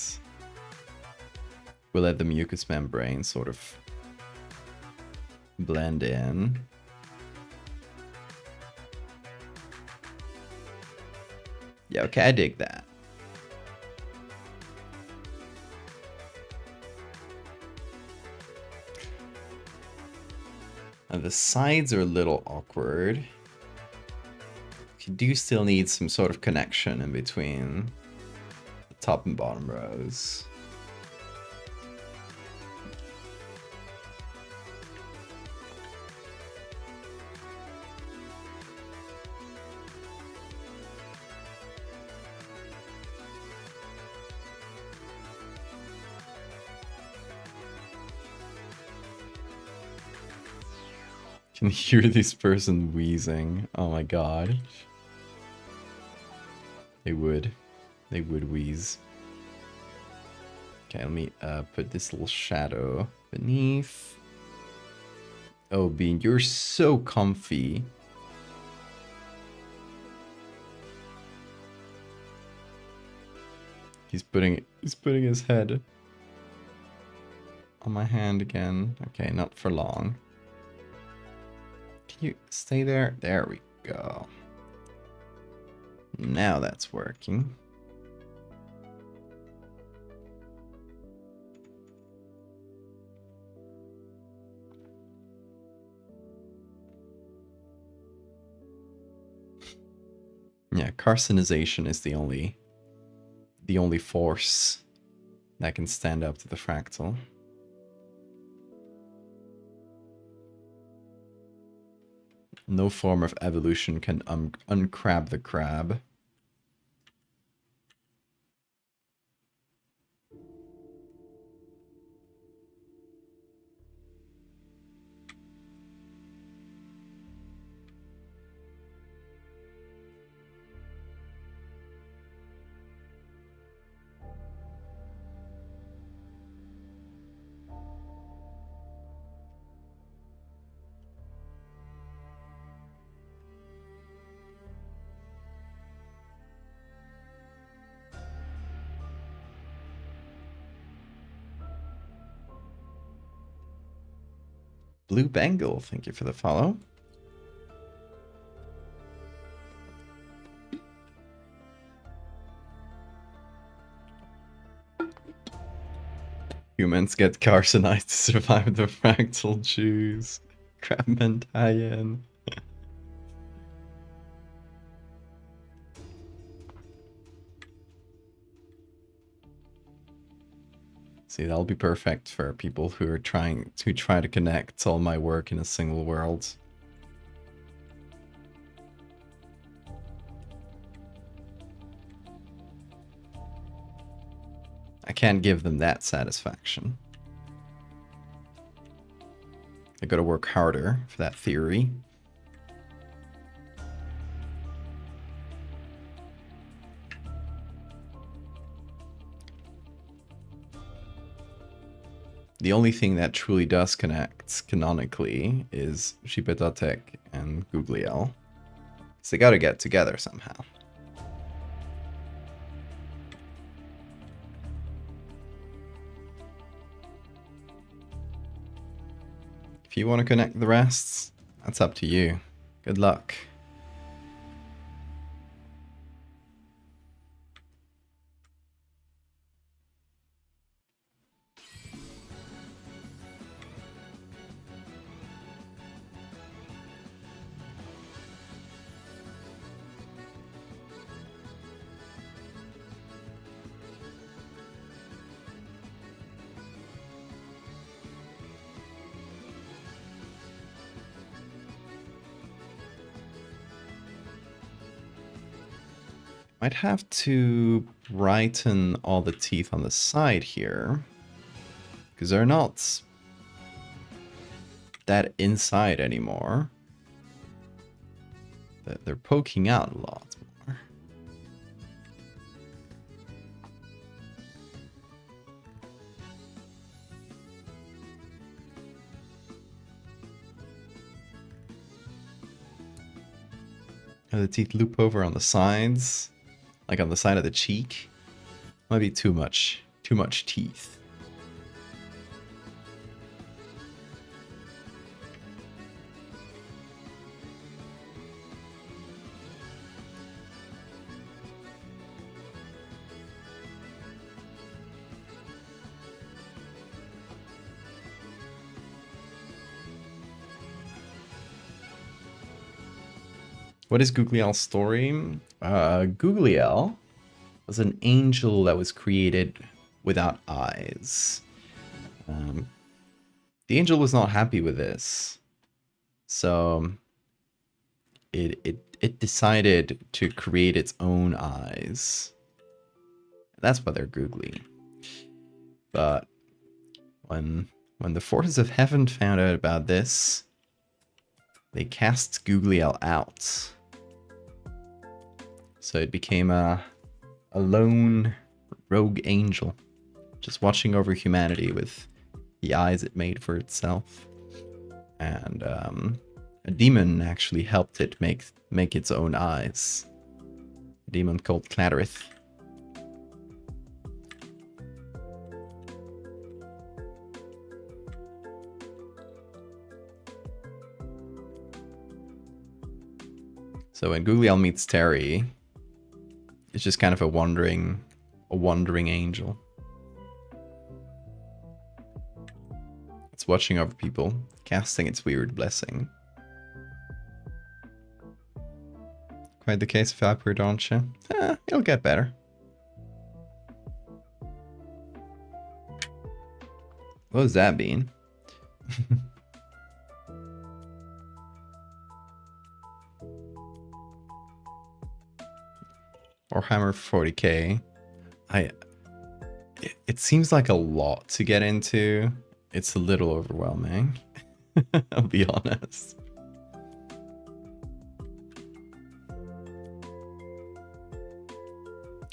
we'll let the mucous membrane sort of blend in. Yeah, okay, I dig that. And the sides are a little awkward. You do still need some sort of connection in between the top and bottom rows. Can hear this person wheezing. Oh my god. They would wheeze. Okay, let me put this little shadow beneath. Oh, Bean, you're so comfy. He's putting his head on my hand again. Okay, not for long. Can you stay there? There we go. Now that's working. Yeah, carcinization is the only force that can stand up to the fractal. No form of evolution can uncrab the crab. Blue Bengal, thank you for the follow. Humans get carcinized to survive the fractal juice. Crabman tie-in. See, that'll be perfect for people who are try to connect all my work in a single world. I can't give them that satisfaction. I gotta work harder for that theory. The only thing that truly does connect canonically is Shipetatek and Googliel. So they gotta get together somehow. If you want to connect the rest, that's up to you. Good luck. Might have to brighten all the teeth on the side here, because they're not that inside anymore. They're poking out a lot more. And the teeth loop over on the sides. Like on the side of the cheek. Might be too much teeth. What is Googliel's story? Googliel was an angel that was created without eyes. The angel was not happy with this, so it decided to create its own eyes. That's why they're googly. But when the forces of heaven found out about this, they cast Googliel out. So it became a lone rogue angel, just watching over humanity with the eyes it made for itself. And a demon actually helped it make its own eyes. A demon called Clatterith. So when Googliel meets Terry, it's just kind of a wandering angel. It's watching over people, casting its weird blessing. Quite the case of Aperiodontia. It'll get better. What does that mean? Warhammer 40k. It seems like a lot to get into. It's a little overwhelming. I'll be honest.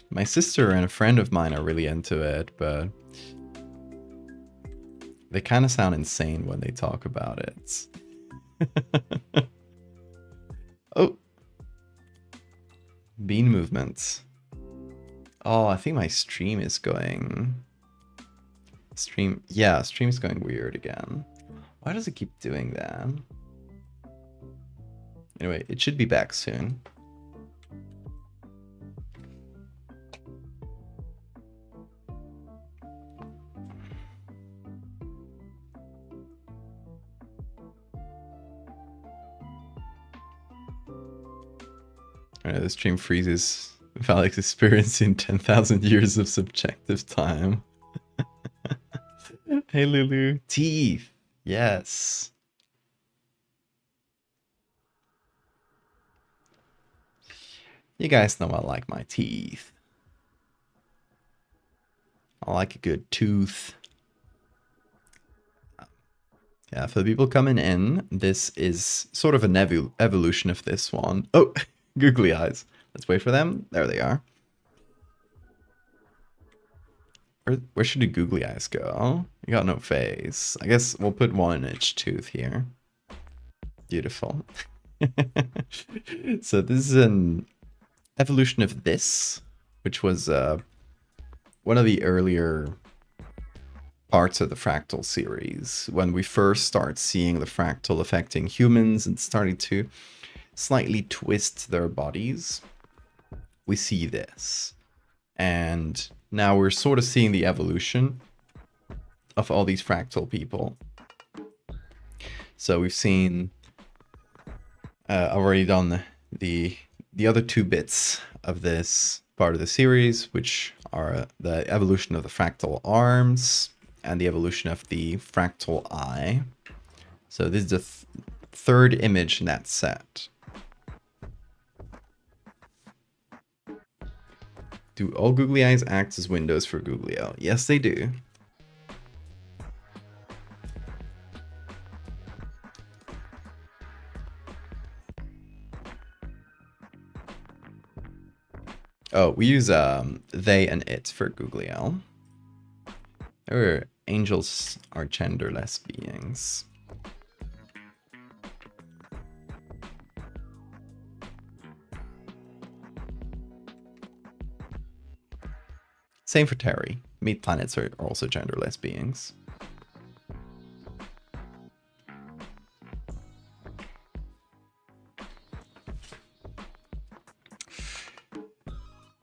My sister and a friend of mine are really into it, but they kind of sound insane when they talk about it. Oh. Bean movements. Oh, I think my stream is going... stream's going weird again. Why does it keep doing that? Anyway, it should be back soon. The stream freezes with Alex experiencing 10,000 years of subjective time. Hey Lulu. Teeth. Yes. You guys know I like my teeth. I like a good tooth. Yeah, for the people coming in, this is sort of an evolution of this one. Oh, googly eyes. Let's wait for them. There they are. Where should the googly eyes go? You got no face. I guess we'll put one in each tooth here. Beautiful. So this is an evolution of this, which was one of the earlier parts of the fractal series. When we first start seeing the fractal affecting humans and starting to slightly twist their bodies, we see this. And now we're sort of seeing the evolution of all these fractal people. So we've seen already done the other two bits of this part of the series, which are the evolution of the fractal arms and the evolution of the fractal eye. So this is the third image in that set. Do all googly eyes act as windows for googly eye? Yes, they do. Oh, we use they and it for googly eye. Angels are genderless beings. Same for Terry. Meat planets are also genderless beings.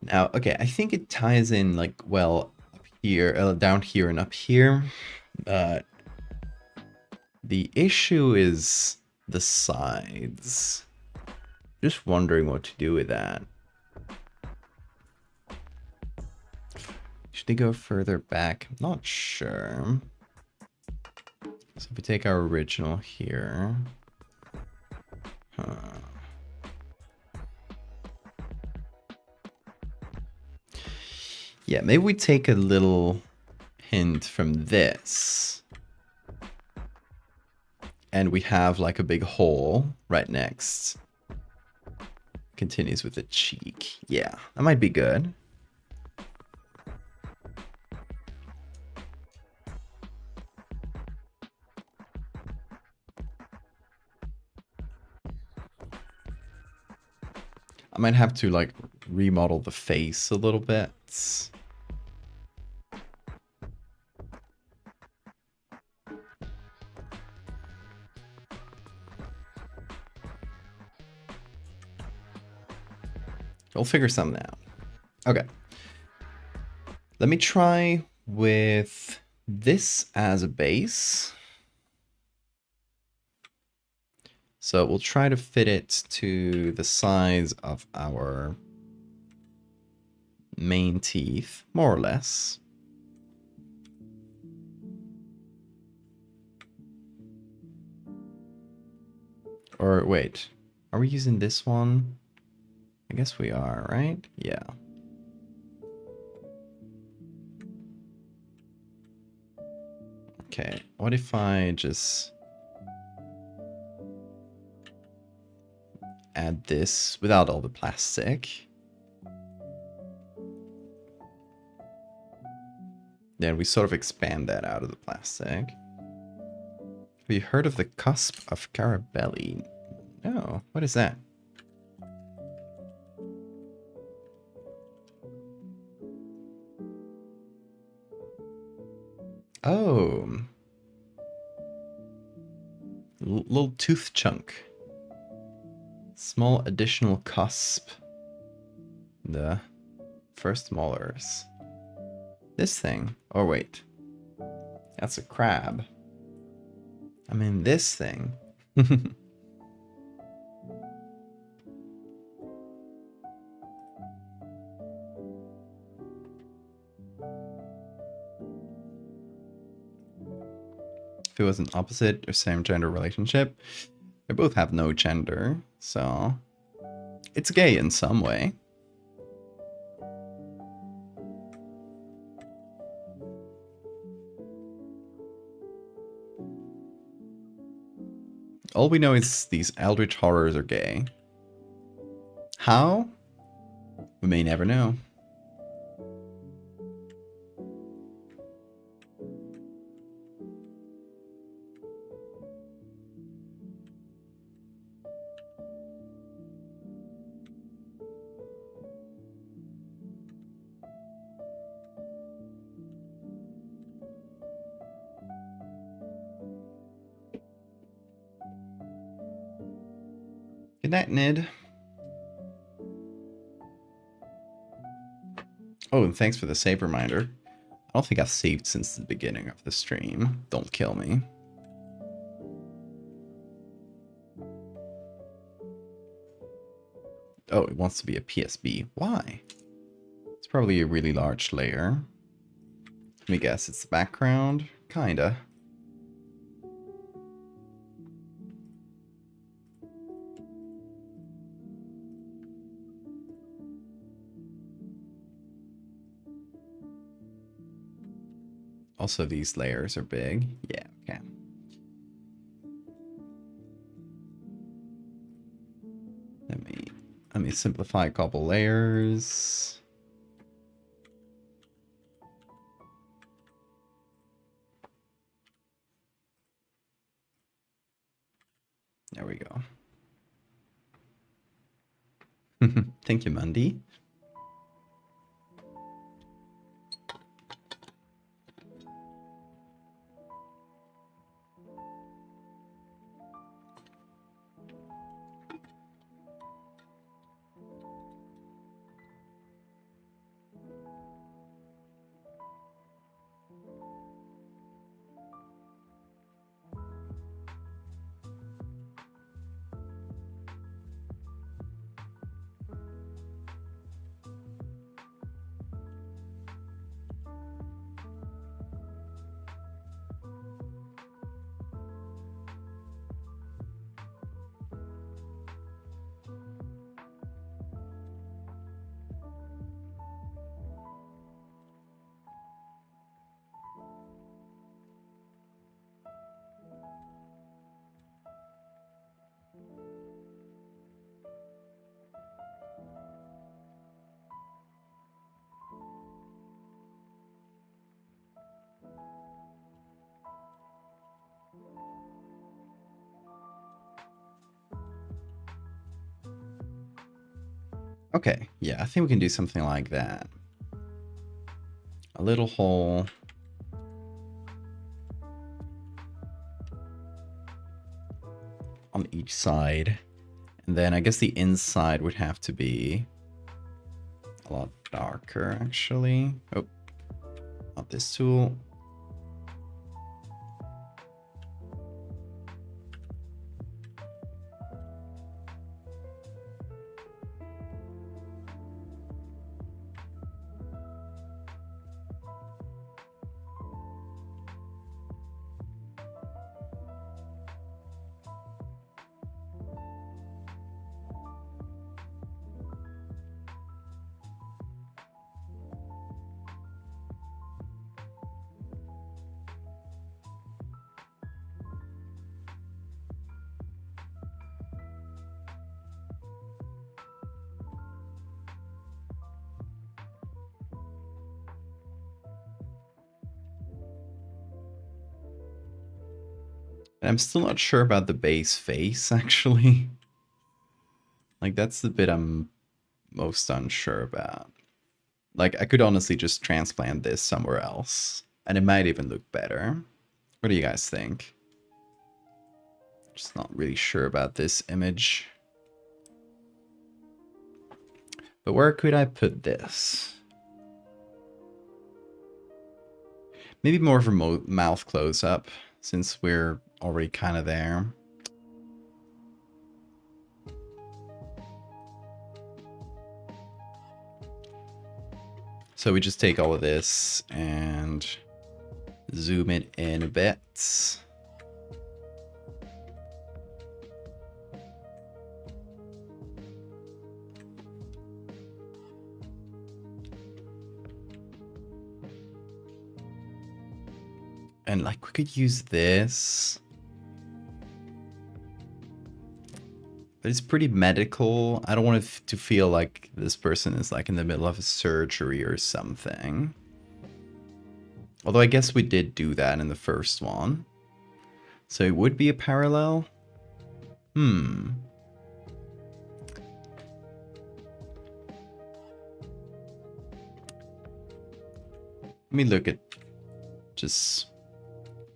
Now, okay, I think it ties in like, well, up here, down here and up here. But the issue is the sides. Just wondering what to do with that. Should they go further back? I'm not sure. So if we take our original here. Yeah, maybe we take a little hint from this. And we have like a big hole right next. Continues with the cheek. Yeah, that might be good. I might have to like remodel the face a little bit. We'll figure something out. Okay. Let me try with this as a base. So we'll try to fit it to the size of our main teeth, more or less. Or wait, are we using this one? I guess we are, right? Yeah. Okay, what if I just add this without all the plastic? Then we sort of expand that out of the plastic. Have you heard of the cusp of Carabelli? No, what is that? Oh. Little tooth chunk. Small additional cusp. The first molars. This thing. Oh, wait. That's a crab. I mean, this thing. If it was an opposite or same gender relationship, they both have no gender, so it's gay in some way. All we know is these eldritch horrors are gay. How? We may never know. Good night, Nid. Oh, and thanks for the save reminder. I don't think I've saved since the beginning of the stream. Don't kill me. Oh, it wants to be a PSB. Why? It's probably a really large layer. Let me guess, it's the background? Kinda. Also, these layers are big. Yeah, okay. Let me simplify a couple layers. There we go. Thank you, Mundy. Okay, yeah, I think we can do something like that. A little hole. On each side. And then I guess the inside would have to be a lot darker, actually. Oh, not this tool. And I'm still not sure about the base face, actually. Like, that's the bit I'm most unsure about. Like, I could honestly just transplant this somewhere else, and it might even look better. What do you guys think? Just not really sure about this image. But where could I put this? Maybe more of a mouth close-up, since we're already kind of there. So we just take all of this and zoom it in a bit. And like we could use this. But it's pretty medical. I don't want it to feel like this person is like in the middle of a surgery or something. Although I guess we did do that in the first one. So it would be a parallel. Let me look at just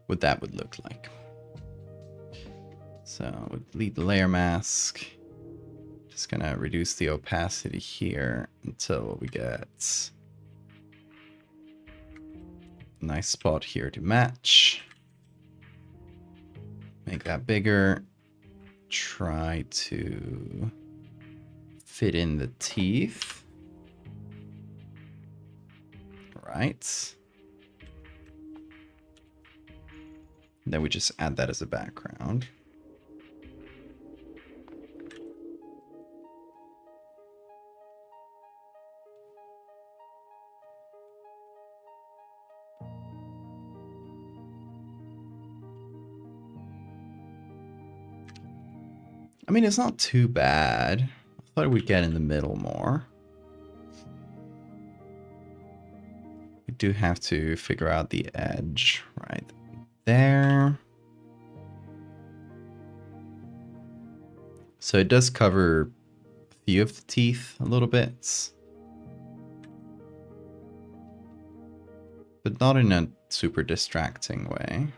what that would look like. So we'll delete the layer mask. Just gonna reduce the opacity here until we get a nice spot here to match. Make that bigger. Try to fit in the teeth. Right. Then we just add that as a background. I mean, it's not too bad. I thought we'd get in the middle more. We do have to figure out the edge right there. So it does cover a few of the teeth a little bit, but not in a super distracting way.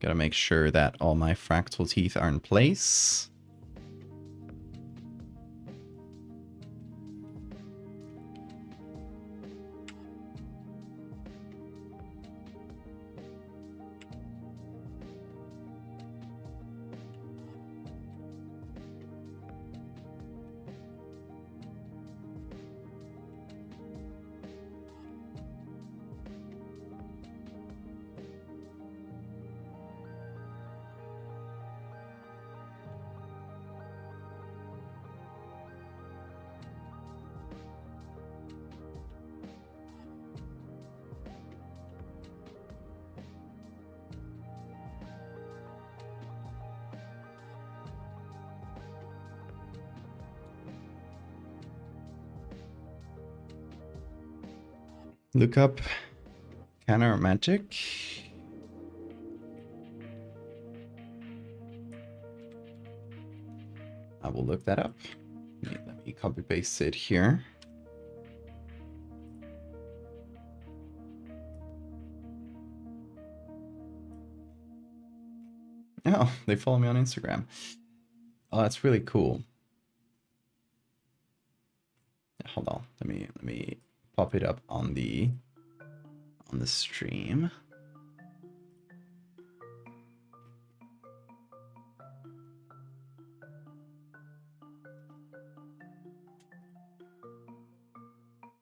Gotta make sure that all my fractal teeth are in place. Look up Canner Magic. I will look that up. Let me copy paste it here. Oh, they follow me on Instagram. Oh, that's really cool. Hold on, let me pop it up on the stream.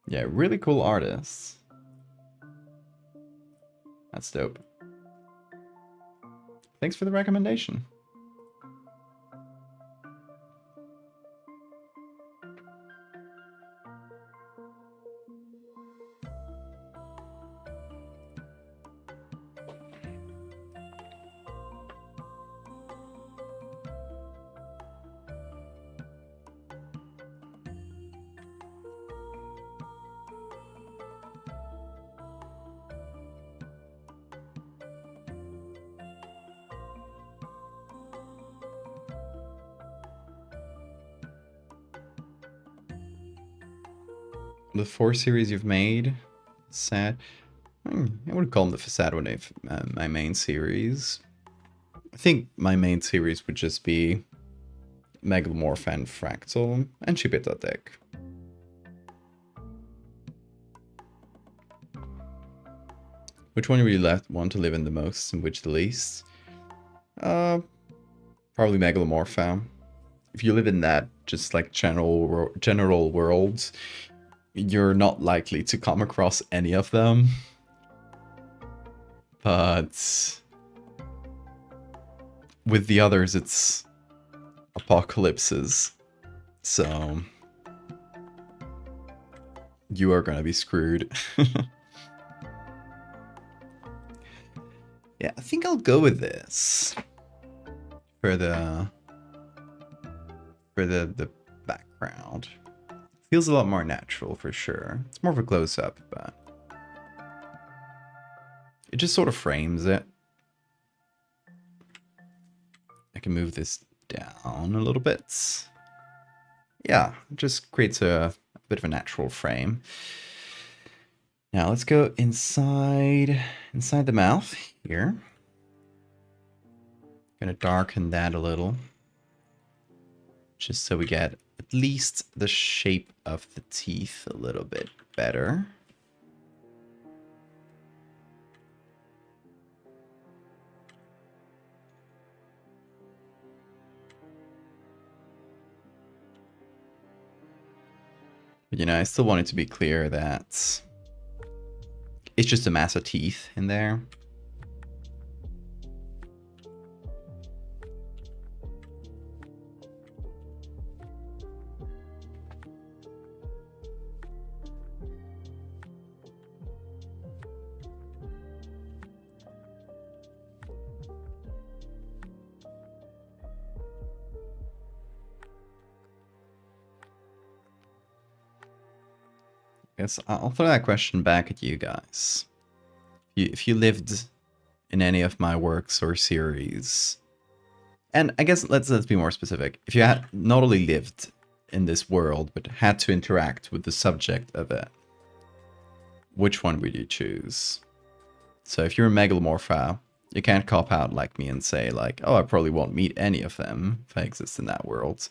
Yeah, really cool artists. That's dope. Thanks for the recommendation. The 4 series you've made, sad. I would call them the facade one of my main series. I think my main series would just be Megalomorph and Fractal and Chipeta deck. Which one would you want to live in the most and which the least? Probably Megalomorph. If you live in that just like general world, you're not likely to come across any of them. But with the others, it's apocalypses. So you are gonna be screwed. Yeah, I think I'll go with this for the background. Feels a lot more natural for sure. It's more of a close-up, but it just sort of frames it. I can move this down a little bit. Yeah, it just creates a bit of a natural frame. Now let's go inside the mouth here. Gonna darken that a little. Just so we get at least the shape of the teeth a little bit better. But, you know, I still want it to be clear that it's just a mass of teeth in there. I guess I'll throw that question back at you guys. If you lived in any of my works or series, and I guess let's be more specific. If you had not only lived in this world, but had to interact with the subject of it, which one would you choose? So if you're a megalomorpha, you can't cop out like me and say like, oh, I probably won't meet any of them if I exist in that world.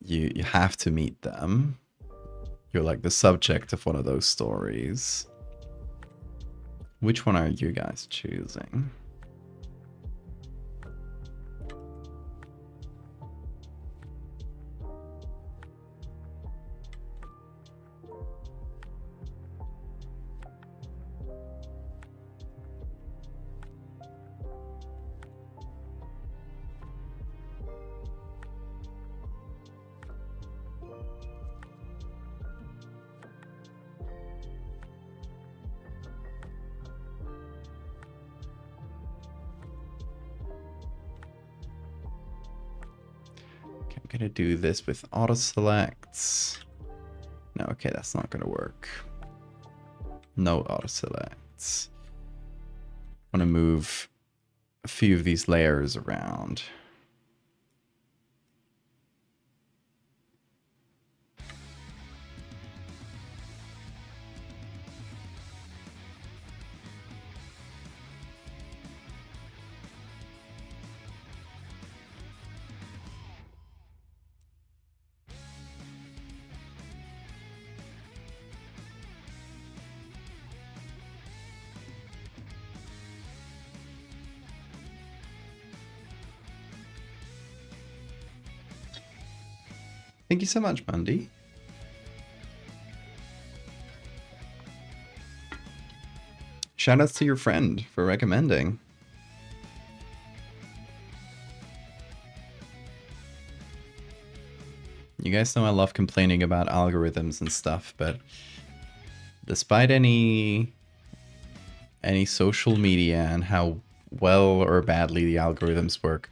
You have to meet them. You're like the subject of one of those stories. Which one are you guys choosing? I'm gonna do this with auto selects. No, okay, that's not gonna work. No auto selects. I want to move a few of these layers around. Thank you so much, Bundy. Shoutouts to your friend for recommending. You guys know I love complaining about algorithms and stuff, but despite any social media and how well or badly the algorithms work,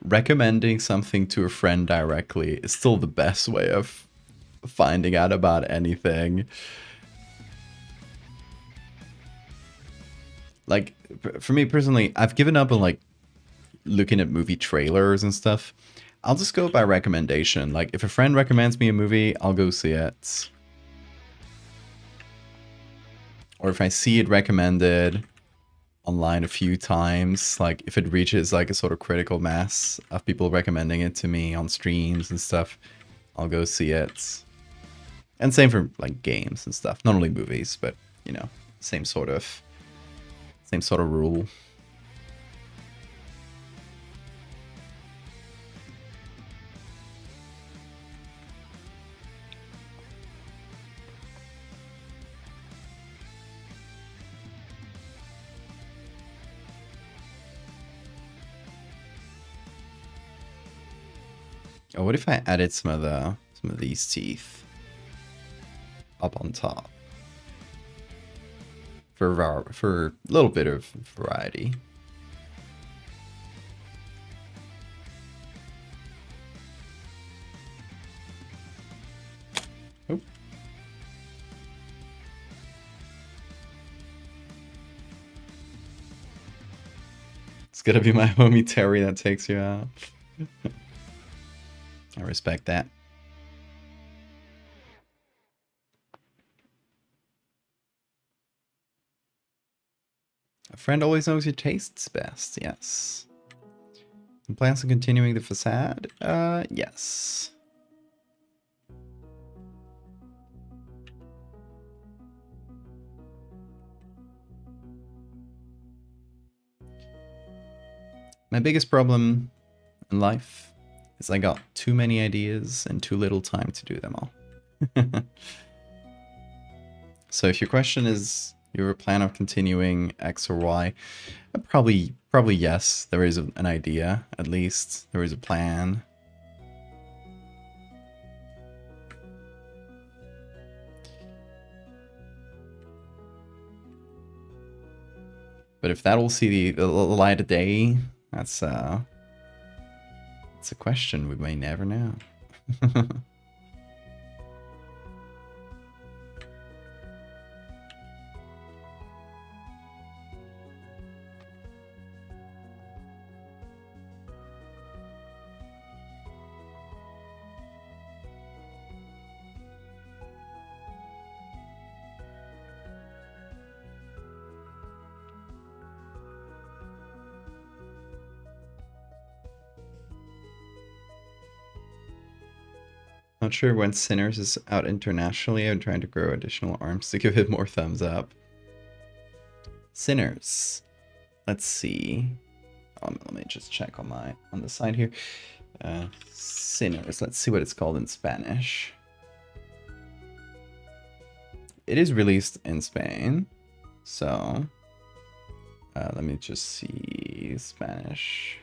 recommending something to a friend directly is still the best way of finding out about anything. Like, for me personally, I've given up on like looking at movie trailers and stuff. I'll just go by recommendation. Like, if a friend recommends me a movie, I'll go see it. Or if I see it recommended online a few times, like if it reaches like a sort of critical mass of people recommending it to me on streams and stuff, I'll go see it. And same for like games and stuff. Not only movies, but you know, same sort of rule. Oh, what if I added some of these teeth up on top for a little bit of variety? Oh. It's gonna be my homie Terry that takes you out. I respect that. A friend always knows your tastes best, yes. And plans on continuing the facade? Yes. My biggest problem in life is I got too many ideas and too little time to do them all. So if your question is, you have a plan of continuing X or Y, probably yes. There is an idea, at least. There is a plan. But if that'll see the light of day, that's a question we may never know. Not sure when Sinners is out internationally. I'm trying to grow additional arms to give it more thumbs up. Sinners. Let's see. Let me just check on the side here. Sinners. Let's see what it's called in Spanish. It is released in Spain. So let me just see Spanish.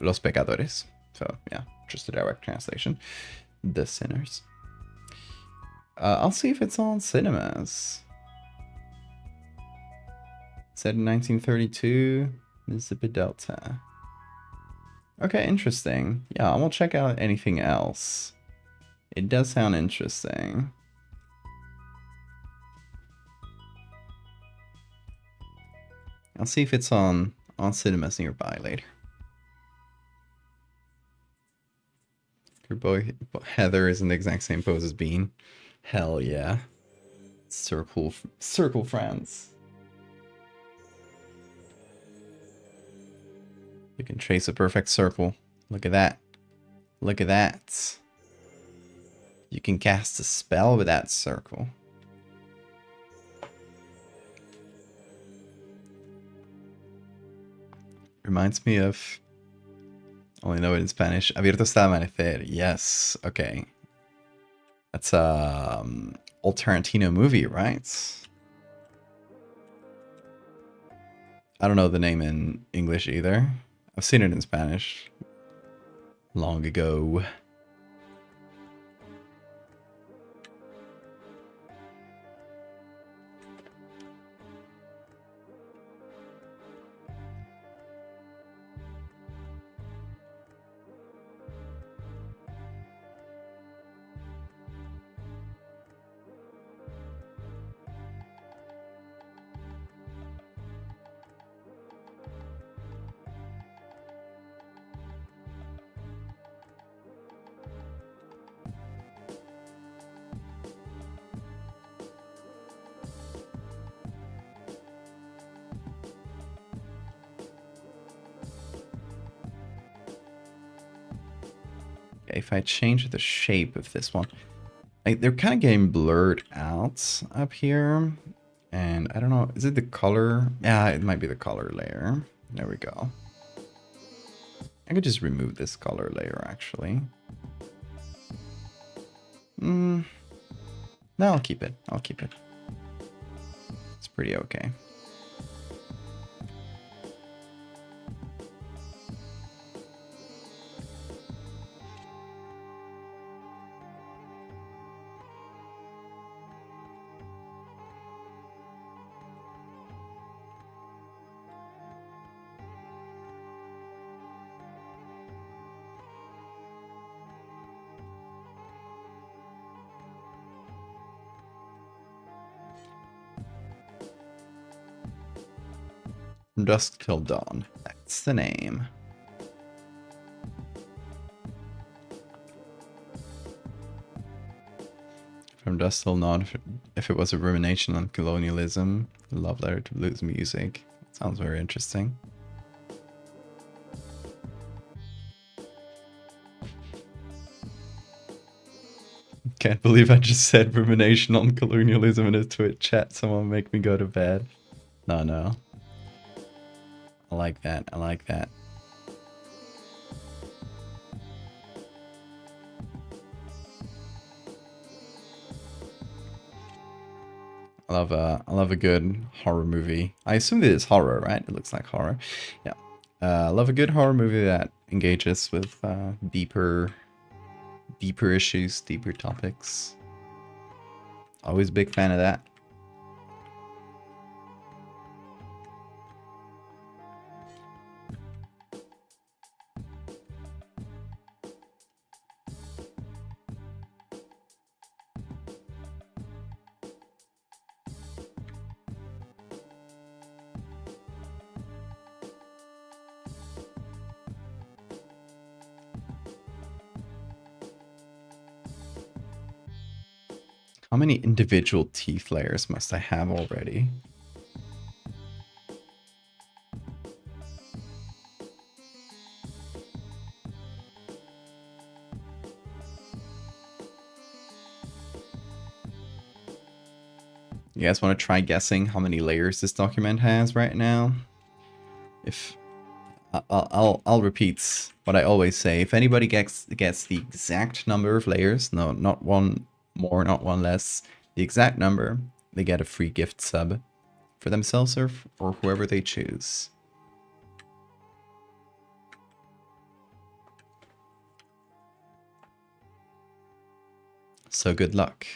Los Pecadores. So yeah, just a direct translation. The Sinners. I'll see if it's on cinemas. Set in 1932, Mississippi Delta. Okay, interesting. Yeah, I won't check out anything else. It does sound interesting. I'll see if it's on cinemas nearby later. Your boy Heather is in the exact same pose as Bean. Hell yeah. Circle friends. You can trace a perfect circle. Look at that. Look at that. You can cast a spell with that circle. Reminds me of... Only know it in Spanish. Abierto está el amanecer. Yes. Okay. That's a old Tarantino movie, right? I don't know the name in English either. I've seen it in Spanish. Long ago. If I change the shape of this one, like they're kind of getting blurred out up here, and I don't know, is it the color? Yeah, it might be the color layer. There we go. I could just remove this color layer actually. No, I'll keep it. I'll keep it. It's pretty okay. From Dusk Till Dawn. That's the name. From does still not if it was a rumination on colonialism. A love letter to blues music. Sounds very interesting. Can't believe I just said rumination on colonialism in a Twitch chat. Someone make me go to bed. No. I like that. I like that. I love a good horror movie. I assume it is horror, right? It looks like horror. Yeah. I love a good horror movie that engages with deeper issues, deeper topics. Always a big fan of that. How many individual teeth layers must I have already? You guys want to try guessing how many layers this document has right now? If I'll repeat what I always say. If anybody gets the exact number of layers, no, not one more, not one less, the exact number, they get a free gift sub for themselves or whoever they choose. So good luck.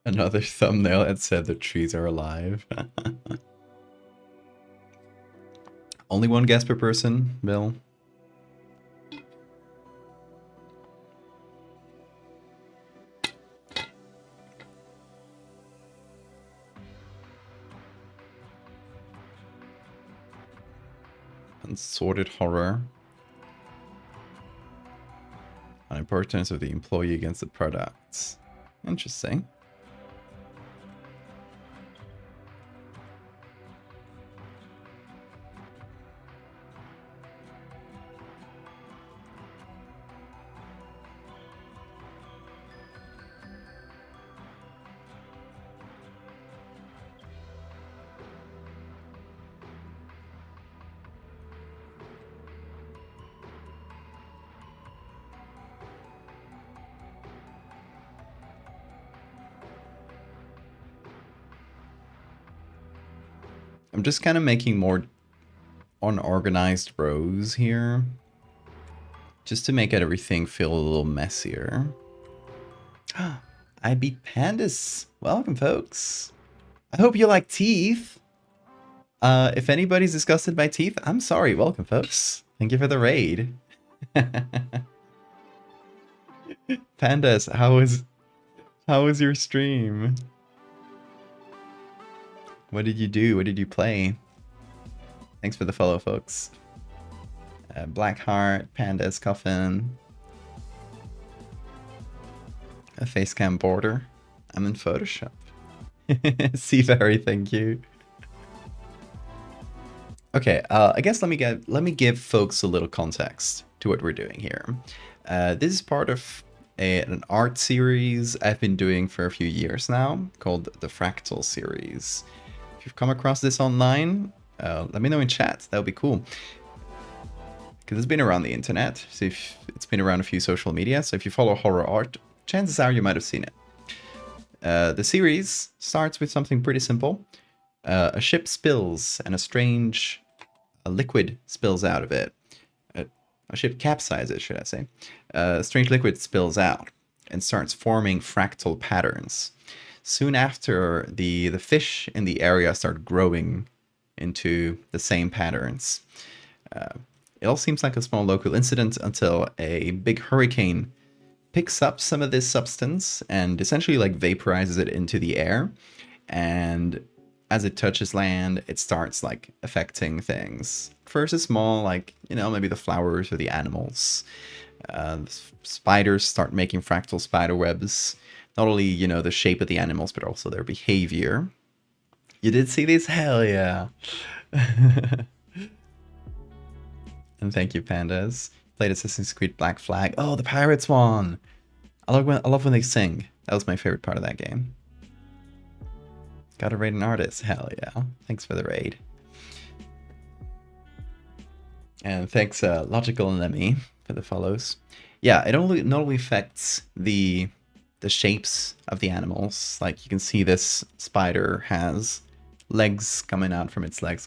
Another thumbnail that said the trees are alive. Only one guess per person, Bill. Unsorted horror. Unimportance of the employee against the products. Interesting. I'm just kind of making more unorganized rows here, just to make everything feel a little messier. I beat Pandas. Welcome, folks. I hope you like teeth. If anybody's disgusted by teeth, I'm sorry. Welcome, folks. Thank you for the raid. Pandas, how was your stream? What did you do? What did you play? Thanks for the follow, folks. Blackheart, Pandas, Coffin. A facecam border. I'm in Photoshop. Seaberry, thank you. Okay, I guess let me give folks a little context to what we're doing here. This is part of an art series I've been doing for a few years now, called the Fractal series. If you've come across this online, let me know in chat. That would be cool. Because it's been around the internet, so it's been around a few social media, so if you follow horror art, chances are you might have seen it. The series starts with something pretty simple. A ship spills and a strange liquid spills out of it. A ship capsizes, should I say. A strange liquid spills out. and starts forming fractal patterns. Soon after, the fish in the area start growing into the same patterns. It all seems like a small local incident until a big hurricane picks up some of this substance and essentially like vaporizes it into the air. And as it touches land, it starts like affecting things. First, it's small, like, you know, maybe the flowers or the animals. Spiders start making fractal spider webs. Not only, you know, the shape of the animals, but also their behavior. You did see these? Hell yeah. And thank you, Pandas. Played Assassin's Creed Black Flag. Oh, the Pirates one! I love when they sing. That was my favorite part of that game. Gotta raid an artist. Hell yeah. Thanks for the raid. And thanks, Logical Enemy, for the follows. Yeah, it not only affects the shapes of the animals. Like, you can see this spider has legs coming out from its legs,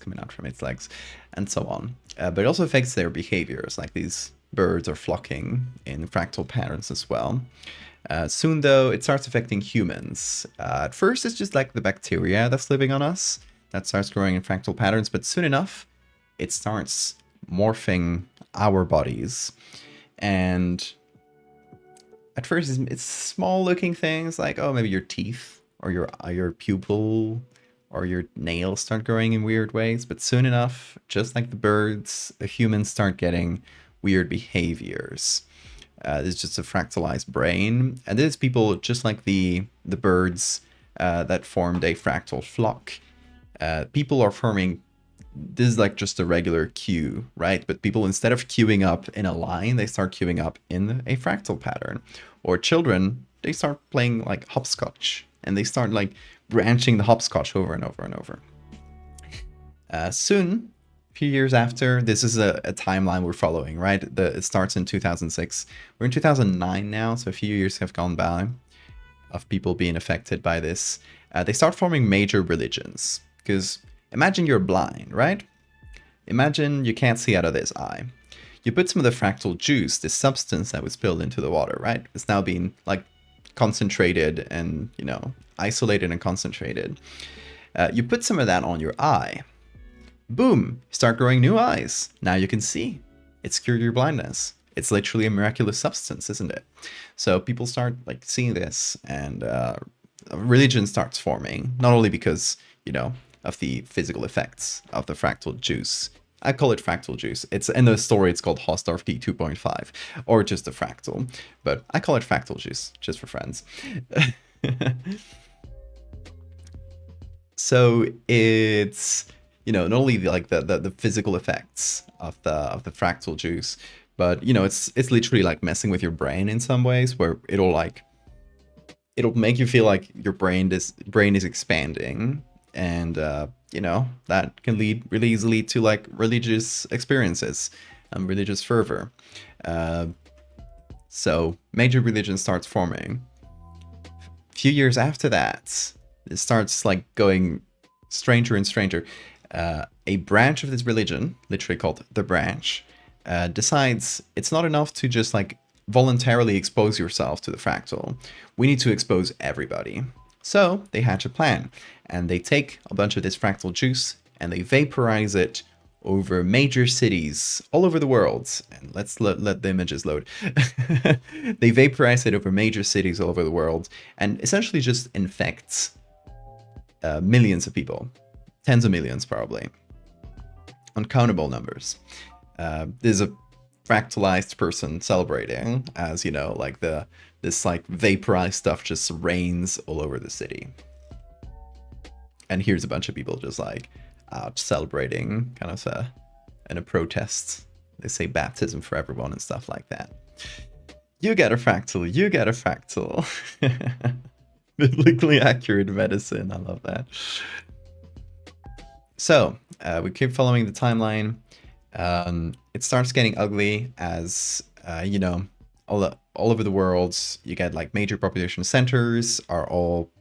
and so on. But it also affects their behaviors. Like, these birds are flocking in fractal patterns as well. Soon, though, it starts affecting humans. At first, it's just like the bacteria that's living on us that starts growing in fractal patterns, but soon enough, it starts morphing our bodies. And at first, it's small-looking things like, oh, maybe your teeth or your pupil or your nails start growing in weird ways. But soon enough, just like the birds, the humans start getting weird behaviors. This is just a fractalized brain. And this is people just like the birds that formed a fractal flock. People are forming... This is like just a regular queue, right? But people, instead of queuing up in a line, they start queuing up in a fractal pattern. Or children, they start playing like hopscotch. And they start like branching the hopscotch over and over and over. Soon, a few years after, this is a timeline we're following, right? It starts in 2006. We're in 2009 now, so a few years have gone by of people being affected by this. They start forming major religions. Because imagine you're blind, right? Imagine you can't see out of this eye. You put some of the fractal juice, this substance that was spilled into the water, right? It's now being like concentrated and, you know, isolated and concentrated. You put some of that on your eye. Boom, start growing new eyes. Now you can see. It's cured your blindness. It's literally a miraculous substance, isn't it? So people start like seeing this, and religion starts forming, not only because, you know, of the physical effects of the fractal juice. I call it fractal juice. It's in the story, it's called Hostarf D 2.5, or just a fractal, but I call it fractal juice, just for friends. So it's, you know, not only like the physical effects of the fractal juice, but, you know, it's literally like messing with your brain in some ways, where it'll make you feel like your brain is expanding. And, you know, that can lead really easily to like religious experiences and religious fervor. So major religion starts forming. A few years after that, it starts like going stranger and stranger. A branch of this religion, literally called the branch, decides it's not enough to just like voluntarily expose yourself to the fractal. We need to expose everybody. So they hatch a plan, and they take a bunch of this fractal juice and they vaporize it over major cities all over the world. And let's let the images load. They vaporize it over major cities all over the world and essentially just infects millions of people, tens of millions probably, uncountable numbers. There's a fractalized person celebrating as, you know, like this like vaporized stuff just rains all over the city. And here's a bunch of people just like out celebrating, kind of in a protest. They say baptism for everyone and stuff like that. You get a fractal, you get a fractal. Biblically accurate medicine, I love that. So we keep following the timeline. It starts getting ugly as, you know, all over the world, you get like major population centers are all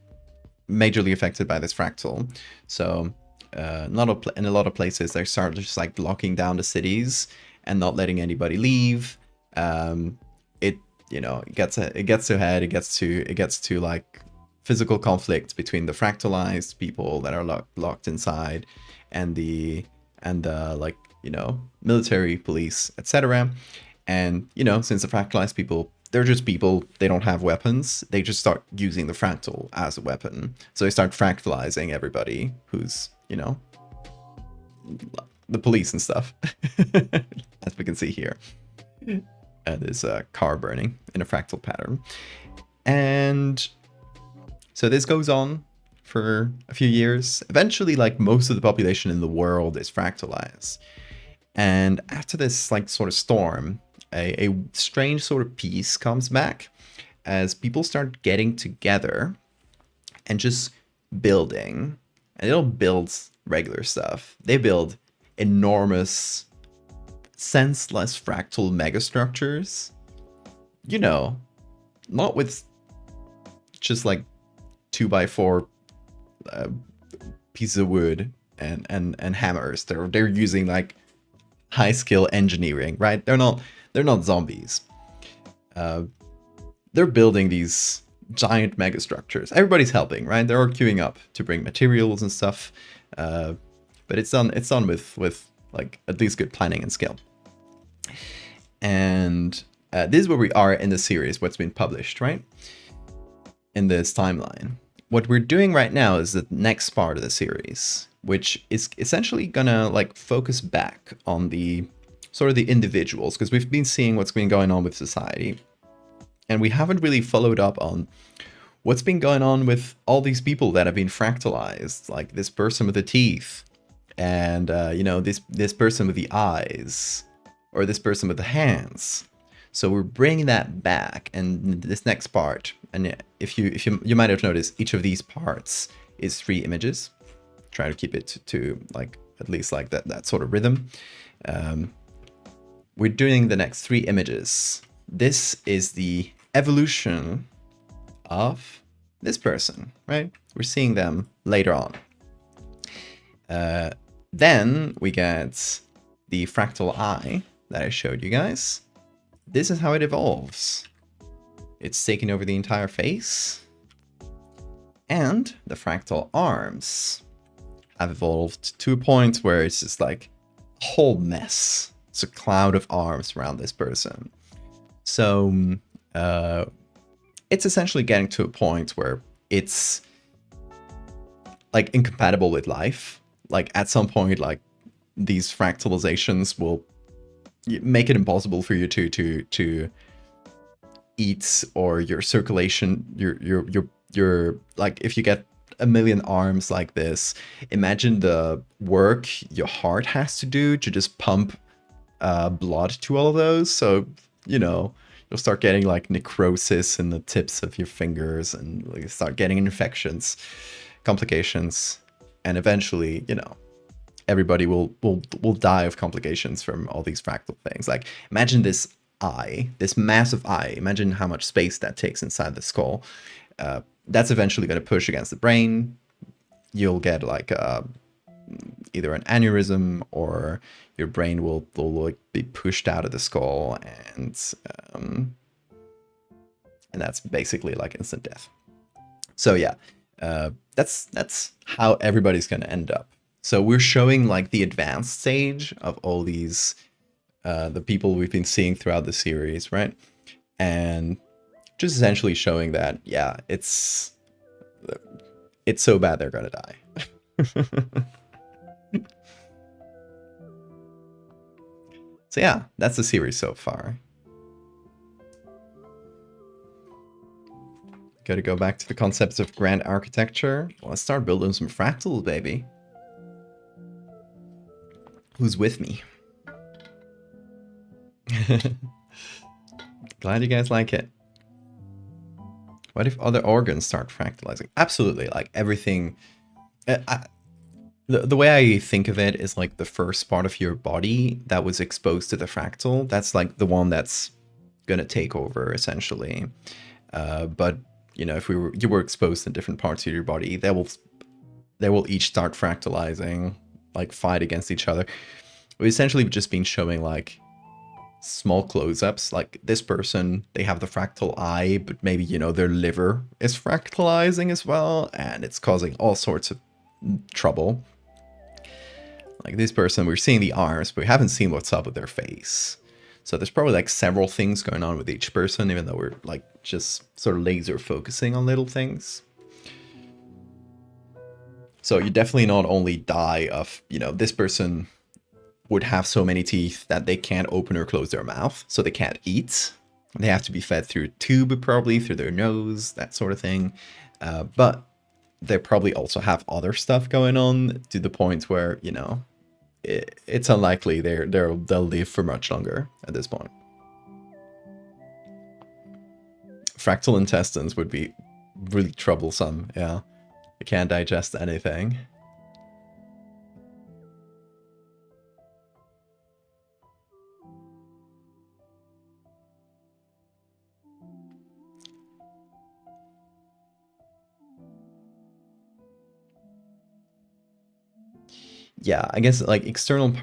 majorly affected by this fractal. So in a lot of places, they start just like locking down the cities and not letting anybody leave. It you know, it gets ahead. It gets to like physical conflict between the fractalized people that are locked inside, and the like, you know, military, police, etc. And you know, since the fractalized people, they're just people, they don't have weapons, they just start using the fractal as a weapon. So they start fractalizing everybody who's, you know, the police and stuff. As we can see here. There's a car burning in a fractal pattern. And so this goes on for a few years. Eventually, like, most of the population in the world is fractalized. And after this, like, sort of storm, a strange sort of peace comes back as people start getting together and just building. And they don't build regular stuff. They build enormous, senseless fractal megastructures. You know, not with just like 2x4 pieces of wood and hammers. They're using like high skill engineering, right? They're not zombies. They're building these giant megastructures. Everybody's helping, right? They're all queuing up to bring materials and stuff. But it's done with like at least good planning and skill. And this is where we are in the series, what's been published, right? In this timeline. What we're doing right now is the next part of the series, which is essentially gonna like focus back on the sort of the individuals, because we've been seeing what's been going on with society, and we haven't really followed up on what's been going on with all these people that have been fractalized, like this person with the teeth, and you know, this person with the eyes, or this person with the hands. So we're bringing that back, and this next part, and if you might have noticed, each of these parts is 3 images. Try to keep it to like at least like that sort of rhythm. We're doing the next 3 images. This is the evolution of this person, right? We're seeing them later on. Then we get the fractal eye that I showed you guys. This is how it evolves. It's taking over the entire face. And the fractal arms have evolved to a point where it's just like a whole mess. It's a cloud of arms around this person. So it's essentially getting to a point where it's like incompatible with life. Like at some point, like these fractalizations will make it impossible for you to eat, or your circulation, your like, if you get a million arms like this, imagine the work your heart has to do to just pump blood to all of those. So, you know, you'll start getting like necrosis in the tips of your fingers, and like start getting infections, complications, and eventually, you know, everybody will die of complications from all these fractal things. Like, imagine this eye, this massive eye. Imagine how much space that takes inside the skull. That's eventually going to push against the brain. You'll get like either an aneurysm, or your brain will like be pushed out of the skull, and that's basically like instant death. So yeah, that's how everybody's going to end up. So we're showing like the advanced stage of all these, the people we've been seeing throughout the series, right? And just essentially showing that, yeah, it's so bad they're gonna die. So yeah, that's the series so far. Gotta go back to the concepts of grand architecture. Let's start building some fractals, baby. Who's with me? Glad you guys like it. What if other organs start fractalizing? Absolutely, like everything. The way I think of it is like the first part of your body that was exposed to the fractal, that's like the one that's gonna take over essentially. But you know, if you were exposed in different parts of your body, they will each start fractalizing, like fight against each other. We've essentially just been showing like small close-ups. Like this person, they have the fractal eye, but maybe, you know, their liver is fractalizing as well, and it's causing all sorts of trouble. Like this person, we're seeing the arms, but we haven't seen what's up with their face. So there's probably like several things going on with each person, even though we're like just sort of laser focusing on little things. So you definitely not only die of, you know, this person would have so many teeth that they can't open or close their mouth, so they can't eat. They have to be fed through a tube, probably through their nose, that sort of thing. But they probably also have other stuff going on to the point where, you know, it's unlikely they'll live for much longer at this point. Fractal intestines would be really troublesome, yeah. You can't digest anything. Yeah, I guess like external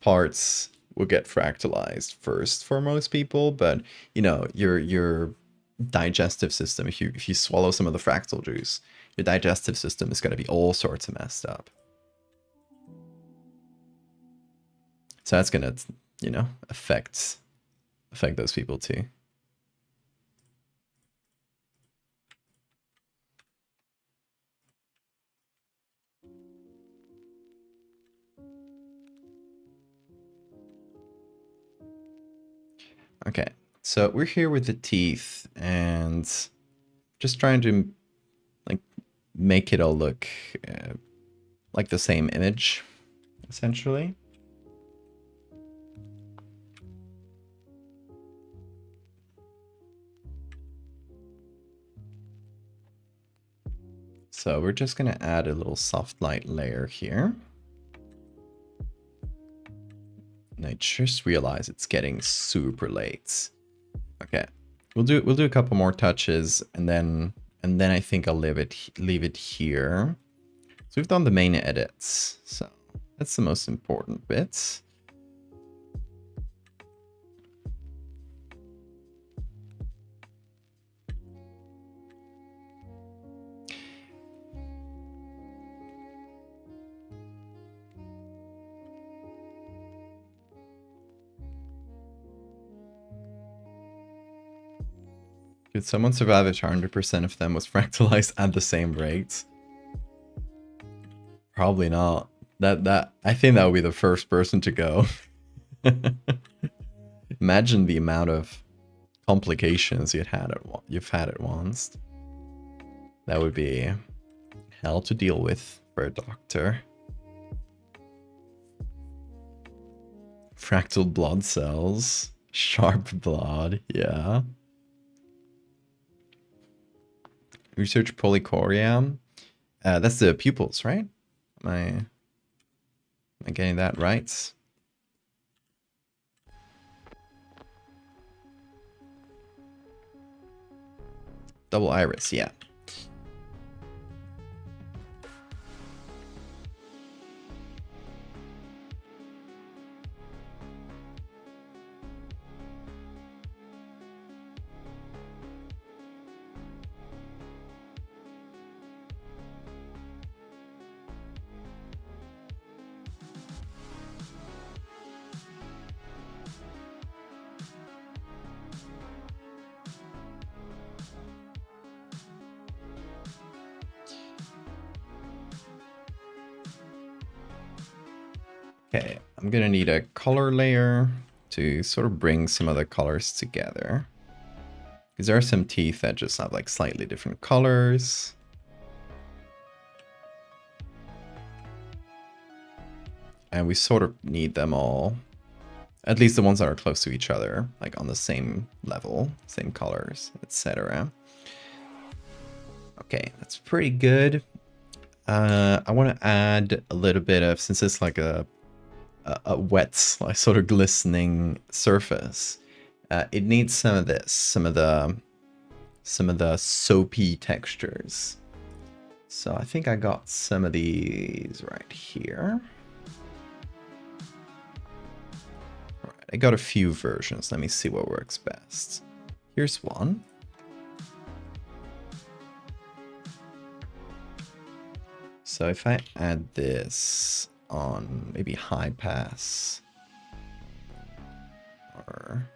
parts will get fractalized first for most people, but you know, your digestive system, if you swallow some of the fractal juice, your digestive system is going to be all sorts of messed up. So that's going to, you know, affect those people too. Okay, so we're here with the teeth and just trying to like make it all look like the same image, essentially. So we're just going to add a little soft light layer here. And I just realized it's getting super late. Okay, we'll do a couple more touches, and then I think I'll leave it here. So we've done the main edits, so that's the most important bit. Could someone survive if 100% of them was fractalized at the same rate? Probably not. I think that would be the first person to go. Imagine the amount of complications you've had at once. That would be hell to deal with for a doctor. Fractal blood cells, sharp blood, yeah. Research polychoria. That's the pupils, right? Am I getting that right? Double iris, yeah. Okay, I'm gonna need a color layer to sort of bring some of the colors together. Because there are some teeth that just have like slightly different colors. And we sort of need them all, at least the ones that are close to each other, like on the same level, same colors, etc. Okay, that's pretty good. I want to add a little bit of, since it's like a wet, like sort of glistening surface, it needs some of this, some of the soapy textures. So I think I got some of these right here. All right, I got a few versions. Let me see what works best. Here's one. So if I add this on maybe high pass or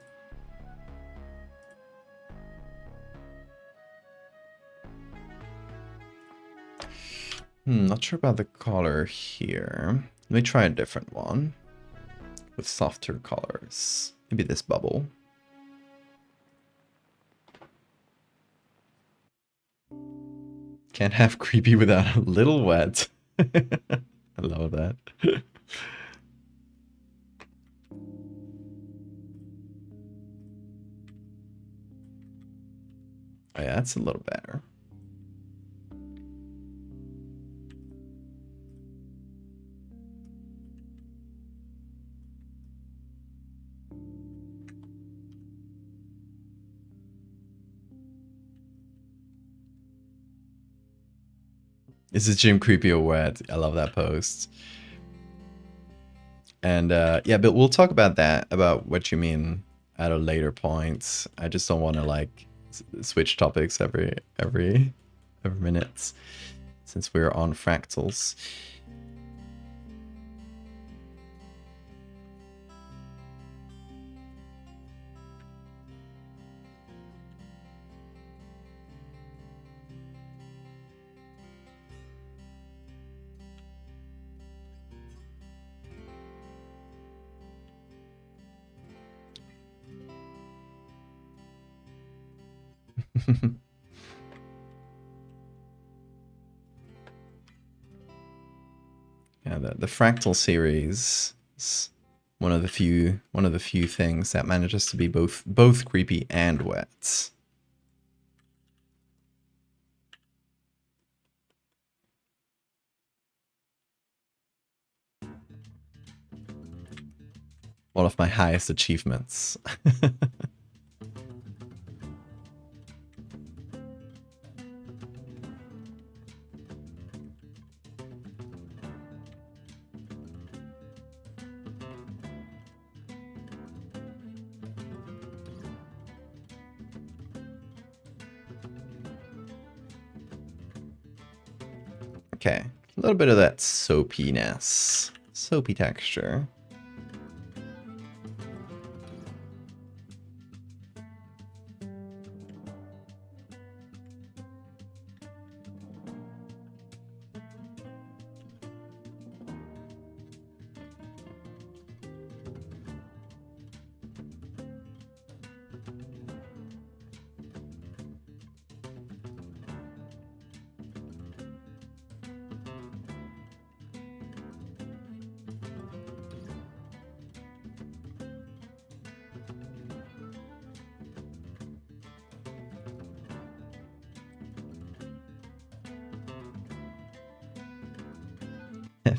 not sure about the color here. Let me try a different one with softer colors. Maybe this bubble. Can't have creepy without a little wet. I love that. Oh yeah, that's a little better. Is this gym creepy or wet? I love that post. And yeah, but we'll talk about that, about what you mean at a later point. I just don't want to like switch topics every minute since we're on fractals. Yeah, the fractal series is one of the few things that manages to be both creepy and wet. One of my highest achievements. Okay, a little bit of that soapiness, soapy texture.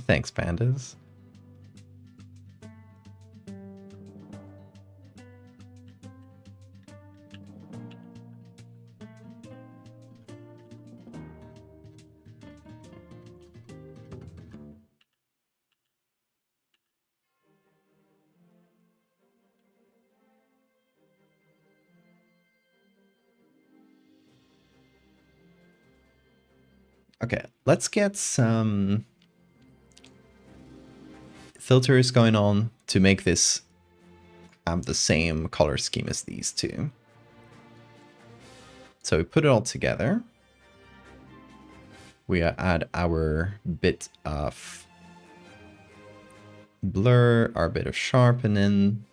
Thanks, pandas. Okay, let's get some filters going on to make this have the same color scheme as these two. So we put it all together. We add our bit of blur, our bit of sharpening.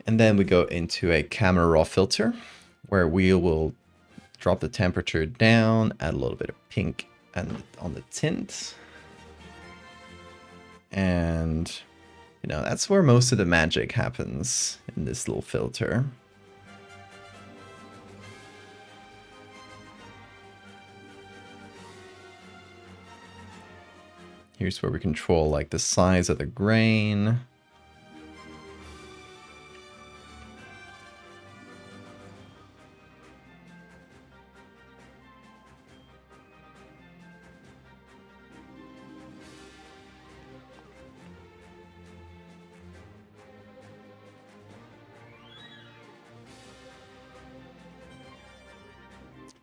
And then we go into a camera raw filter where we will drop the temperature down, add a little bit of pink and on the tint. And, you know, that's where most of the magic happens in this little filter. Here's where we control like the size of the grain.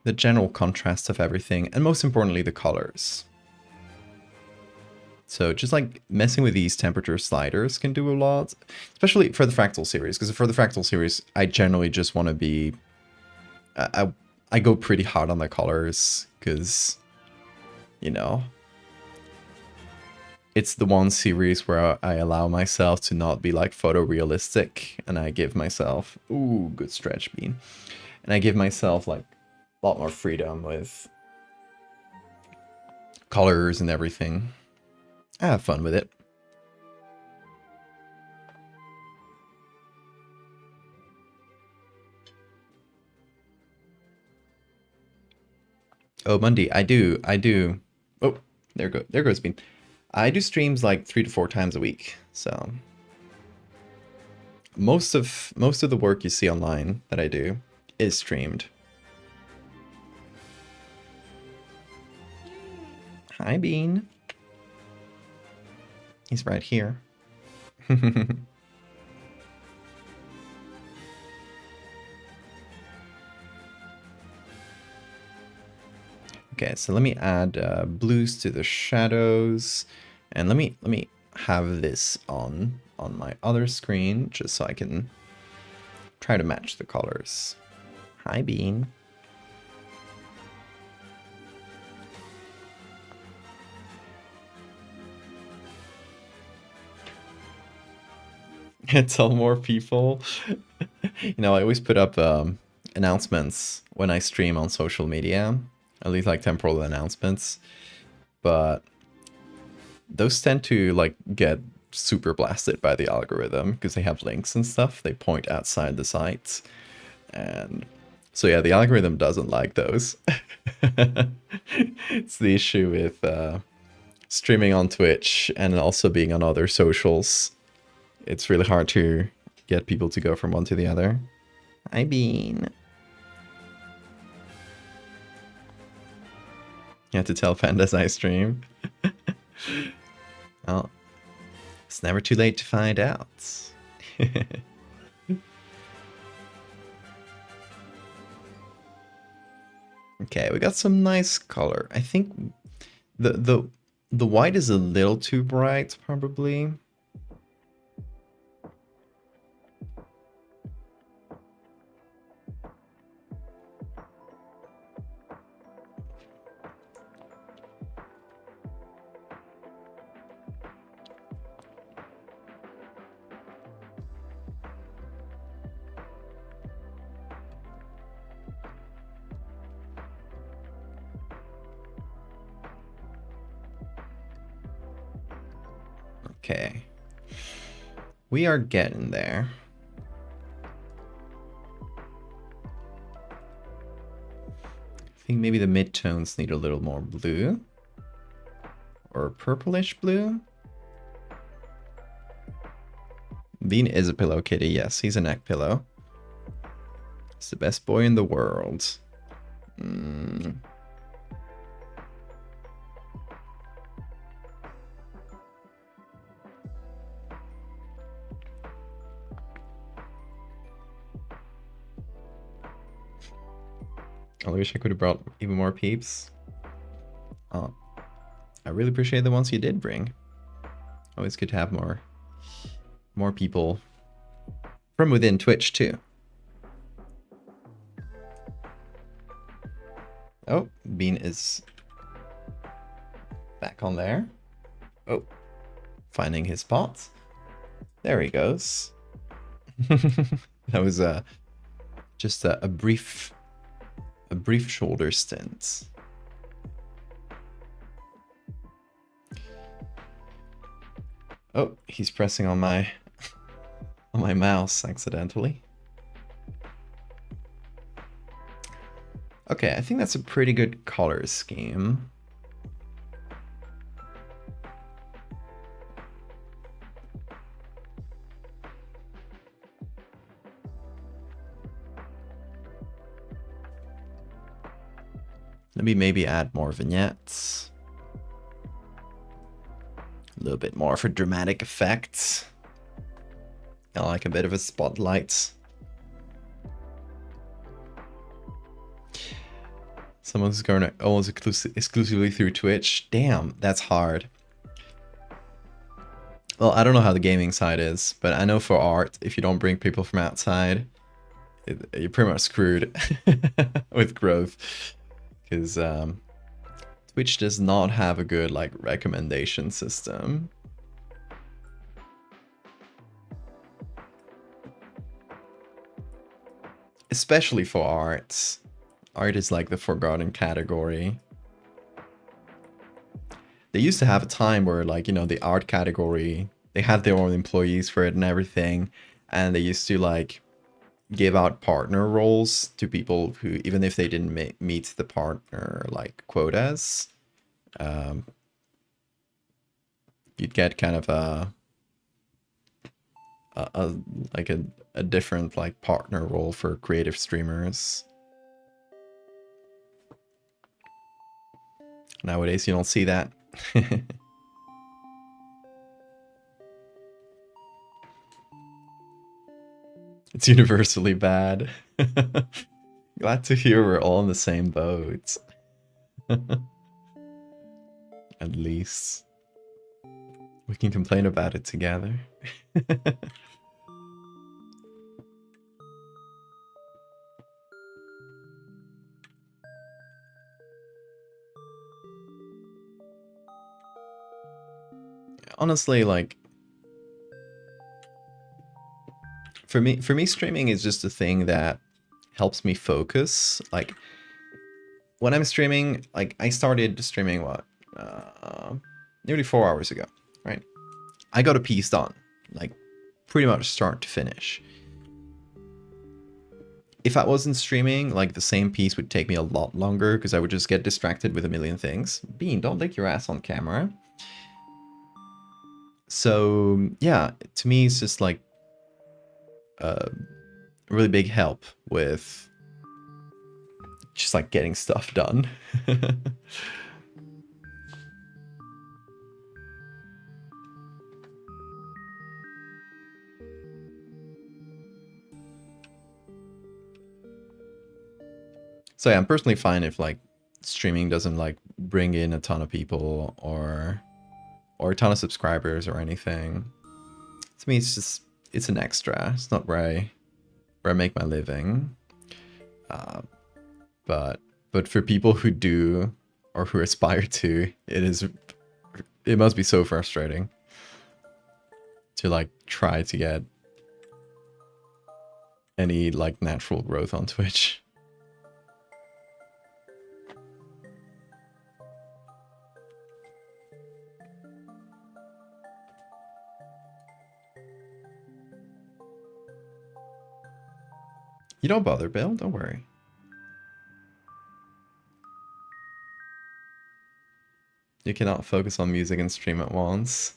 the general contrast of everything, and most importantly, the colors. So just like messing with these temperature sliders can do a lot, especially for the fractal series, because for the fractal series, I generally just want to be, I go pretty hard on the colors, because, you know, it's the one series where I allow myself to not be like photorealistic, and I give myself, ooh, good stretch bean, and I give myself like a lot more freedom with colors and everything. I have fun with it. Oh, Monday, I do. Oh, there goes Bean. I do streams like 3 to 4 times a week, so most of the work you see online that I do is streamed. Hi, Bean. He's right here. Okay, so let me add blues to the shadows, and let me have this on my other screen just so I can try to match the colors. Hi, Bean. Tell more people. You know, I always put up announcements when I stream on social media, at least like temporal announcements, but those tend to like get super blasted by the algorithm because they have links and stuff. They point outside the site, and so yeah, the algorithm doesn't like those. It's the issue with streaming on Twitch and also being on other socials. It's really hard to get people to go from one to the other. Hi, Bean. You have to tell Pandas I stream. Well, it's never too late to find out. Okay, we got some nice color. I think the white is a little too bright, probably. Okay. We are getting there. I think maybe the midtones need a little more blue. Or purplish blue. Bean is a pillow kitty. Yes, he's a neck pillow. He's the best boy in the world. I wish I could have brought even more peeps. Oh, I really appreciate the ones you did bring. Always good to have more people from within Twitch too. Oh, Bean is back on there. Oh, finding his spot. There he goes. That was just a brief shoulder stint. Oh, he's pressing on my mouse accidentally. Okay, I think that's a pretty good color scheme. Let me maybe add more vignettes. A little bit more for dramatic effects. I like a bit of a spotlight. Someone who's going almost exclusively through Twitch. Damn, that's hard. Well, I don't know how the gaming side is, but I know for art, if you don't bring people from outside, you're pretty much screwed with growth. Because Twitch does not have a good like recommendation system. Especially for arts. Art is like the forgotten category. They used to have a time where like, you know, the art category, they had their own employees for it and everything. And they used to like give out partner roles to people who, even if they didn't meet the partner like quotas, you'd get kind of a different like partner role for creative streamers. Nowadays you don't see that. It's universally bad. Glad to hear we're all in the same boat. At least we can complain about it together. Honestly, like for me streaming is just a thing that helps me focus. Like when I'm streaming, like I started streaming what nearly 4 hours ago, right? I got a piece done, like pretty much start to finish. If I wasn't streaming, like the same piece would take me a lot longer because I would just get distracted with a million things. Bean, don't lick your ass on camera. So yeah, to me it's just like a really big help with just like getting stuff done. So yeah, I'm personally fine if like streaming doesn't like bring in a ton of people or a ton of subscribers or anything. To me, it's just it's an extra. It's not where I make my living. But for people who do or who aspire to, it must be so frustrating to like try to get any like natural growth on Twitch. You don't bother, Bill. Don't worry. You cannot focus on music and stream at once.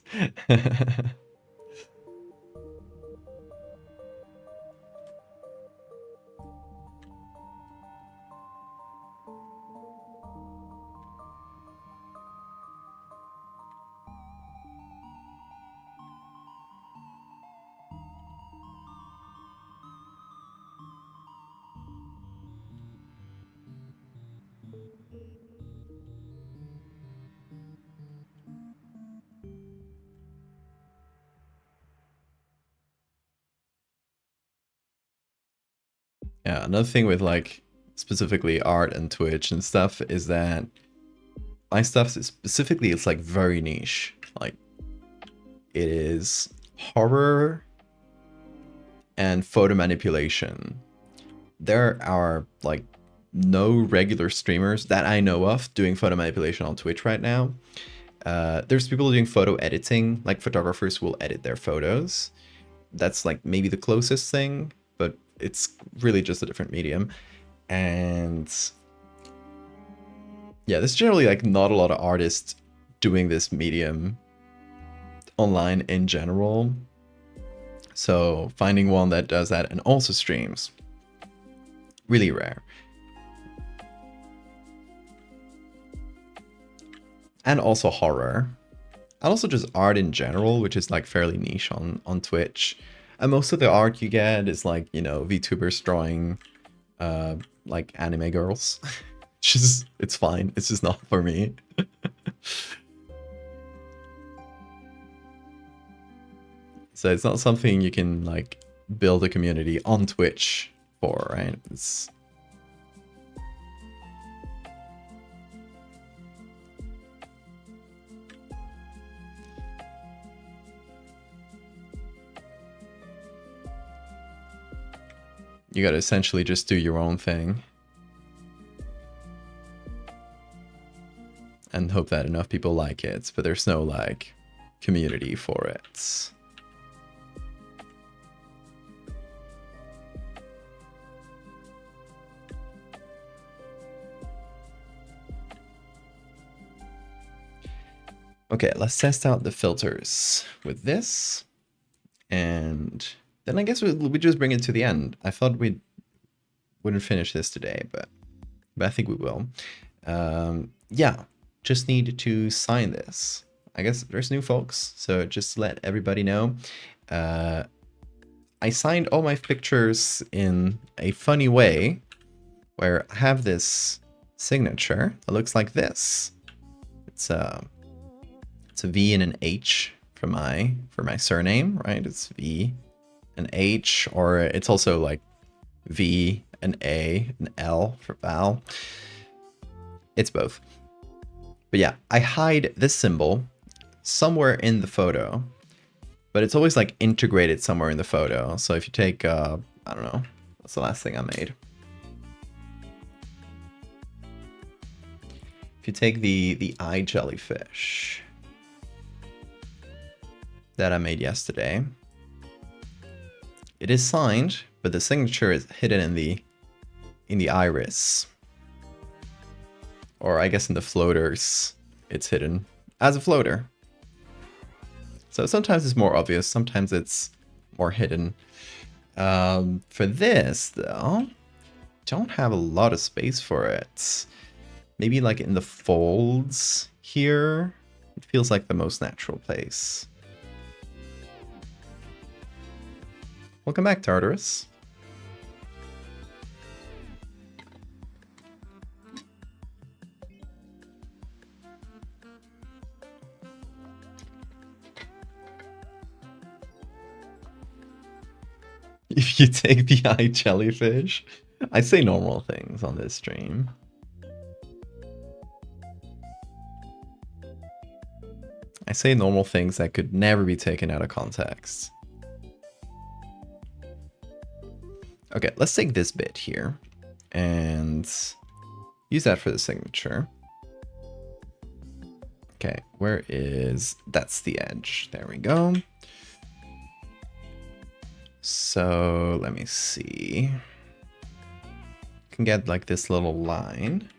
Yeah, another thing with like specifically art and Twitch and stuff is that my stuff is specifically it's like very niche. Like it is horror and photo manipulation. There are like no regular streamers that I know of doing photo manipulation on Twitch right now. There's people doing photo editing, like photographers will edit their photos. That's like maybe the closest thing, but it's really just a different medium. And yeah, there's generally like not a lot of artists doing this medium online in general. So finding one that does that and also streams, really rare. And also horror. And also just art in general, which is like fairly niche on Twitch. And most of the art you get is like, you know, VTubers drawing like anime girls. it's fine. It's just not for me. So it's not something you can like build a community on Twitch for, right? It's you gotta essentially just do your own thing and hope that enough people like it, but there's no like community for it. Okay, let's test out the filters with this. And then I guess we just bring it to the end. I thought we wouldn't finish this today, but I think we will. Yeah, just need to sign this. I guess there's new folks, so just let everybody know. I signed all my pictures in a funny way, where I have this signature that looks like this. It's a V and an H for my surname, right? It's V and H, or it's also like V, an A, an L for Val. It's both. But yeah, I hide this symbol somewhere in the photo, but it's always like integrated somewhere in the photo. So if you take, I don't know, what's the last thing I made? If you take the eye jellyfish that I made yesterday, it is signed, but the signature is hidden in the iris. Or I guess in the floaters, it's hidden as a floater. So sometimes it's more obvious, sometimes it's more hidden. For this, though, don't have a lot of space for it. Maybe like in the folds here, it feels like the most natural place. Welcome back, Tartarus. If you take the eye jellyfish, I say normal things on this stream. I say normal things that could never be taken out of context. Okay, let's take this bit here and use that for the signature. Okay, where is... that's the edge. There we go. So let me see. You can get like this little line.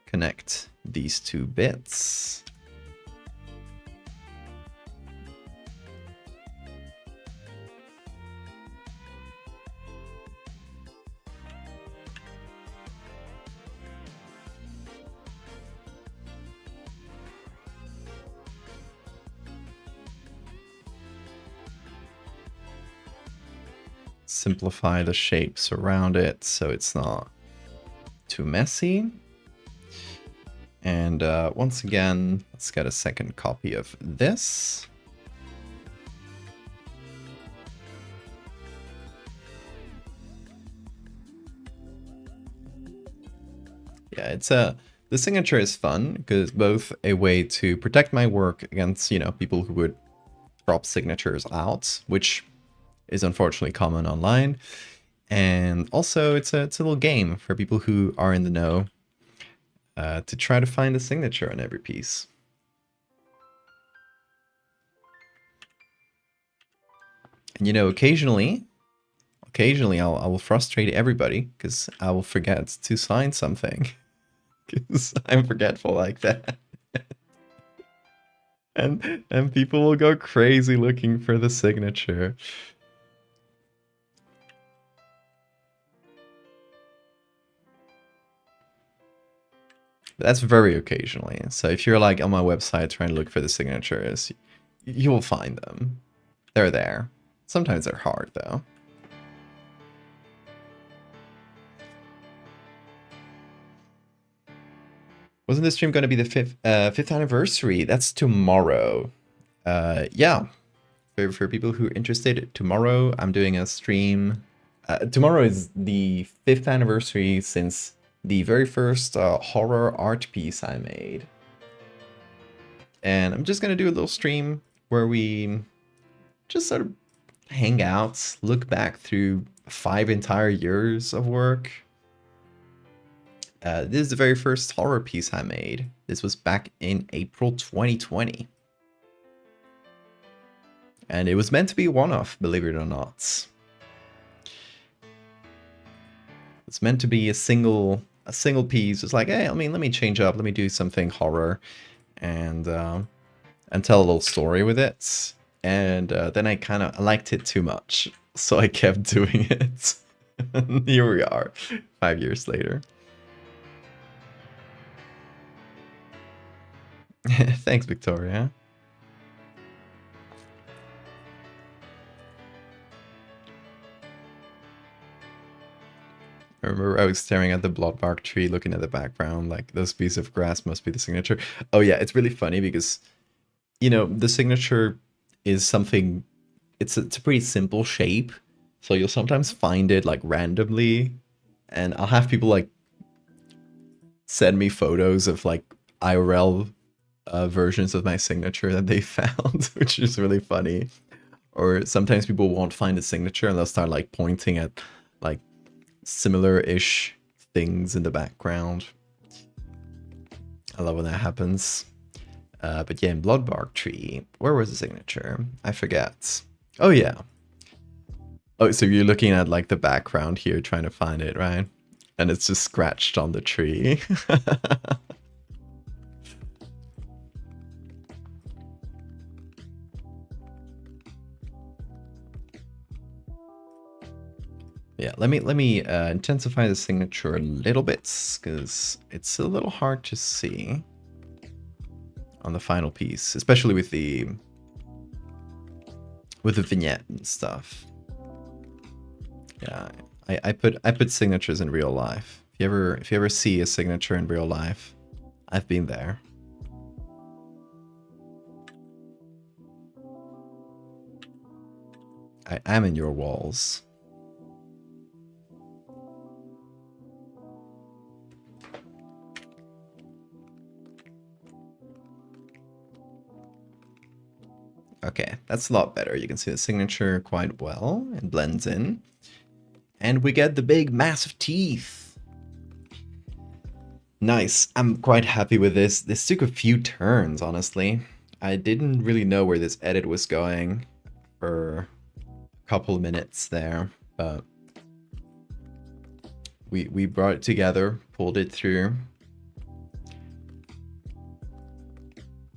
Connect these two bits. Simplify the shapes around it so it's not too messy. And once again, let's get a second copy of this. Yeah, it's the signature is fun because both a way to protect my work against, you know, people who would drop signatures out, which is unfortunately common online. And also it's a little game for people who are in the know to try to find a signature on every piece. And you know, occasionally I will frustrate everybody because I will forget to sign something because I'm forgetful like that. and people will go crazy looking for the signature. That's very occasionally. So if you're like on my website trying to look for the signatures, you will find them. They're there. Sometimes they're hard though. Wasn't this stream going to be the fifth anniversary? That's tomorrow. Yeah. For people who are interested, tomorrow I'm doing a stream. Tomorrow is the 5th anniversary since the very first horror art piece I made. And I'm just going to do a little stream where we just sort of hang out, look back through 5 entire years of work. This is the very first horror piece I made. This was back in April 2020. And it was meant to be a one-off, believe it or not. It's meant to be a single piece. It's like, hey, I mean, let me change up, let me do something horror, and tell a little story with it. And then I kind of liked it too much, so I kept doing it. Here we are, 5 years later. Thanks, Victoria. I remember I was staring at the bloodbark tree, looking at the background, like, those pieces of grass must be the signature. Oh yeah, it's really funny because, you know, the signature is something, it's a pretty simple shape, so you'll sometimes find it, like, randomly, and I'll have people, like, send me photos of, like, IRL versions of my signature that they found, which is really funny. Or sometimes people won't find a signature and they'll start, like, pointing at, like, similar-ish things in the background. I love when that happens. But yeah, in Bloodbark Tree, where was the signature? I forget. Oh yeah. Oh, so you're looking at, like, the background here, trying to find it, right? And it's just scratched on the tree. Yeah, let me intensify the signature a little bit, because it's a little hard to see on the final piece, especially with the vignette and stuff. Yeah, I put signatures in real life. If you ever see a signature in real life, I've been there. I am in your walls. Okay, that's a lot better. You can see the signature quite well. It blends in. And we get the big, massive teeth. Nice. I'm quite happy with this. This took a few turns, honestly. I didn't really know where this edit was going for a couple of minutes there, but we brought it together, pulled it through.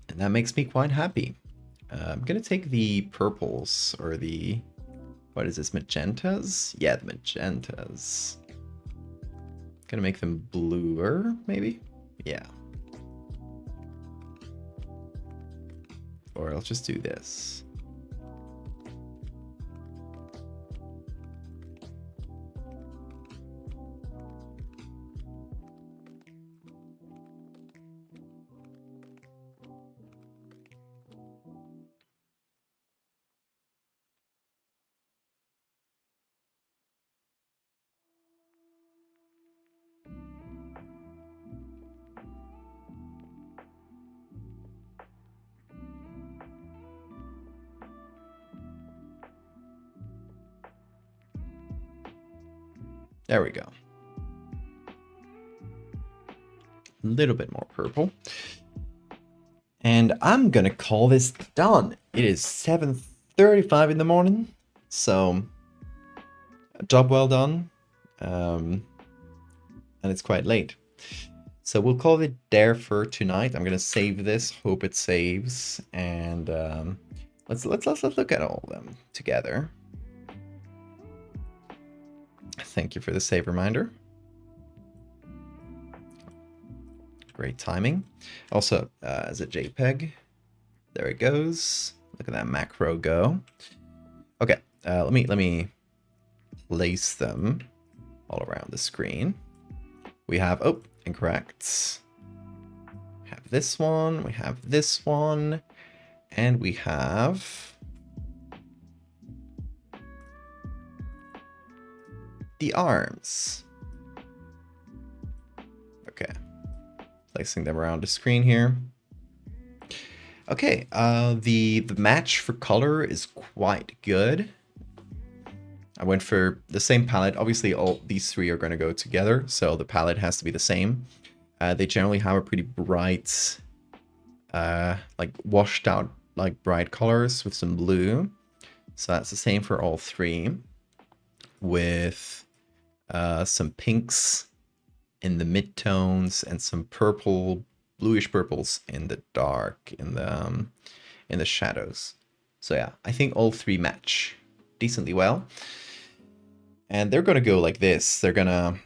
And that makes me quite happy. I'm gonna take the purples, or the, what is this, magentas? Yeah, the magentas. Gonna make them bluer, maybe? Yeah. Or I'll just do this. There we go. A little bit more purple. And I'm gonna call this done. It is 7:35 in the morning, so a job well done. And it's quite late. So we'll call it there for tonight. I'm gonna save this, hope it saves, and let's look at all of them together. Thank you for the save reminder. Great timing. Also, as a JPEG, there it goes. Look at that macro go. Okay, let me place them all around the screen. We have, oh, incorrect. this one, we have this one, and we have the arms. Okay, placing them around the screen here. Okay, the match for color is quite good. I went for the same palette. Obviously, all these three are going to go together, so the palette has to be the same. They generally have a pretty bright, like washed out, like bright colors with some blue. So that's the same for all three, with some pinks in the midtones and some purple, bluish purples in the dark, in the shadows. So yeah, I think all three match decently well. And they're gonna go like this. They're gonna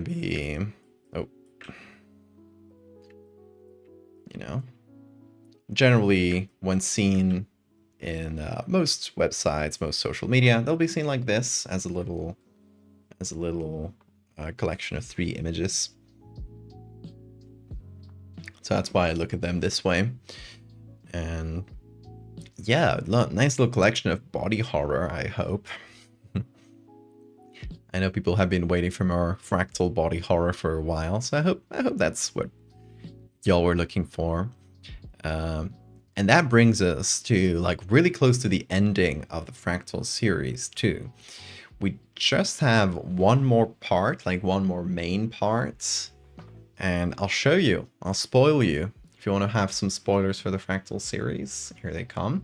be, oh, you know, generally when seen in most websites, most social media, they'll be seen like this as a little collection of 3 images. So that's why I look at them this way. And yeah, nice little collection of body horror, I hope. I know people have been waiting for more fractal body horror for a while, so I hope that's what y'all were looking for. And that brings us to like really close to the ending of the fractal series too. We just have one more part, like one more main part, and I'll show you. I'll spoil you. If you want to have some spoilers for the fractal series, here they come.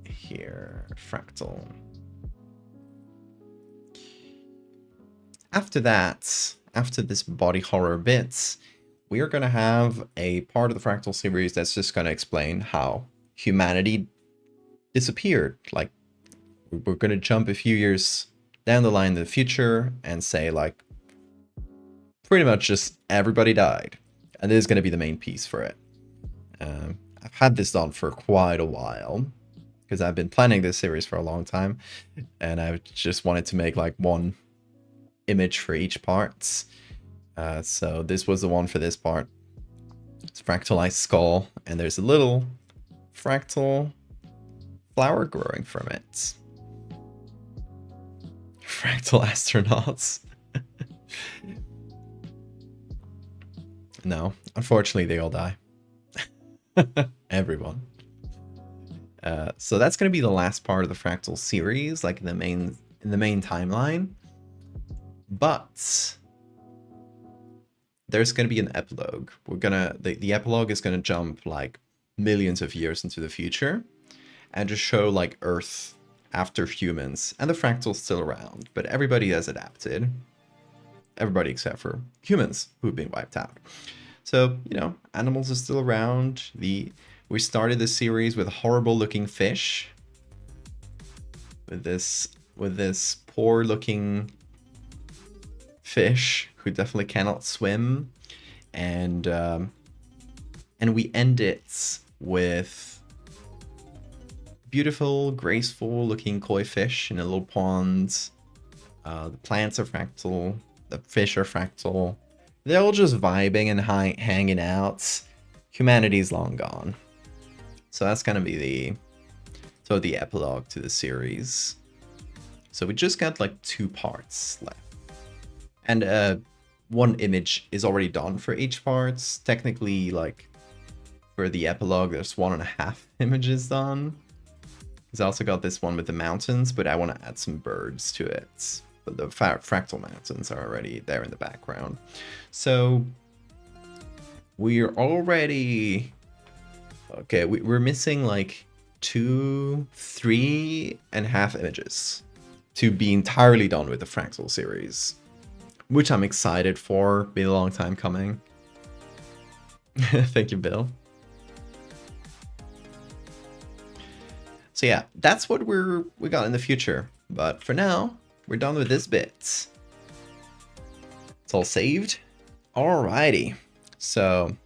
Here, fractal. After that, after this body horror bit, we are going to have a part of the fractal series that's just going to explain how humanity disappeared. Like, we're going to jump a few years down the line in the future and say, like, pretty much just everybody died. And this is going to be the main piece for it. I've had this done for quite a while, because I've been planning this series for a long time, and I just wanted to make like one image for each part. So this was the one for this part. It's fractalized skull, and there's a little fractal flower growing from it. Fractal astronauts. No, unfortunately they all die. Everyone. So that's going to be the last part of the fractal series, like in the main timeline. But there's going to be an epilogue. The epilogue is going to jump like millions of years into the future and just show like Earth after humans, and the fractal's still around, but everybody has adapted. Everybody except for humans who've been wiped out. So, you know, animals are still around. We started the series with a horrible looking fish. With this poor looking fish who definitely cannot swim. And we end it with beautiful, graceful looking koi fish in a little pond. The plants are fractal. The fish are fractal. They're all just vibing and hanging out. Humanity's long gone. So that's gonna be the epilogue to the series. So we just got like 2 parts left. And one image is already done for each part. Technically, like for the epilogue, there's 1.5 images done. He's also got this one with the mountains, but I want to add some birds to it. But the fractal mountains are already there in the background. So we're already... Okay, we're missing like 3.5 images to be entirely done with the fractal series, which I'm excited for. Been a long time coming. Thank you, Bill. So yeah, that's what we got in the future. But for now, we're done with this bit. It's all saved. Alrighty. So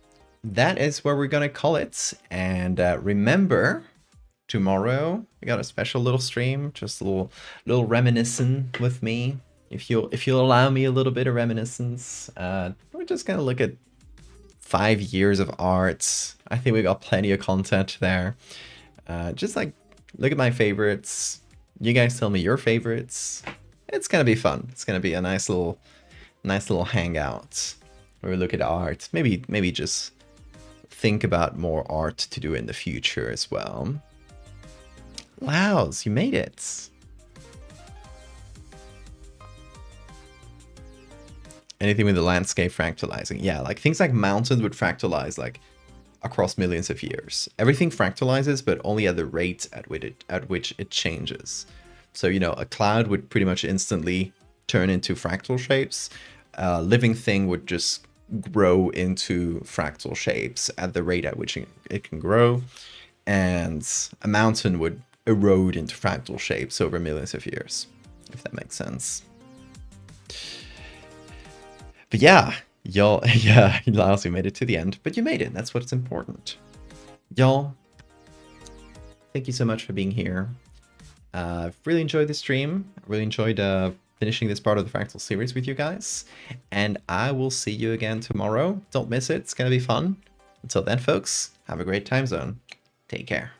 that is where we're gonna call it. And remember, tomorrow we got a special little stream, just a little reminiscing with me. If you'll allow me a little bit of reminiscence, we're we're just gonna look at 5 years of art. I think we got plenty of content there. Just like look at my favorites. You guys tell me your favorites. It's gonna be fun. It's gonna be a nice little hangout where we look at art. Maybe just think about more art to do in the future as well. Laos, you made it. Anything with the landscape fractalizing. Yeah, like things like mountains would fractalize like across millions of years. Everything fractalizes, but only at the rate at which it changes. So, you know, a cloud would pretty much instantly turn into fractal shapes. A living thing would just grow into fractal shapes at the rate at which it can grow. And a mountain would erode into fractal shapes over millions of years, if that makes sense. But yeah, y'all, yeah, Laos, you made it to the end, but you made it. That's what's important. Y'all, thank you so much for being here. I've really enjoyed the stream. I really enjoyed finishing this part of the Fractal series with you guys. And I will see you again tomorrow. Don't miss it. It's going to be fun. Until then, folks, have a great time zone. Take care.